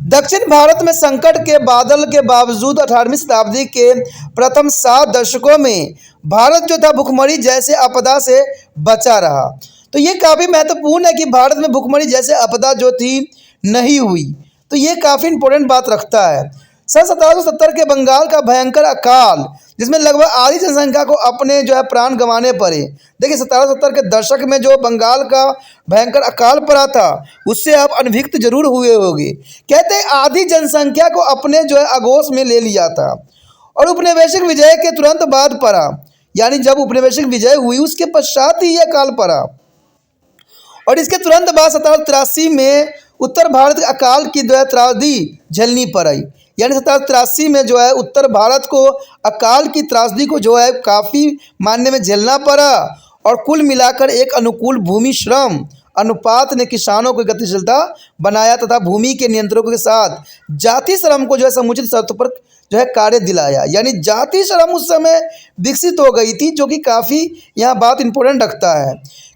दक्षिण भारत में संकट के बादल के बावजूद 18वीं शताब्दी के प्रथम 7 दशकों में भारत जो था भुखमरी जैसे आपदा से बचा रहा। तो ये काफ़ी महत्वपूर्ण है कि भारत में भुखमरी जैसे आपदा जो थी नहीं हुई, तो ये काफ़ी इंपॉर्टेंट बात रखता है। सन 1770 के बंगाल का भयंकर अकाल, जिसमें लगभग आधी जनसंख्या को अपने जो है प्राण गंवाने पड़े। देखिए 1770 के दशक में जो बंगाल का भयंकर अकाल पड़ा था उससे आप अनभिक्त जरूर हुए होंगे। कहते हैं आधी जनसंख्या को अपने जो है आगोश में ले लिया था, और उपनिवेशिक विजय के तुरंत बाद पड़ा, यानी जब उपनिवेशिक विजय हुई उसके पश्चात ही यह काल पड़ा। और इसके तुरंत बाद 1783 में उत्तर भारत अकाल की जो है त्रासदी झेलनी पड़ी, यानी 1783 में जो है उत्तर भारत को अकाल की त्रासदी को जो है काफ़ी मानने में झेलना पड़ा, और कुल मिलाकर एक अनुकूल भूमि श्रम अनुपात ने किसानों को गतिशीलता बनाया तथा भूमि के नियंत्रणों के साथ जाति श्रम को जो है समुचित शर्तों पर जो है कार्य दिलाया। यानी जाति श्रम उस समय विकसित हो गई थी, जो कि काफ़ी यहाँ बात इंपॉर्टेंट रखता है।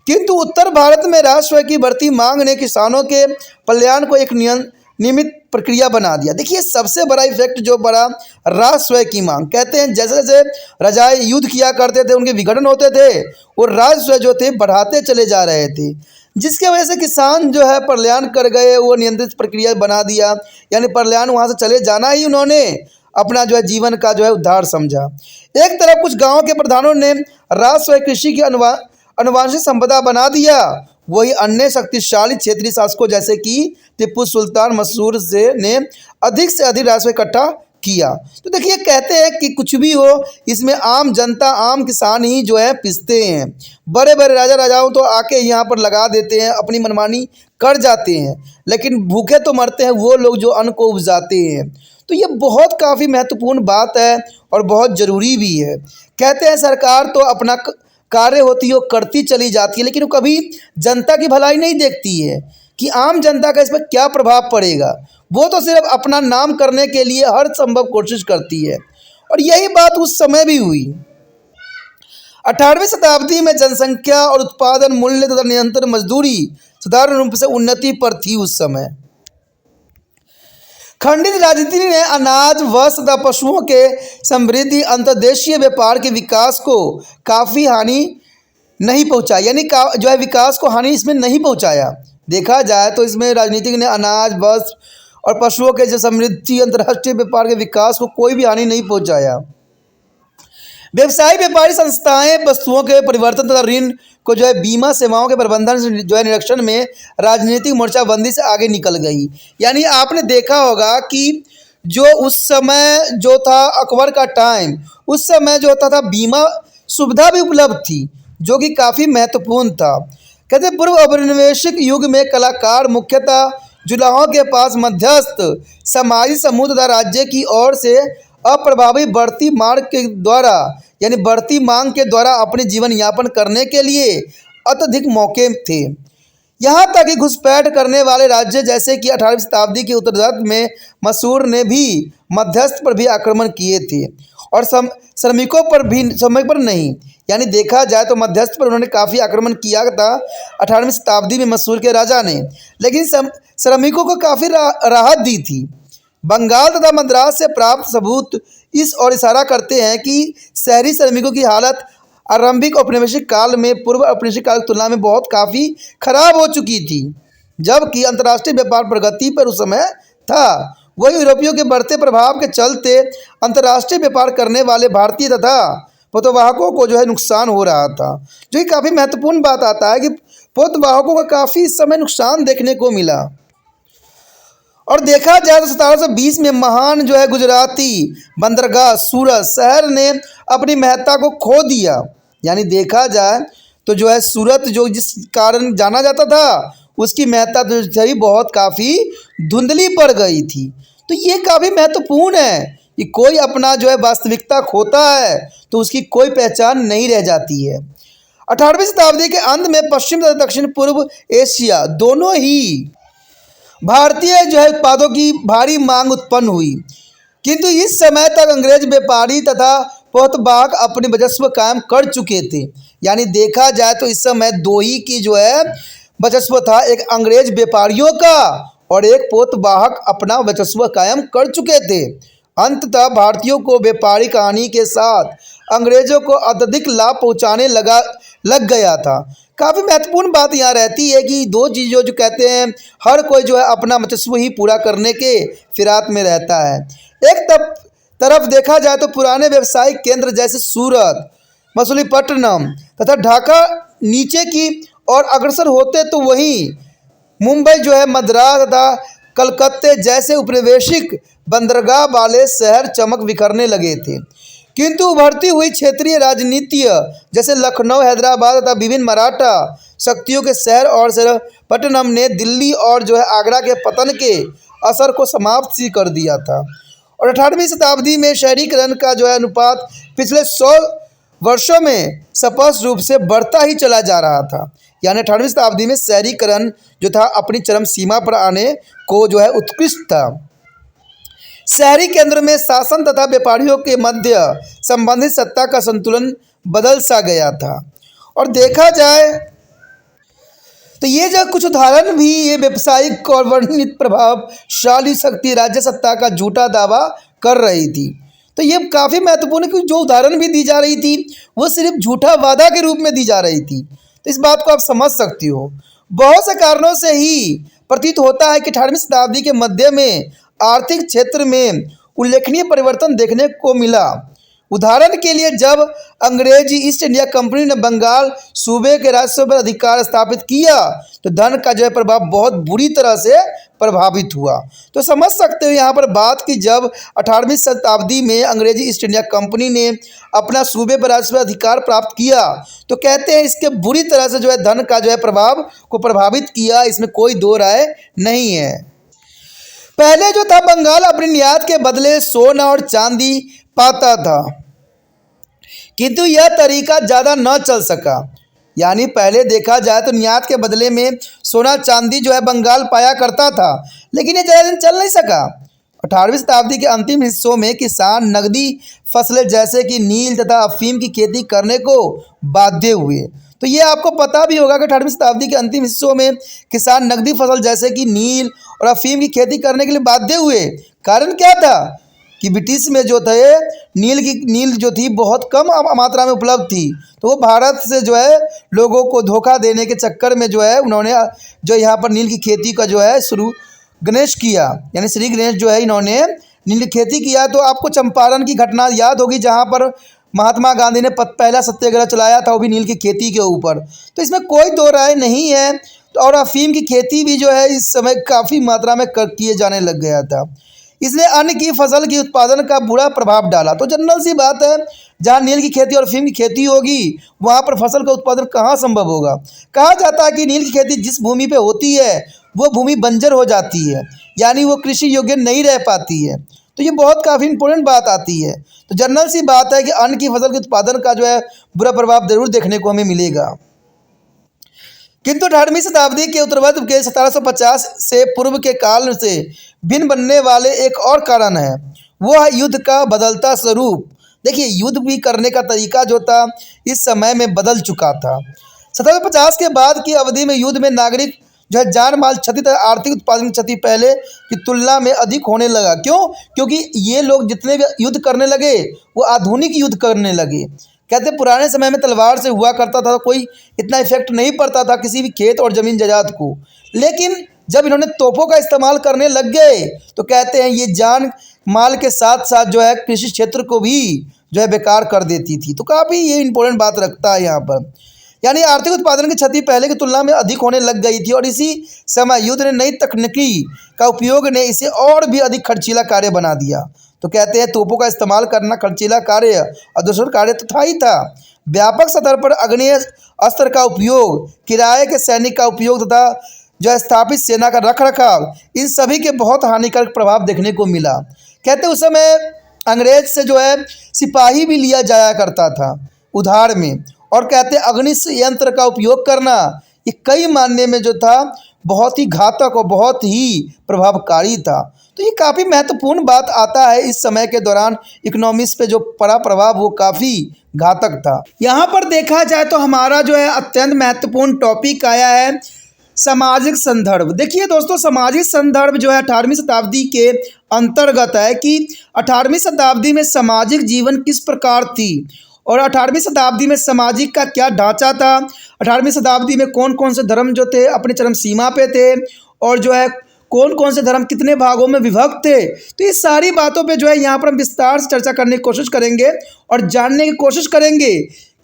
किंतु उत्तर भारत में राष्ट्र की बढ़ती मांग ने किसानों के कल्याण को एक नियमित प्रक्रिया बना दिया। देखिए सबसे बड़ा इफेक्ट जो बड़ा राजस्व की मांग, कहते हैं जैसे जैसे राजाएं युद्ध किया करते थे, उनके विघटन होते थे, और राजस्व जो थे बढ़ाते चले जा रहे थे, जिसके वजह से किसान जो है पलायन कर गए। वो नियंत्रित प्रक्रिया बना दिया, यानी पलायन वहाँ से चले जाना ही उन्होंने अपना जो है जीवन का जो है उद्धार समझा। एक तरफ कुछ गाँव के प्रधानों ने राजस्व कृषि की अनुवांशिक संपदा बना दिया, वही अन्य शक्तिशाली क्षेत्रीय शासकों जैसे कि टिप्पू सुल्तान मसूर से अधिक राजस्व इकट्ठा किया। तो देखिए कहते हैं कि कुछ भी हो, इसमें आम जनता आम किसान ही जो है पिसते हैं। बड़े बड़े राजा राजाओं तो आके यहाँ पर लगा देते हैं, अपनी मनमानी कर जाते हैं, लेकिन भूखे तो मरते हैं वो लोग जो अन्न को उपजाते हैं। तो ये बहुत काफ़ी महत्वपूर्ण बात है और बहुत ज़रूरी भी है। कहते हैं सरकार तो अपना कार्य होती है वो करती चली जाती है, लेकिन वो कभी जनता की भलाई नहीं देखती है कि आम जनता का इस पर क्या प्रभाव पड़ेगा। वो तो सिर्फ अपना नाम करने के लिए हर संभव कोशिश करती है, और यही बात उस समय भी हुई। 18वीं शताब्दी में जनसंख्या और उत्पादन मूल्य तथा निरंतर मजदूरी साधारण रूप से उन्नति पर थी। उस समय खंडित राजनीति ने अनाज वस्त्र तथा पशुओं के समृद्धि अंतर्देशीय व्यापार के विकास को काफ़ी हानि नहीं पहुंचाई, यानी जो है विकास को हानि इसमें नहीं पहुंचाया। देखा जाए तो इसमें राजनीतिक ने अनाज वस्त्र और पशुओं के जो समृद्धि अंतर्राष्ट्रीय व्यापार के विकास को कोई भी हानि नहीं पहुंचाया। व्यवसायी व्यापारी संस्थाएं वस्तुओं के परिवर्तन तथा ऋण को जो है बीमा सेवाओं के प्रबंधन से जो है निरीक्षण में राजनीतिक मोर्चाबंदी से आगे निकल गई। यानी आपने देखा होगा कि जो उस समय जो था अकबर का टाइम, उस समय जो होता था बीमा सुविधा भी उपलब्ध थी, जो कि काफ़ी महत्वपूर्ण था। कहते पूर्व औपनिवेशिक युग में कलाकार मुख्यतः जुलाहों के पास मध्यस्थ सामाजिक समूह तथा राज्य की ओर से अप्रभावी बढ़ती मांग के द्वारा, यानी बढ़ती मांग के द्वारा अपने जीवन यापन करने के लिए अत्यधिक मौके थे। यहाँ तक कि घुसपैठ करने वाले राज्य जैसे कि 18वीं शताब्दी के उत्तरार्ध में मसूर ने भी मध्यस्थ पर भी आक्रमण किए थे, और श्रमिकों पर भी, श्रमिक पर नहीं। यानी देखा जाए तो मध्यस्थ पर उन्होंने काफ़ी आक्रमण किया था 18वीं शताब्दी में मसूर के राजा ने, लेकिन श्रमिकों को काफ़ी राहत दी थी। बंगाल तथा मद्रास से प्राप्त सबूत इस ओर इशारा करते हैं कि शहरी श्रमिकों की हालत आरंभिक औपनिवेशिक काल में पूर्व औपनिवेशिक काल की तुलना में बहुत काफ़ी खराब हो चुकी थी, जबकि अंतर्राष्ट्रीय व्यापार प्रगति पर उस समय था। वही यूरोपियों के बढ़ते प्रभाव के चलते अंतर्राष्ट्रीय व्यापार करने वाले भारतीय तथा पोतवाहकों को जो है नुकसान हो रहा था, जो कि काफ़ी महत्वपूर्ण बात आता है कि पोतवाहकों का काफ़ी इस समय नुकसान देखने को मिला। और देखा जाए तो 1720 में महान जो है गुजराती बंदरगाह सूरत शहर ने अपनी महत्ता को खो दिया। यानी देखा जाए तो जो है सूरत जो जिस कारण जाना जाता था, उसकी महत्ता जो थी बहुत काफ़ी धुंधली पड़ गई थी। तो ये काफ़ी महत्वपूर्ण है कि कोई अपना जो है वास्तविकता खोता है तो उसकी कोई पहचान नहीं रह जाती है। 18वीं शताब्दी के अंत में पश्चिम तथा दक्षिण पूर्व एशिया दोनों ही भारतीय जो है उत्पादों की भारी मांग उत्पन्न हुई, किंतु इस समय तक अंग्रेज व्यापारी तथा पोतवाहक अपनी वर्चस्व कायम कर चुके थे। यानी देखा जाए तो इस समय दो ही की जो है वर्चस्व था, एक अंग्रेज व्यापारियों का और एक पोतवाहक अपना वर्चस्व कायम कर चुके थे। अंततः भारतीयों को व्यापारी कहानी के साथ अंग्रेजों को अत्यधिक लाभ पहुंचाने लग गया था। काफ़ी महत्वपूर्ण बात यहाँ रहती है कि दो चीज़ों जो कहते हैं हर कोई जो है अपना वर्चस्व ही पूरा करने के फिराक में रहता है। एक तरफ देखा जाए तो पुराने व्यावसायिक केंद्र जैसे सूरत, मछलीपट्टनम तथा ढाका नीचे की ओर अग्रसर होते, तो वहीं मुंबई जो है मद्रास तथा कलकत्ते जैसे उपनिवेशिक बंदरगाह वाले शहर चमक बिखरने लगे थे। किंतु उभरती हुई क्षेत्रीय राजनीति जैसे लखनऊ, हैदराबाद तथा विभिन्न मराठा शक्तियों के शहर और पट्टनम ने दिल्ली और जो है आगरा के पतन के असर को समाप्त ही कर दिया था। और 18वीं शताब्दी में शहरीकरण का जो है अनुपात पिछले 100 वर्षों में स्पष्ट रूप से बढ़ता ही चला जा रहा था। यानी 18वीं शताब्दी में शहरीकरण जो था अपनी चरम सीमा पर आने को जो है उत्कृष्ट था। शहरी केंद्र में शासन तथा व्यापारियों के मध्य संबंधित सत्ता का संतुलन बदल सा गया था। और देखा जाए तो ये जो कुछ उदाहरण भी ये व्यावसायिक और वर्णित प्रभावशाली शक्ति राज्य सत्ता का झूठा दावा कर रही थी। तो ये काफ़ी महत्वपूर्ण है कि जो उदाहरण भी दी जा रही थी वो सिर्फ झूठा वादा के रूप में दी जा रही थी। तो इस बात को आप समझ सकती हो। बहुत से कारणों से ही प्रतीत होता है कि 18वीं शताब्दी के मध्य में आर्थिक क्षेत्र में उल्लेखनीय परिवर्तन देखने को मिला। उदाहरण के लिए जब अंग्रेजी ईस्ट इंडिया कंपनी ने बंगाल सूबे के राजस्व पर अधिकार स्थापित किया तो धन का जो है प्रभाव बहुत बुरी तरह से प्रभावित हुआ। तो समझ सकते हो यहाँ पर बात कि जब 18वीं शताब्दी में अंग्रेजी ईस्ट इंडिया कंपनी ने अपना सूबे पर राजस्व अधिकार प्राप्त किया तो कहते हैं इसके बुरी तरह से जो है धन का जो है प्रभाव को प्रभावित किया, इसमें कोई दो राय नहीं है। पहले जो था बंगाल अपनी निर्यात के बदले सोना और चांदी पाता था, किंतु यह तरीका ज़्यादा न चल सका। यानी पहले देखा जाए तो निर्यात के बदले में सोना चांदी जो है बंगाल पाया करता था, लेकिन ये ज़्यादा दिन चल नहीं सका। 18वीं शताब्दी के अंतिम हिस्सों में किसान नकदी फसलें जैसे कि नील तथा अफीम की खेती करने को बाध्य हुए। तो ये आपको पता भी होगा कि 18वीं शताब्दी के अंतिम हिस्सों में किसान नकदी फसल जैसे कि नील और अफीम की खेती करने के लिए बाध्य हुए। कारण क्या था कि ब्रिटिश में जो थे नील जो थी बहुत कम मात्रा में उपलब्ध थी, तो वो भारत से जो है लोगों को धोखा देने के चक्कर में जो है उन्होंने जो यहाँ पर नील की खेती का जो है शुरू गणेश किया, यानी श्री गणेश जो है इन्होंने नील की खेती किया। तो आपको चंपारण की घटना याद होगी जहाँ पर महात्मा गांधी ने पहला सत्याग्रह चलाया था, वो भी नील की खेती के ऊपर। तो इसमें कोई दो राय नहीं है। तो और अफीम की खेती भी जो है इस समय काफ़ी मात्रा में किए जाने लग गया था, इसलिए अन्न की फसल की उत्पादन का बुरा प्रभाव डाला। तो जनरल सी बात है, जहाँ नील की खेती और अफीम की खेती होगी वहाँ पर फसल का उत्पादन कहाँ संभव होगा। कहा जाता है कि नील की खेती जिस भूमि पे होती है वो भूमि बंजर हो जाती है, यानी वो कृषि योग्य नहीं रह पाती है। तो ये बहुत काफ़ी इंपॉर्टेंट बात आती है। तो जनरल सी बात है कि अन्न की फसल के उत्पादन का जो है बुरा प्रभाव जरूर देखने को हमें मिलेगा। किंतु 18वीं शताब्दी के उत्तरार्ध के 1750 से पूर्व के काल से भिन्न बनने वाले एक और कारण है, वो है युद्ध का बदलता स्वरूप। देखिए युद्ध भी करने का तरीका जो था इस समय में बदल चुका था। 1750 के बाद की अवधि में युद्ध में नागरिक जो है जान माल क्षति तथा आर्थिक उत्पादन क्षति पहले की तुलना में अधिक होने लगा। क्यों? क्योंकि ये लोग जितने भी युद्ध करने लगे वो आधुनिक युद्ध करने लगे। कहते पुराने समय में तलवार से हुआ करता था, कोई इतना इफेक्ट नहीं पड़ता था किसी भी खेत और ज़मीन जायदाद को, लेकिन जब इन्होंने तोपों का इस्तेमाल करने लग गए तो कहते हैं ये जान माल के साथ साथ जो है कृषि क्षेत्र को भी जो है बेकार कर देती थी। तो काफ़ी ये इंपॉर्टेंट बात रखता है यहाँ पर, यानी आर्थिक उत्पादन की क्षति पहले की तुलना में अधिक होने लग गई थी। और इसी समय युद्ध ने नई तकनीकी का उपयोग ने इसे और भी अधिक खर्चीला कार्य बना दिया। तो कहते हैं तोपों का इस्तेमाल करना खर्चीला कार्य और दूसरा कार्य तो था ही था। व्यापक स्तर पर अग्नेय अस्त्र का उपयोग, किराए के सैनिक का उपयोग तथा जो है स्थापित सेना का रखरखाव, इन सभी के बहुत हानिकारक प्रभाव देखने को मिला। कहते उस समय अंग्रेज से जो है सिपाही भी लिया जाया करता था उधार में, और कहते अग्नि यंत्र का उपयोग करना ये कई मायने में जो था बहुत ही घातक और बहुत ही प्रभावकारी था। तो ये काफ़ी महत्वपूर्ण बात आता है इस समय के दौरान इकोनॉमिक्स पे जो पड़ा प्रभाव वो काफ़ी घातक था। यहाँ पर देखा जाए तो हमारा जो है अत्यंत महत्वपूर्ण टॉपिक आया है सामाजिक संदर्भ। देखिए दोस्तों, सामाजिक संदर्भ जो है 18वीं शताब्दी के अंतर्गत है कि 18वीं शताब्दी में सामाजिक जीवन किस प्रकार थी और 18वीं शताब्दी में सामाजिक का क्या ढांचा था। 18वीं शताब्दी में कौन कौन से धर्म जो थे अपनी चरम सीमा पे थे और जो है कौन कौन से धर्म कितने भागों में विभक्त थे। तो ये सारी बातों पे जो है यहाँ पर हम विस्तार से चर्चा करने की कोशिश करेंगे और जानने की कोशिश करेंगे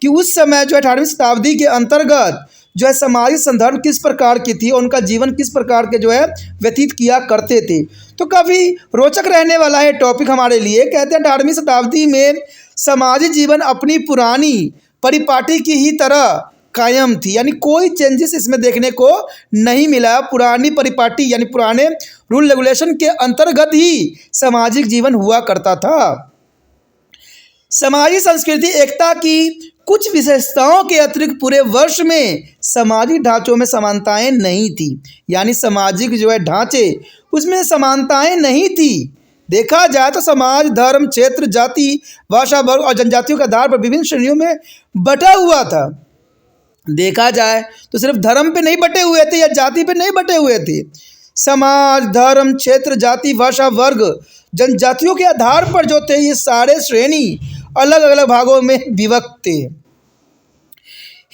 कि उस समय जो है 18वीं शताब्दी के अंतर्गत जो है सामाजिक संदर्भ किस प्रकार की थी और उनका जीवन किस प्रकार के जो है व्यतीत किया करते थे। तो काफ़ी रोचक रहने वाला है टॉपिक हमारे लिए। कहते हैं 18वीं शताब्दी में सामाजिक जीवन अपनी पुरानी परिपाटी की ही तरह कायम थी, यानी कोई चेंजेस इसमें देखने को नहीं मिला। पुरानी परिपाटी यानी पुराने रूल रेगुलेशन के अंतर्गत ही सामाजिक जीवन हुआ करता था। सामाजिक संस्कृति एकता की कुछ विशेषताओं के अतिरिक्त पूरे वर्ष में सामाजिक ढांचों में समानताएं नहीं थी, यानी सामाजिक जो है ढांचे उसमें समानताएं नहीं थी। देखा जाए तो समाज धर्म क्षेत्र जाति भाषा वर्ग और जनजातियों के आधार पर विभिन्न श्रेणियों में बटा हुआ था। देखा जाए तो सिर्फ धर्म पे नहीं बटे हुए थे या जाति पे नहीं बटे हुए थे, समाज धर्म क्षेत्र जाति भाषा वर्ग जनजातियों के आधार पर जो थे ये सारे श्रेणी अलग अलग भागों में विभक्त थे।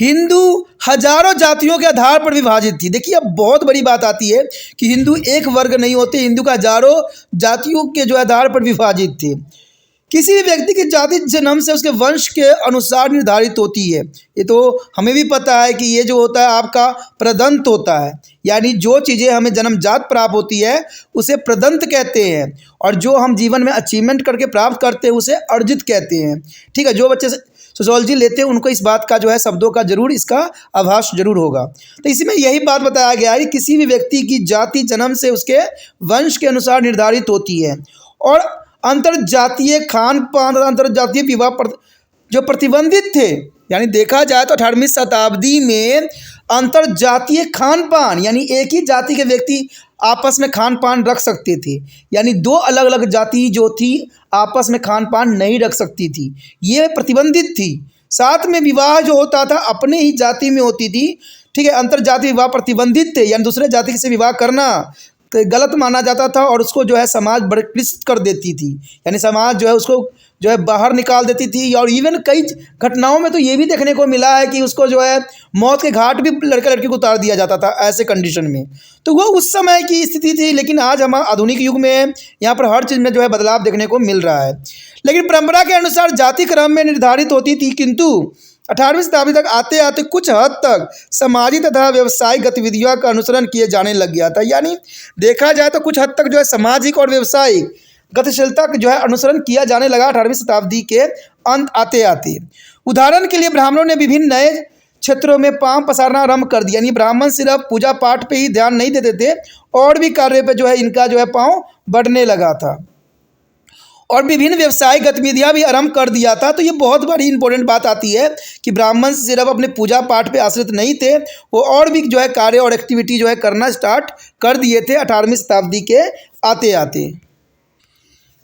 हिंदू हजारों जातियों के आधार पर विभाजित थी। देखिए अब बहुत बड़ी बात आती है कि हिंदू एक वर्ग नहीं होते, हिंदू का हजारों जातियों के जो आधार पर विभाजित थे। किसी भी व्यक्ति की जाति जन्म से उसके वंश के अनुसार निर्धारित होती है। ये तो हमें भी पता है कि ये जो होता है आपका प्रदंत होता है, यानी जो चीज़ें हमें जन्मजात प्राप्त होती है उसे प्रदंत कहते हैं, और जो हम जीवन में अचीवमेंट करके प्राप्त करते हैं उसे अर्जित कहते हैं। ठीक है, जो बच्चे सोशियोलॉजी लेते हैं उनको इस बात का जो है शब्दों का जरूर इसका आभास जरूर होगा। तो इसी में यही बात बताया गया है कि किसी भी व्यक्ति की जाति जन्म से उसके वंश के अनुसार निर्धारित होती है, और अंतरजातीय खान पान और अंतरजातीय विवाह जो प्रतिबंधित थे, यानी देखा जाए तो 18वीं शताब्दी में अंतरजातीय खान पान यानी एक ही जाति के व्यक्ति आपस में खान पान रख सकते थे, यानी दो अलग अलग जाति जो थी आपस में खान पान नहीं रख सकती थी, ये प्रतिबंधित थी। साथ में विवाह जो होता था अपने ही जाति में होती थी। ठीक है, अंतरजातीय विवाह प्रतिबंधित थे, यानी दूसरे जाति से विवाह करना गलत माना जाता था और उसको जो है समाज बहिष्कृत कर देती थी, यानी समाज जो है उसको जो है बाहर निकाल देती थी। और इवन कई घटनाओं में तो ये भी देखने को मिला है कि उसको जो है मौत के घाट भी लड़का लड़की को उतार दिया जाता था ऐसे कंडीशन में। तो वो उस समय की स्थिति थी, लेकिन आज हम आधुनिक युग में यहाँ पर हर चीज़ में जो है बदलाव देखने को मिल रहा है। लेकिन परंपरा के अनुसार जाति क्रम में निर्धारित होती थी, किंतु 18वीं शताब्दी तक आते आते कुछ हद तक सामाजिक तथा व्यावसायिक गतिविधियों का अनुसरण किए जाने लग गया था। यानी देखा जाए तो कुछ हद तक जो है सामाजिक और व्यावसायिक गतिशीलता का जो है अनुसरण किया जाने लगा 18वीं शताब्दी के अंत आते आते। उदाहरण के लिए ब्राह्मणों ने विभिन्न नए क्षेत्रों में पांव पसारना आरंभ कर दिया, यानी ब्राह्मण सिर्फ पूजा पाठ पे ही ध्यान नहीं देते थे, और भी कार्य पे जो है इनका जो है पांव बढ़ने लगा था, और विभिन्न व्यवसायिक गतिविधियां भी आरंभ कर दिया था। तो ये बहुत बड़ी इंपॉर्टेंट बात आती है कि ब्राह्मण सिर्फ अपने पूजा पाठ पे आश्रित नहीं थे, वो और भी जो है कार्य और एक्टिविटी जो है करना स्टार्ट कर दिए थे 18वीं शताब्दी के आते आते।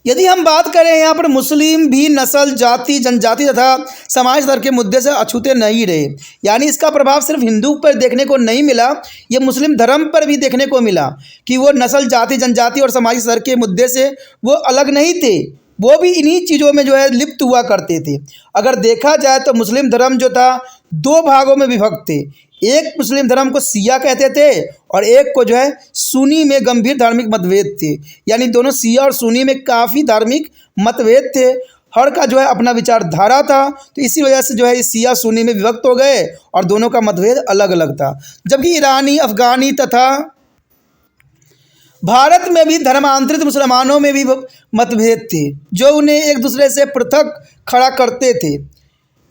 यदि हम बात करें यहाँ पर मुस्लिम भी नस्ल जाति जनजाति तथा समाज स्तर के मुद्दे से अछूते नहीं रहे, यानी इसका प्रभाव सिर्फ हिंदू पर देखने को नहीं मिला, ये मुस्लिम धर्म पर भी देखने को मिला कि वो नस्ल जाति जनजाति और समाज स्तर के मुद्दे से वो अलग नहीं थे, वो भी इन्हीं चीज़ों में जो है लिप्त हुआ करते थे। अगर देखा जाए तो मुस्लिम धर्म जो था दो भागों में विभक्त थे, एक मुस्लिम धर्म को सिया कहते थे और एक को जो है सुन्नी में गंभीर धार्मिक मतभेद थे, यानी दोनों सिया और सुन्नी में काफ़ी धार्मिक मतभेद थे, हर का जो है अपना विचारधारा था। तो इसी वजह से जो है इस सिया सुन्नी में विभक्त हो गए और दोनों का मतभेद अलग अलग था। जबकि ईरानी अफगानी तथा भारत में भी धर्मांतरित मुसलमानों में भी मतभेद थे जो उन्हें एक दूसरे से पृथक खड़ा करते थे।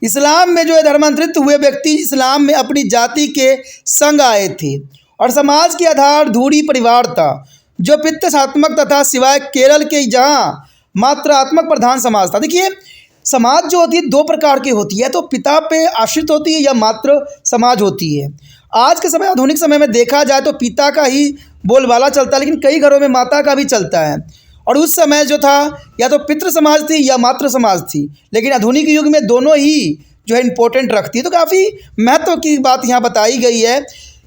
इस्लाम में जो है धर्मांतरित हुए व्यक्ति इस्लाम में अपनी जाति के संग आए थे, और समाज के आधार धूरी परिवार था जो पितृत्वात्मक तथा सिवाय केरल के जहाँ मात्रात्मक प्रधान समाज था। देखिए समाज जो होती है दो प्रकार की होती है, तो पिता पे आश्रित होती है या मातृ समाज होती है। आज के समय आधुनिक समय में देखा जाए तो पिता का ही बोलबाला चलता है, लेकिन कई घरों में माता का भी चलता है, और उस समय जो था या तो पितृ समाज थी या मातृ समाज थी, लेकिन आधुनिक युग में दोनों ही जो है इम्पोर्टेंट रखती है। तो काफ़ी महत्व की बात यहाँ बताई गई है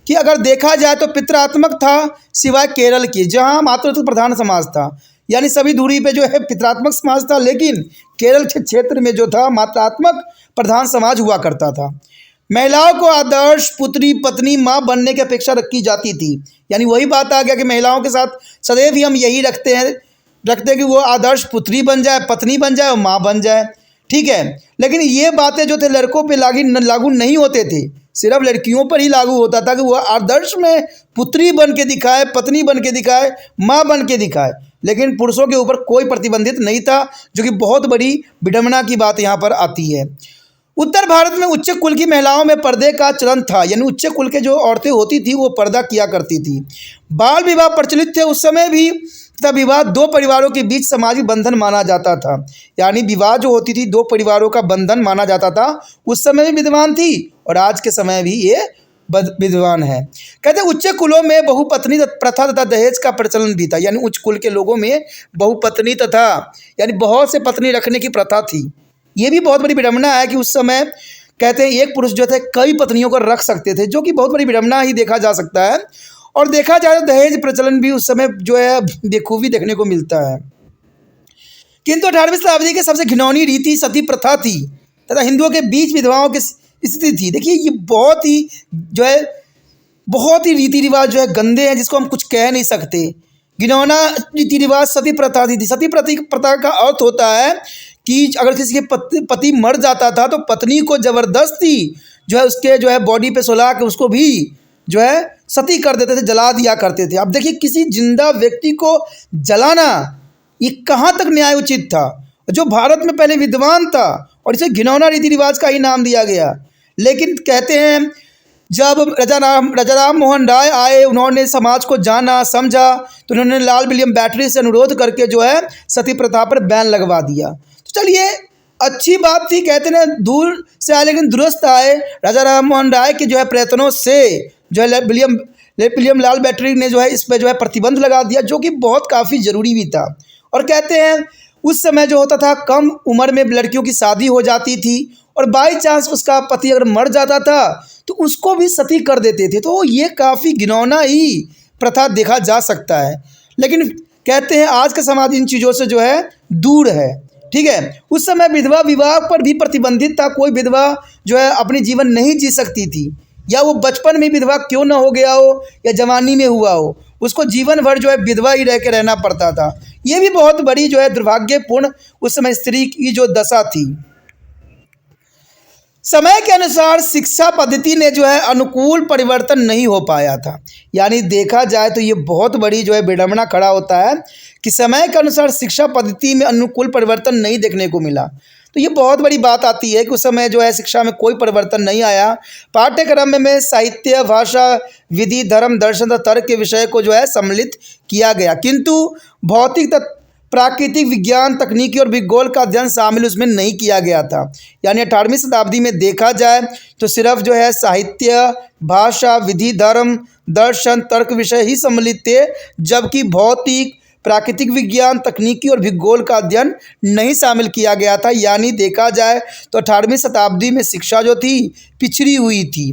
कि अगर देखा जाए तो पितृत्वात्मक था सिवाय केरल के जहाँ मातृत्व प्रधान समाज था, यानी सभी दूरी पे जो है पितृत्वात्मक समाज था, लेकिन केरल के क्षेत्र में जो था मात्रात्मक प्रधान समाज हुआ करता था। महिलाओं को आदर्श पुत्री पत्नी माँ बनने की अपेक्षा रखी जाती थी, यानी वही बात आ गया कि महिलाओं के साथ सदैव ही हम यही रखते हैं कि वो आदर्श पुत्री बन जाए, पत्नी बन जाए और माँ बन जाए। ठीक है, लेकिन ये बातें जो थे लड़कों पे लागू नहीं होते थे, सिर्फ लड़कियों पर ही लागू होता था कि वो आदर्श में पुत्री बन के दिखाए, पत्नी बन के दिखाए, माँ बन के दिखाए, लेकिन पुरुषों के ऊपर कोई प्रतिबंधित नहीं था, जो कि बहुत बड़ी विडंबना की बात यहाँ पर आती है। उत्तर भारत में उच्च कुल की महिलाओं में पर्दे का चलन था, यानी उच्च कुल के जो औरतें होती थी वो पर्दा किया करती थी। बाल विवाह प्रचलित थे उस समय भी, तथा विवाह दो परिवारों के बीच सामाजिक बंधन माना जाता था, यानी विवाह जो होती थी दो परिवारों का बंधन माना जाता था, उस समय भी विद्यमान थी और आज के समय भी ये विद्वान है। कहते हैं उच्च कुलों में बहुपत्नी प्रथा तथा दहेज का प्रचलन भी था, यानी उच्च कुल के लोगों में बहुपत्नी तथा यानी बहुत से पत्नी रखने की प्रथा थी। ये भी बहुत बड़ी विडंबना है कि उस समय कहते हैं एक पुरुष जो थे कई पत्नियों को रख सकते थे, जो कि बहुत बड़ी विडंबना ही देखा जा सकता है। और देखा जाए तो दहेज प्रचलन भी उस समय जो है बेखूबी देखने को मिलता है। किंतु 18वीं शताब्दी की सबसे घिनौनी रीति सती प्रथा थी तथा हिंदुओं के बीच विधवाओं की स्थिति थी। देखिए ये बहुत ही जो है बहुत ही रीति रिवाज जो है गंदे हैं, जिसको हम कुछ कह नहीं सकते। घिनौना रीति रिवाज सती प्रथा थी। सती प्रथा का अर्थ होता है कि अगर किसी के पति मर जाता था तो पत्नी को ज़बरदस्ती जो है उसके जो है बॉडी पे सुला के उसको भी जो है सती कर देते थे, जला दिया करते थे। अब देखिए किसी जिंदा व्यक्ति को जलाना ये कहाँ तक न्याय उचित था, जो भारत में पहले विद्वान था, और इसे घिनौना रीति रिवाज का ही नाम दिया गया। लेकिन कहते हैं जब राजा राम मोहन राय आए, उन्होंने समाज को जाना समझा, तो उन्होंने लाल विलियम बैटरी से अनुरोध करके जो है सती प्रथा पर बैन लगवा दिया। तो चलिए अच्छी बात थी, कहते हैं दूर से आए लेकिन दुरुस्त आए। राजा राम मोहन राय के जो है प्रयत्नों से जो है विलियम लाल बैटरी ने जो है इस पर जो है प्रतिबंध लगा दिया, जो कि बहुत काफ़ी ज़रूरी भी था। और कहते हैं उस समय जो होता था कम उम्र में लड़कियों की शादी हो जाती थी, और बाई चांस उसका पति अगर मर जाता था तो उसको भी सती कर देते थे। तो ये काफ़ी घिनौना ही प्रथा देखा जा सकता है। लेकिन कहते हैं आज का समाज इन चीज़ों से जो है दूर है। ठीक है, उस समय विधवा विवाह पर भी प्रतिबंधित था। कोई विधवा जो है अपनी जीवन नहीं जी सकती थी, या वो बचपन में विधवा क्यों ना हो गया हो या जवानी में हुआ हो, उसको जीवन भर जो है विधवा ही रह के रहना पड़ता था। ये भी बहुत बड़ी जो है दुर्भाग्यपूर्ण उस समय स्त्री की जो दशा थी। समय के अनुसार शिक्षा पद्धति ने जो है अनुकूल परिवर्तन नहीं हो पाया था। यानी देखा जाए तो ये बहुत बड़ी जो है विडंबना खड़ा होता है कि समय के अनुसार शिक्षा पद्धति में अनुकूल परिवर्तन नहीं देखने को मिला। तो ये बहुत बड़ी बात आती है कि उस समय जो है शिक्षा में कोई परिवर्तन नहीं आया। पाठ्यक्रम में साहित्य, भाषा, विधि, धर्म, दर्शन तथा तर्क के विषय को जो है सम्मिलित किया गया, किंतु भौतिक तथा प्राकृतिक विज्ञान, तकनीकी और भूगोल का अध्ययन शामिल उसमें नहीं किया गया था। यानी 18वीं शताब्दी में देखा जाए तो सिर्फ जो है साहित्य, भाषा, विधि, धर्म, दर्शन, तर्क विषय ही सम्मिलित थे, जबकि भौतिक, प्राकृतिक विज्ञान, तकनीकी और भूगोल का अध्ययन नहीं शामिल किया गया था। यानी देखा जाए तो 18वीं शताब्दी में शिक्षा जो थी पिछड़ी हुई थी।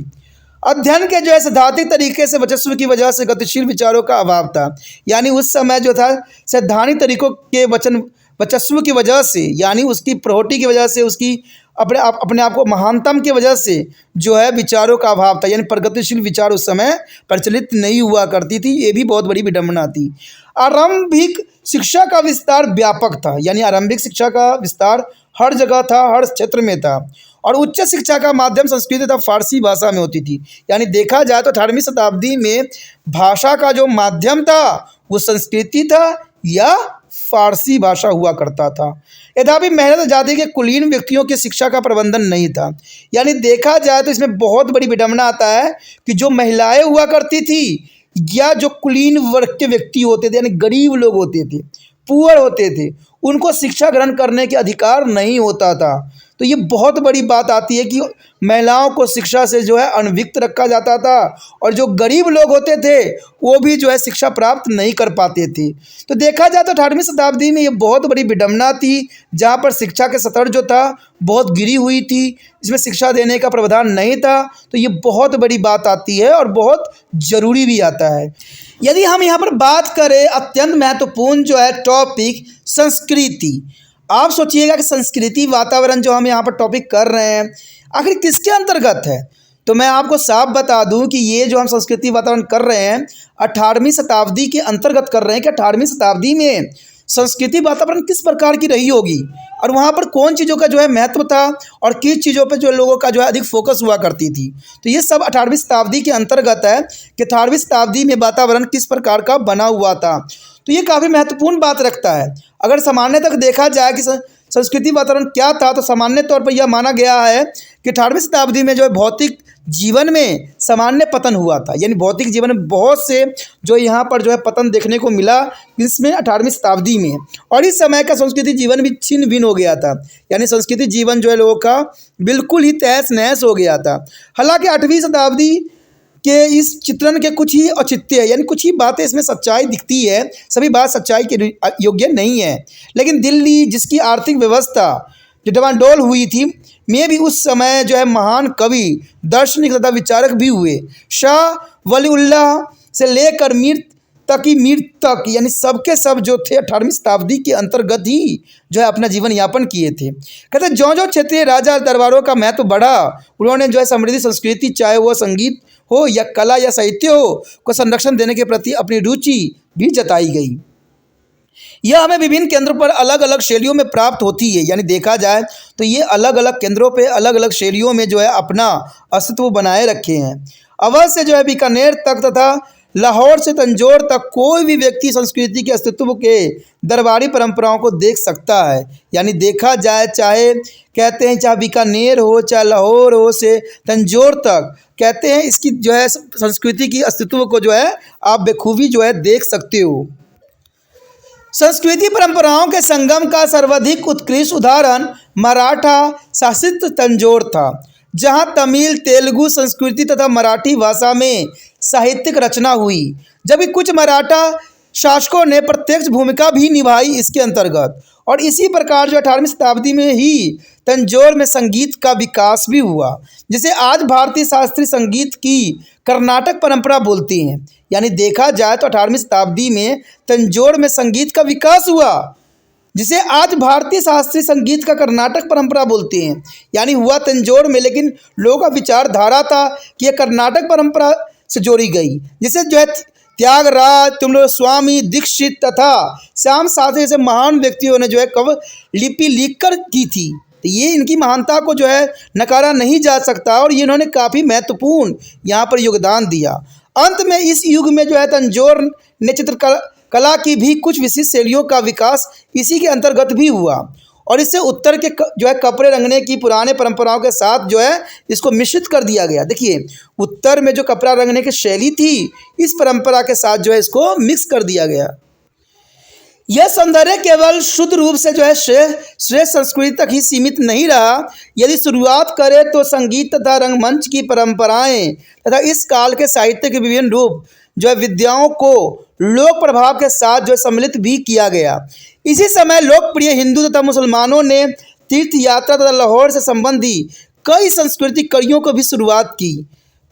अध्ययन के जो है सैद्धांतिक तरीके से वर्चस्व की वजह से गतिशील विचारों का अभाव था। यानी उस समय जो था सैद्धांतिक तरीकों के वर्चस्व की वजह से, यानी उसकी प्रौढ़ि की वजह से, उसकी अपने आप को महानतम की वजह से जो है विचारों का अभाव था। यानी प्रगतिशील विचार उस समय प्रचलित नहीं हुआ करती थी। ये भी बहुत बड़ी विडंबना थी। आरंभिक शिक्षा का विस्तार व्यापक था। यानी आरंभिक शिक्षा का विस्तार हर जगह था, हर क्षेत्र में था, और उच्च शिक्षा का माध्यम संस्कृत तथा फारसी भाषा में होती थी। यानी देखा जाए तो 18वीं शताब्दी में भाषा का जो माध्यम था वो संस्कृति था या फारसी भाषा हुआ करता था। यद्यपि मेहनत जाति के कुलीन व्यक्तियों की शिक्षा का प्रबंधन नहीं था। यानी देखा जाए तो इसमें बहुत बड़ी विडंबना आता है कि जो महिलाएं हुआ करती थी या जो कुलीन वर्ग के व्यक्ति होते थे, यानी गरीब लोग होते थे, पुअर होते थे, उनको शिक्षा ग्रहण करने के अधिकार नहीं होता था। तो ये बहुत बड़ी बात आती है कि महिलाओं को शिक्षा से जो है अनभिक्त रखा जाता था, और जो गरीब लोग होते थे वो भी जो है शिक्षा प्राप्त नहीं कर पाते थे। तो देखा जाए तो 18वीं शताब्दी में ये बहुत बड़ी विडंबना थी, जहाँ पर शिक्षा के स्तर जो था बहुत गिरी हुई थी, इसमें शिक्षा देने का प्रावधान नहीं था। तो ये बहुत बड़ी बात आती है और बहुत ज़रूरी भी आता है। यदि हम यहाँ पर बात करें अत्यंत महत्वपूर्ण जो है टॉपिक संस्कृति, आप सोचिएगा कि संस्कृति वातावरण जो हम यहाँ पर टॉपिक कर रहे हैं आखिर किसके अंतर्गत है। तो मैं आपको साफ बता दूं कि ये जो हम संस्कृति वातावरण कर रहे हैं 18वीं शताब्दी के अंतर्गत कर रहे हैं कि 18वीं शताब्दी में संस्कृति वातावरण किस प्रकार की रही होगी, और वहाँ पर कौन चीज़ों का जो है महत्व था, और किस चीज़ों पर जो लोगों का जो है अधिक फोकस हुआ करती थी। तो ये सब 18वीं शताब्दी के अंतर्गत है कि 18वीं शताब्दी में वातावरण किस प्रकार का बना हुआ था। तो ये काफ़ी महत्वपूर्ण बात रखता है। अगर सामान्य तक देखा जाए कि संस्कृति वातावरण क्या था, तो सामान्य तौर पर यह माना गया है कि 18वीं शताब्दी में जो है भौतिक जीवन में सामान्य पतन हुआ था। यानी भौतिक जीवन में बहुत से जो यहाँ पर जो है पतन देखने को मिला इसमें 18वीं शताब्दी में, और इस समय का संस्कृति जीवन भी छिन्न भिन्न हो गया था। यानी संस्कृति जीवन जो है लोगों का बिल्कुल ही तहस नहस हो गया था। हालांकि 8वीं शताब्दी के इस चित्रण के कुछ ही औचित्य है, यानी कुछ ही बातें इसमें सच्चाई दिखती है, सभी बात सच्चाई के योग्य नहीं है। लेकिन दिल्ली जिसकी आर्थिक व्यवस्था जो डमाडोल हुई थी में भी उस समय जो है महान कवि, दार्शनिक तथा विचारक भी हुए। शाह वलीउल्लाह से लेकर मीर तक यानी सबके सब जो थे 18वीं शताब्दी के अंतर्गत ही जो है अपना जीवन यापन किए थे। कहते जो जो क्षेत्रीय राजा दरबारों का महत्व बढ़ा, उन्होंने जो है समृद्धि संस्कृति, चाहे वह संगीत हो या कला या साहित्य हो, को संरक्षण देने के प्रति अपनी रुचि भी जताई गई। यह हमें विभिन्न केंद्रों पर अलग अलग शैलियों में प्राप्त होती है, यानी देखा जाए तो ये अलग अलग केंद्रों पे अलग अलग शैलियों में जो है अपना अस्तित्व बनाए रखे हैं। अवध से जो है बीकानेर तक तथा लाहौर से तंजौर तक कोई भी व्यक्ति संस्कृति के अस्तित्व के दरबारी परंपराओं को देख सकता है। यानी देखा जाए चाहे कहते हैं चाहे बीकानेर हो चाहे लाहौर हो से तंजौर तक, कहते हैं इसकी जो है संस्कृति की अस्तित्व को जो है आप बेखूबी जो है देख सकते हो। संस्कृति परंपराओं के संगम का सर्वाधिक उत्कृष्ट उदाहरण मराठा शासित तंजौर था, जहां तमिल, तेलुगु संस्कृति तथा मराठी भाषा में साहित्यिक रचना हुई, जबकि कुछ मराठा शासकों ने प्रत्यक्ष भूमिका भी निभाई इसके अंतर्गत। और इसी प्रकार जो 18वीं शताब्दी में ही तंजौर में संगीत का विकास भी हुआ, जिसे आज भारतीय शास्त्रीय संगीत की कर्नाटक परंपरा बोलती हैं। यानी देखा जाए तो 18वीं शताब्दी में तंजौर में संगीत का विकास हुआ, जिसे आज भारतीय शास्त्रीय संगीत का कर्नाटक परंपरा बोलते हैं। यानी हुआ तंजौर में, लेकिन लोगों का विचारधारा था कि यह कर्नाटक परंपरा से जोड़ी गई, जिसे जो है त्यागराज, तुमलो स्वामी दीक्षित तथा श्याम शास्त्री जैसे महान व्यक्तियों ने जो है कव लिपि लिखकर की थी। तो ये इनकी महानता को जो है नकारा नहीं जा सकता और ये इन्होंने काफ़ी महत्वपूर्ण यहाँ पर योगदान दिया। अंत में इस युग में जो है तंजौर ने चित्रकला की भी कुछ विशिष्ट शैलियों का विकास इसी के अंतर्गत भी हुआ और इससे उत्तर के जो है कपड़े रंगने की पुराने परंपराओं के साथ जो है इसको मिश्रित कर दिया गया। देखिए उत्तर में जो कपड़ा रंगने की शैली थी, इस परंपरा के साथ जो है इसको मिक्स कर दिया गया। यह सौंदर्य केवल शुद्ध रूप से जो है श्रेष्ठ संस्कृति तक ही सीमित नहीं रहा। यदि शुरुआत करें तो संगीत तथा रंगमंच की परंपराएं तथा इस काल के साहित्य के विभिन्न रूप जो है विद्याओं को लोक प्रभाव के साथ जो है सम्मिलित भी किया गया। इसी समय लोकप्रिय हिंदू तथा मुसलमानों ने तीर्थ यात्रा तथा लाहौर से संबंधी कई सांस्कृतिक कड़ियों को भी शुरुआत की।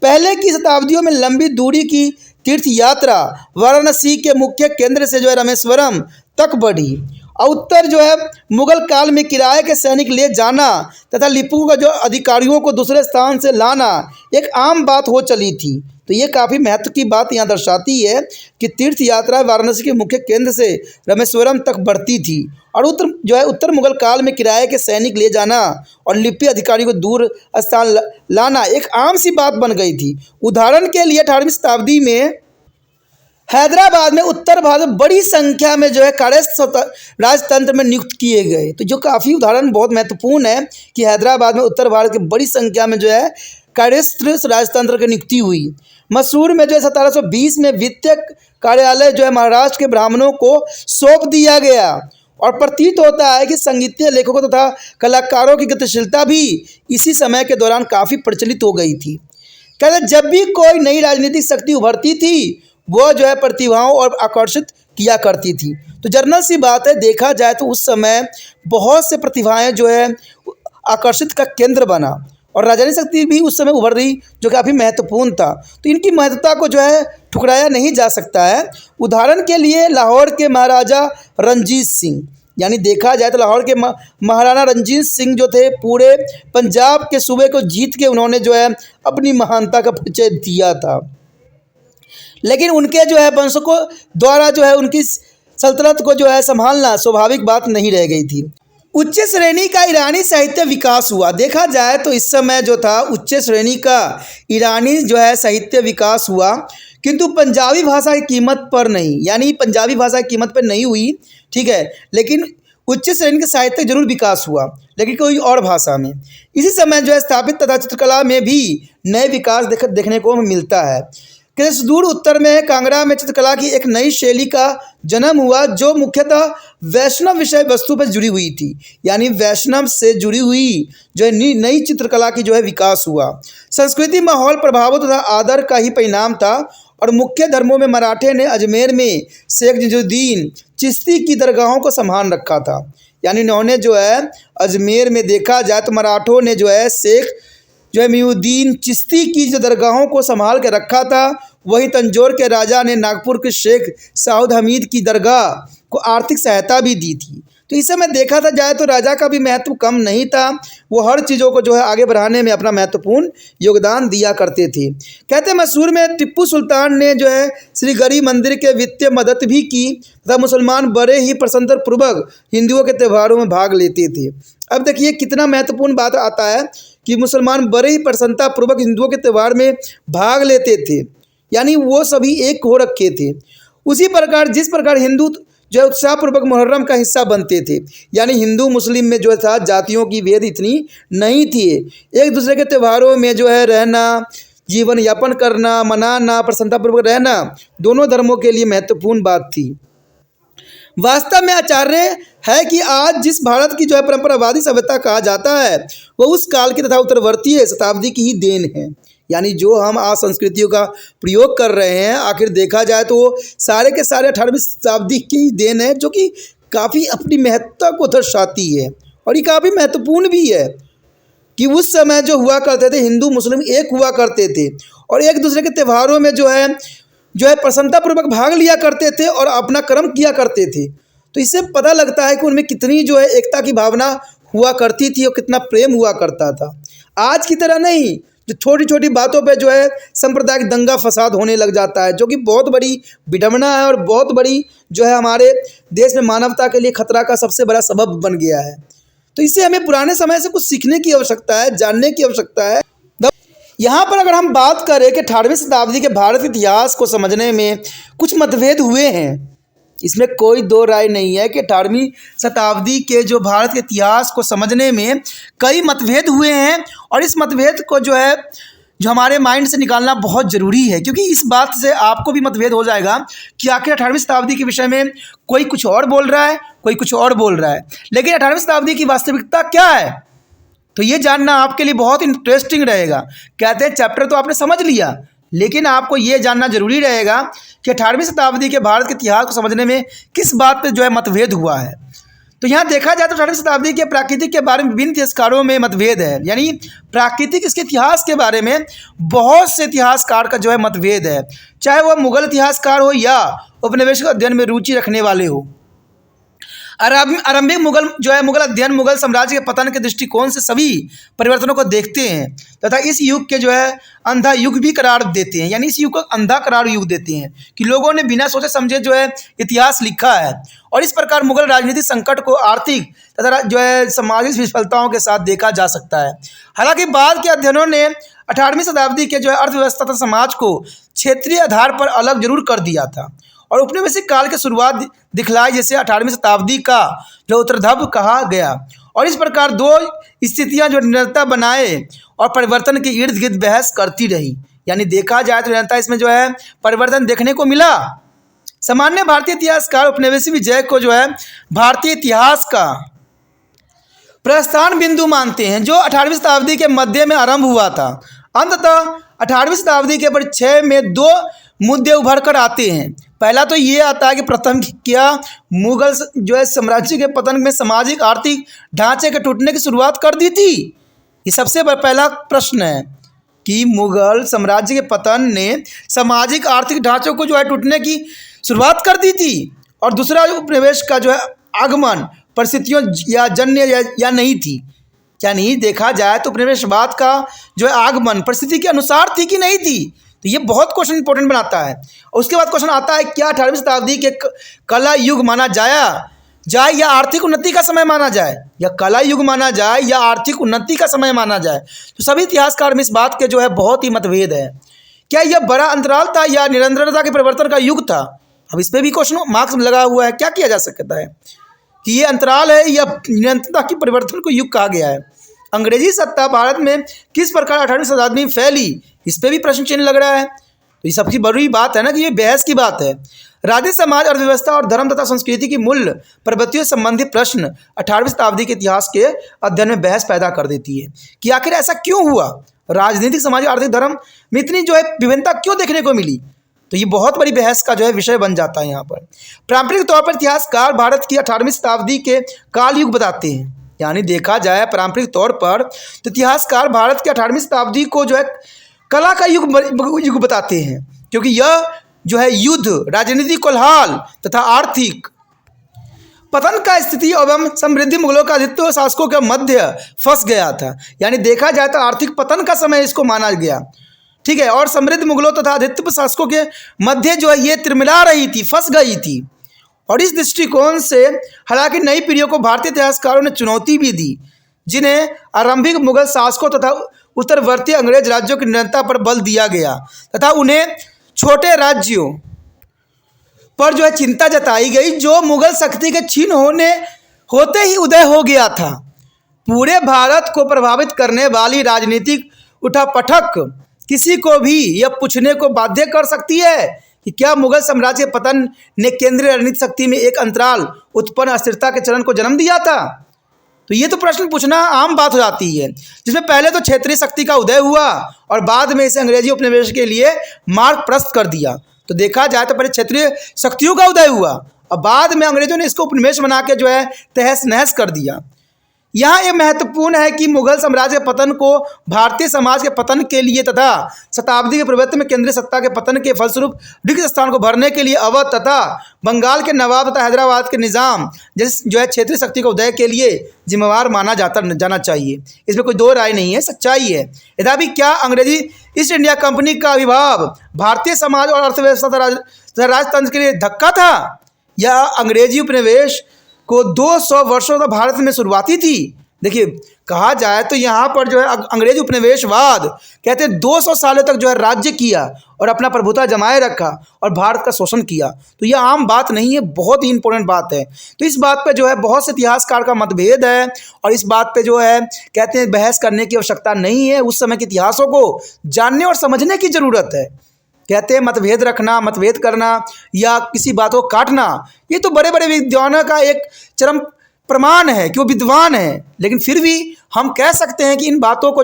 पहले की शताब्दियों में लंबी दूरी की तीर्थ यात्रा वाराणसी के मुख्य केंद्र से जो है रामेश्वरम तक बढ़ी और उत्तर जो है मुगल काल में किराए के सैनिक ले जाना तथा लिपु का जो अधिकारियों को दूसरे स्थान से लाना एक आम बात हो चली थी। तो ये काफ़ी महत्व की बात यहाँ दर्शाती है कि तीर्थ यात्रा वाराणसी के मुख्य केंद्र से रामेश्वरम तक बढ़ती थी और उत्तर मुगल काल में किराए के सैनिक ले जाना और लिपि अधिकारी को दूर स्थान लाना एक आम सी बात बन गई थी। उदाहरण के लिए 18वीं शताब्दी में हैदराबाद में उत्तर भारत में बड़ी संख्या में जो है कायस्थ राजतंत्र में नियुक्त किए गए। तो जो काफ़ी उदाहरण बहुत महत्वपूर्ण है कि हैदराबाद में उत्तर भारत की बड़ी संख्या में जो है कायस्थ राजतंत्र की नियुक्ति हुई। मैसूर में जो है 1720 में वित्तीय कार्यालय जो है महाराष्ट्र के ब्राह्मणों को सौंप दिया गया और प्रतीत होता है कि संगीतीय लेखकों तथा कलाकारों की गतिशीलता भी इसी समय के दौरान काफ़ी प्रचलित हो गई थी। कहते जब भी कोई नई राजनीतिक शक्ति उभरती थी वो जो है प्रतिभाओं और आकर्षित किया करती थी। तो जनरल सी बात है, देखा जाए तो उस समय बहुत से प्रतिभाएं जो है आकर्षित का केंद्र बना और राजनीतिक शक्ति भी उस समय उभर रही जो काफ़ी महत्वपूर्ण था। तो इनकी महत्वता को जो है ठुकराया नहीं जा सकता है। उदाहरण के लिए लाहौर के महाराजा रणजीत सिंह, यानी देखा जाए तो लाहौर के महाराणा रणजीत सिंह जो थे पूरे पंजाब के सूबे को जीत के उन्होंने जो है अपनी महानता का परिचय दिया था। लेकिन उनके जो है वंशों को द्वारा जो है उनकी सल्तनत को जो है संभालना स्वाभाविक बात नहीं रह गई थी। उच्च श्रेणी का ईरानी साहित्य विकास हुआ। देखा जाए तो इस समय जो था उच्च श्रेणी का ईरानी जो है साहित्य विकास हुआ, किंतु पंजाबी भाषा की कीमत पर नहीं, यानी पंजाबी भाषा की कीमत पर नहीं हुई, ठीक है, लेकिन उच्च श्रेणी का साहित्य जरूर विकास हुआ, लेकिन कोई और भाषा में। इसी समय जो है स्थापित तथा चित्रकला में भी नए विकास देखने को मिलता है। कि सुदूर उत्तर में कांगड़ा में चित्रकला की एक नई शैली का जन्म हुआ जो मुख्यतः वैष्णव विषय वस्तु पर जुड़ी हुई थी। यानी वैष्णव से जुड़ी हुई जो है नई चित्रकला की जो है विकास हुआ। संस्कृति, माहौल, प्रभावों तथा आदर का ही परिणाम था। और मुख्य धर्मों में मराठे ने अजमेर में शेख नजीरुद्दीन चिश्ती की दरगाहों को संभाल रखा था। यानी इन्होंने जो है अजमेर में देखा जाए तो मराठों ने जो है शेख जो है नजीरुद्दीन चिश्ती की जो दरगाहों को संभाल के रखा था। वहीं तंजौर के राजा ने नागपुर के शेख सऊद हमीद की दरगाह को आर्थिक सहायता भी दी थी। तो इस समय देखा था जाए तो राजा का भी महत्व कम नहीं था। वो हर चीज़ों को जो है आगे बढ़ाने में अपना महत्वपूर्ण योगदान दिया करते थे। कहते मैसूर में टिप्पू सुल्तान ने जो है श्री गरीब मंदिर के वित्तीय मदद भी की तथा मुसलमान बड़े ही प्रसन्नतापूर्वक हिंदुओं के त्योहारों में भाग लेते थे। अब देखिए कितना महत्वपूर्ण बात आता है कि मुसलमान बड़े ही प्रसन्नतापूर्वक हिंदुओं के त्यौहार में भाग लेते थे। यानी वो सभी एक हो रखे थे। उसी प्रकार जिस प्रकार हिंदू जो है उत्साहपूर्वक मुहर्रम का हिस्सा बनते थे। यानी हिंदू मुस्लिम में जो था जातियों की भेद इतनी नहीं थी। एक दूसरे के त्योहारों में जो है रहना, जीवन यापन करना, मनाना, प्रसन्नतापूर्वक रहना दोनों धर्मों के लिए महत्वपूर्ण बात थी। वास्तव में आचार्य है कि आज जिस भारत की जो है परंपरावादी सभ्यता कहा जाता है वह उस काल की तथा उत्तरवर्ती शताब्दी की ही देन है। यानी जो हम आज संस्कृतियों का प्रयोग कर रहे हैं आखिर देखा जाए तो वो सारे के सारे 18वीं शताब्दी की ही देन है, जो कि काफ़ी अपनी महत्ता को दर्शाती है। और ये काफ़ी महत्वपूर्ण भी है कि उस समय जो हुआ करते थे हिंदू मुस्लिम एक हुआ करते थे और एक दूसरे के त्योहारों में जो है प्रसन्नतापूर्वक भाग लिया करते थे और अपना कर्म किया करते थे। तो इससे पता लगता है कि उनमें कितनी जो है एकता की भावना हुआ करती थी और कितना प्रेम हुआ करता था। आज की तरह नहीं जो छोटी छोटी बातों पे जो है सांप्रदायिक दंगा फसाद होने लग जाता है, जो कि बहुत बड़ी विडंबना है और बहुत बड़ी जो है हमारे देश में मानवता के लिए खतरा का सबसे बड़ा सबब बन गया है। तो इससे हमें पुराने समय से कुछ सीखने की आवश्यकता है, जानने की आवश्यकता है। यहाँ पर अगर हम बात करें कि 18वीं शताब्दी के भारत के इतिहास को समझने में कुछ मतभेद हुए हैं, इसमें कोई दो राय नहीं है कि 18वीं शताब्दी के जो भारत के इतिहास को समझने में कई मतभेद हुए हैं। और इस मतभेद को जो है जो हमारे माइंड से निकालना बहुत ज़रूरी है, क्योंकि इस बात से आपको भी मतभेद हो जाएगा कि आखिर 18वीं शताब्दी के विषय में कोई कुछ और बोल रहा है, कोई कुछ और बोल रहा है। लेकिन 18वीं शताब्दी की वास्तविकता क्या है तो ये जानना आपके लिए बहुत इंटरेस्टिंग रहेगा। कहते हैं चैप्टर तो आपने समझ लिया, लेकिन आपको ये जानना जरूरी रहेगा कि 18वीं शताब्दी के भारत के इतिहास को समझने में किस बात पे जो है मतभेद हुआ है। तो यहाँ देखा जाए तो 18वीं शताब्दी के प्राकृतिक के बारे में विभिन्न इतिहासकारों में मतभेद है। यानी प्राकृतिक इसके इतिहास के बारे में बहुत से इतिहासकार का जो है मतभेद है, चाहे वह मुगल इतिहासकार हो या उपनिवेशिक अध्ययन में रुचि रखने वाले हो। आरंभिक मुगल अध्ययन मुगल साम्राज्य के पतन के दृष्टिकोण से सभी परिवर्तनों को देखते हैं तथा इस युग के जो है अंधा युग भी करार देते हैं। यानी इस युग को अंधा करार युग देते हैं कि लोगों ने बिना सोचे समझे जो है इतिहास लिखा है। और इस प्रकार मुगल राजनीतिक संकट को आर्थिक तथा जो है सामाजिक विफलताओं के साथ देखा जा सकता है। हालांकि बाद के अध्ययनों ने 18वीं शताब्दी के जो है अर्थव्यवस्था तथा समाज को क्षेत्रीय आधार पर अलग जरूर कर दिया था और उपनिवेशिक काल की शुरुआत दिखलाई, जैसे 18वीं शताब्दी का जो उत्तरार्ध कहा गया। और इस प्रकार दो स्थितियां जो निरंतरता बनाए और परिवर्तन के इर्द गिर्द बहस करती रही। यानी देखा जाए तो निरंतरता इसमें जो है परिवर्तन देखने को मिला। सामान्य भारतीय इतिहासकार उपनिवेशी विजय को जो है भारतीय इतिहास का प्रस्थान बिंदु मानते हैं, जो 18वीं शताब्दी के मध्य में आरंभ हुआ था। अंततः 18वीं शताब्दी के परिचय में दो मुद्दे उभर कर आते हैं। पहला तो ये आता है कि प्रथम क्या मुगल जो है साम्राज्य के पतन में सामाजिक आर्थिक ढांचे के टूटने की शुरुआत कर दी थी। ये सबसे पहला प्रश्न है कि मुगल साम्राज्य के पतन ने सामाजिक आर्थिक ढांचों को जो है टूटने की शुरुआत कर दी थी। और दूसरा उपनिवेश का जो है आगमन परिस्थितियों या जन्य या नहीं थी। क्या नहीं देखा जाए तो उपनिवेशवाद का जो है आगमन परिस्थिति के अनुसार थी कि नहीं थी। तो ये बहुत क्वेश्चन इंपॉर्टेंट बनाता है। और उसके बाद क्वेश्चन आता है क्या 18वीं शताब्दी के कला युग माना जाए या आर्थिक उन्नति का समय माना जाए, या कला युग माना जाए या आर्थिक उन्नति का समय माना जाए। तो सभी इतिहासकार में इस बात के जो है बहुत ही मतभेद है। क्या यह बड़ा अंतराल था या निरंतरता के परिवर्तन का युग था। अब इस पर भी क्वेश्चन मार्क्स लगा हुआ है। क्या किया जा सकता है कि ये अंतराल है या निरंतरता के परिवर्तन को युग कहा गया है। अंग्रेजी सत्ता भारत में किस प्रकार 18वीं शताब्दी में फैली, इस पर भी प्रश्न चिन्ह लग रहा है। तो ये सबकी बड़ी बात है ना कि ये बहस की बात है। राजनीति, समाज, अर्थव्यवस्था और धर्म तथा संस्कृति की मूल प्रवृत्तियों से संबंधित प्रश्न 18वीं शताब्दी के इतिहास के अध्ययन में बहस पैदा कर देती है कि आखिर ऐसा क्यों हुआ, राजनीतिक, सामाजिक, आर्थिक, धर्म में इतनी विभिन्नता क्यों देखने को मिली। तो ये बहुत बड़ी बहस का विषय बन जाता है यहाँ पर। पारंपरिक तौर पर इतिहासकार भारत की 18वीं शताब्दी के काल युग बताते हैं। यानी देखा जाए पारंपरिक तौर पर तो इतिहासकार भारत की 18वीं शताब्दी को कला का युग बताते हैं, क्योंकि यह युद्ध, राजनीतिक कोलाहल तथा आर्थिक पतन का स्थिति एवं समृद्धि मुगलों का आधिपत्य शासकों के मध्य फंस गया था। यानी देखा जाए तो आर्थिक पतन का समय इसको माना गया, ठीक है, और समृद्ध मुगलों तथा आधिपत्य शासकों के मध्य ये तिरमिला रही थी, फंस गई थी। और इस दृष्टिकोण से हालांकि नई पीढ़ियों को भारतीय इतिहासकारों ने चुनौती भी दी, जिन्हें आरंभिक मुगल शासकों तथा उत्तरवर्ती अंग्रेज राज्यों की निरंतरता पर बल दिया गया तथा उन्हें छोटे राज्यों पर चिंता जताई गई जो मुगल शक्ति के क्षीण होते ही उदय हो गया था। पूरे भारत को प्रभावित करने वाली राजनीतिक उठापटक किसी को भी यह पूछने को बाध्य कर सकती है कि क्या मुगल साम्राज्य के पतन ने केंद्रीय रणनीतिक शक्ति में एक अंतराल उत्पन्न अस्थिरता के चरण को जन्म दिया था। तो ये तो प्रश्न पूछना आम बात हो जाती है, जिसमें पहले तो क्षेत्रीय शक्ति का उदय हुआ और बाद में इसे अंग्रेजी उपनिवेश के लिए मार्ग प्रशस्त कर दिया। तो देखा जाए तो पहले क्षेत्रीय शक्तियों का उदय हुआ और बाद में अंग्रेजों ने इसको उपनिवेश बना के तहस नहस कर दिया। यहाँ यह महत्वपूर्ण है कि मुगल साम्राज्य के पतन को भारतीय समाज के पतन के लिए तथा शताब्दी के प्रवृत्ति में केंद्रीय सत्ता के पतन के फलस्वरूप रिक्त स्थान को भरने के लिए अवध तथा बंगाल के नवाब तथा हैदराबाद के निज़ाम जैसे क्षेत्रीय शक्ति के उदय के लिए जिम्मेवार माना जाना चाहिए। इसमें कोई दो राय नहीं है, सच्चाई है। यद्यपि क्या अंग्रेजी ईस्ट इंडिया कंपनी का आविर्भाव भारतीय समाज और अर्थव्यवस्था तथा राजतंत्र के लिए धक्का था, या अंग्रेजी उपनिवेश को 200 वर्षों तक भारत में शुरुआती थी। देखिए कहा जाए तो यहाँ पर अंग्रेजी उपनिवेशवाद कहते हैं 200 सालों तक राज्य किया और अपना प्रभुता जमाए रखा और भारत का शोषण किया। तो यह आम बात नहीं है, बहुत ही इंपॉर्टेंट बात है। तो इस बात पे बहुत से इतिहासकार का मतभेद है और इस बात पे कहते हैं बहस करने की आवश्यकता नहीं है। उस समय के इतिहासों को जानने और समझने की ज़रूरत है। कहते हैं मतभेद रखना, मतभेद करना या किसी बात को काटना, ये तो बड़े बड़े विद्वानों का एक चरम प्रमाण है कि वो विद्वान है। लेकिन फिर भी हम कह सकते हैं कि इन बातों को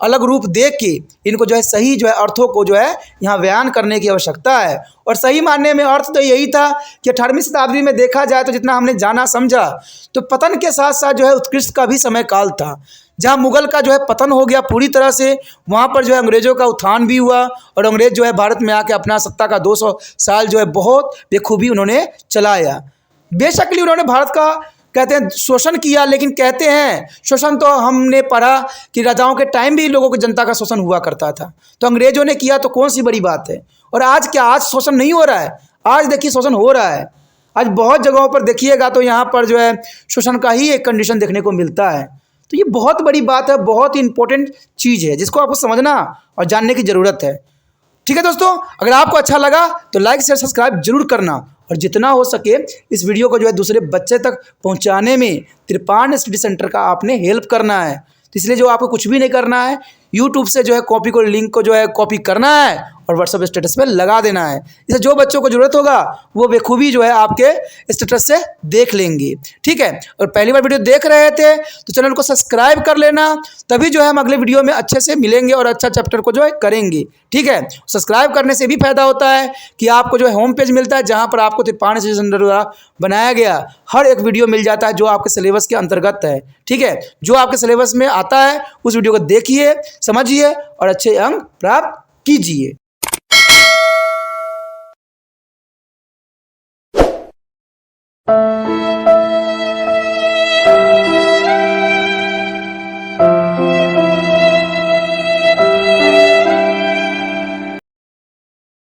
अलग रूप दे के इनको सही अर्थों को यहाँ बयान करने की आवश्यकता है। और सही मानने में अर्थ तो यही था कि 18वीं शताब्दी में देखा जाए तो जितना हमने जाना समझा तो पतन के साथ साथ उत्कृष्ट का भी समय काल था, जहाँ मुगल का पतन हो गया पूरी तरह से। वहाँ पर अंग्रेज़ों का उत्थान भी हुआ और अंग्रेज भारत में आके अपना सत्ता का 200 साल बहुत बेखूबी उन्होंने चलाया। बेशक उन्होंने भारत का कहते हैं शोषण किया, लेकिन कहते हैं शोषण तो हमने पढ़ा कि राजाओं के टाइम भी लोगों की जनता का शोषण हुआ करता था। तो अंग्रेजों ने किया तो कौन सी बड़ी बात है। और आज क्या, आज शोषण नहीं हो रहा है? आज देखिए शोषण हो रहा है। आज बहुत जगहों पर देखिएगा तो यहाँ पर शोषण का ही एक कंडीशन देखने को मिलता है। तो ये बहुत बड़ी बात है, बहुत ही इंपॉर्टेंट चीज़ है जिसको आपको समझना और जानने की ज़रूरत है। ठीक है दोस्तों, अगर आपको अच्छा लगा तो लाइक शेयर सब्सक्राइब जरूर करना और जितना हो सके इस वीडियो को दूसरे बच्चे तक पहुंचाने में त्रिपाण स्टडी सेंटर का आपने हेल्प करना है। तो इसलिए आपको कुछ भी नहीं करना है, यूट्यूब से कॉपी को लिंक को कॉपी करना है और व्हाट्सएप स्टेटस पे लगा देना है। इसे जो बच्चों को ज़रूरत होगा वो बेखूबी आपके स्टेटस से देख लेंगे। ठीक है, और पहली बार वीडियो देख रहे थे तो चैनल को सब्सक्राइब कर लेना, तभी हम अगले वीडियो में अच्छे से मिलेंगे और अच्छा चैप्टर को करेंगे। ठीक है, सब्सक्राइब करने से भी फायदा होता है कि आपको होम पेज मिलता है जहाँ पर आपको त्रिपाण स्टडी सेंटर द्वारा बनाया गया हर एक वीडियो मिल जाता है जो आपके सिलेबस के अंतर्गत है। ठीक है, जो आपके सिलेबस में आता है उस वीडियो को देखिए, समझिए और अच्छे अंक प्राप्त कीजिए।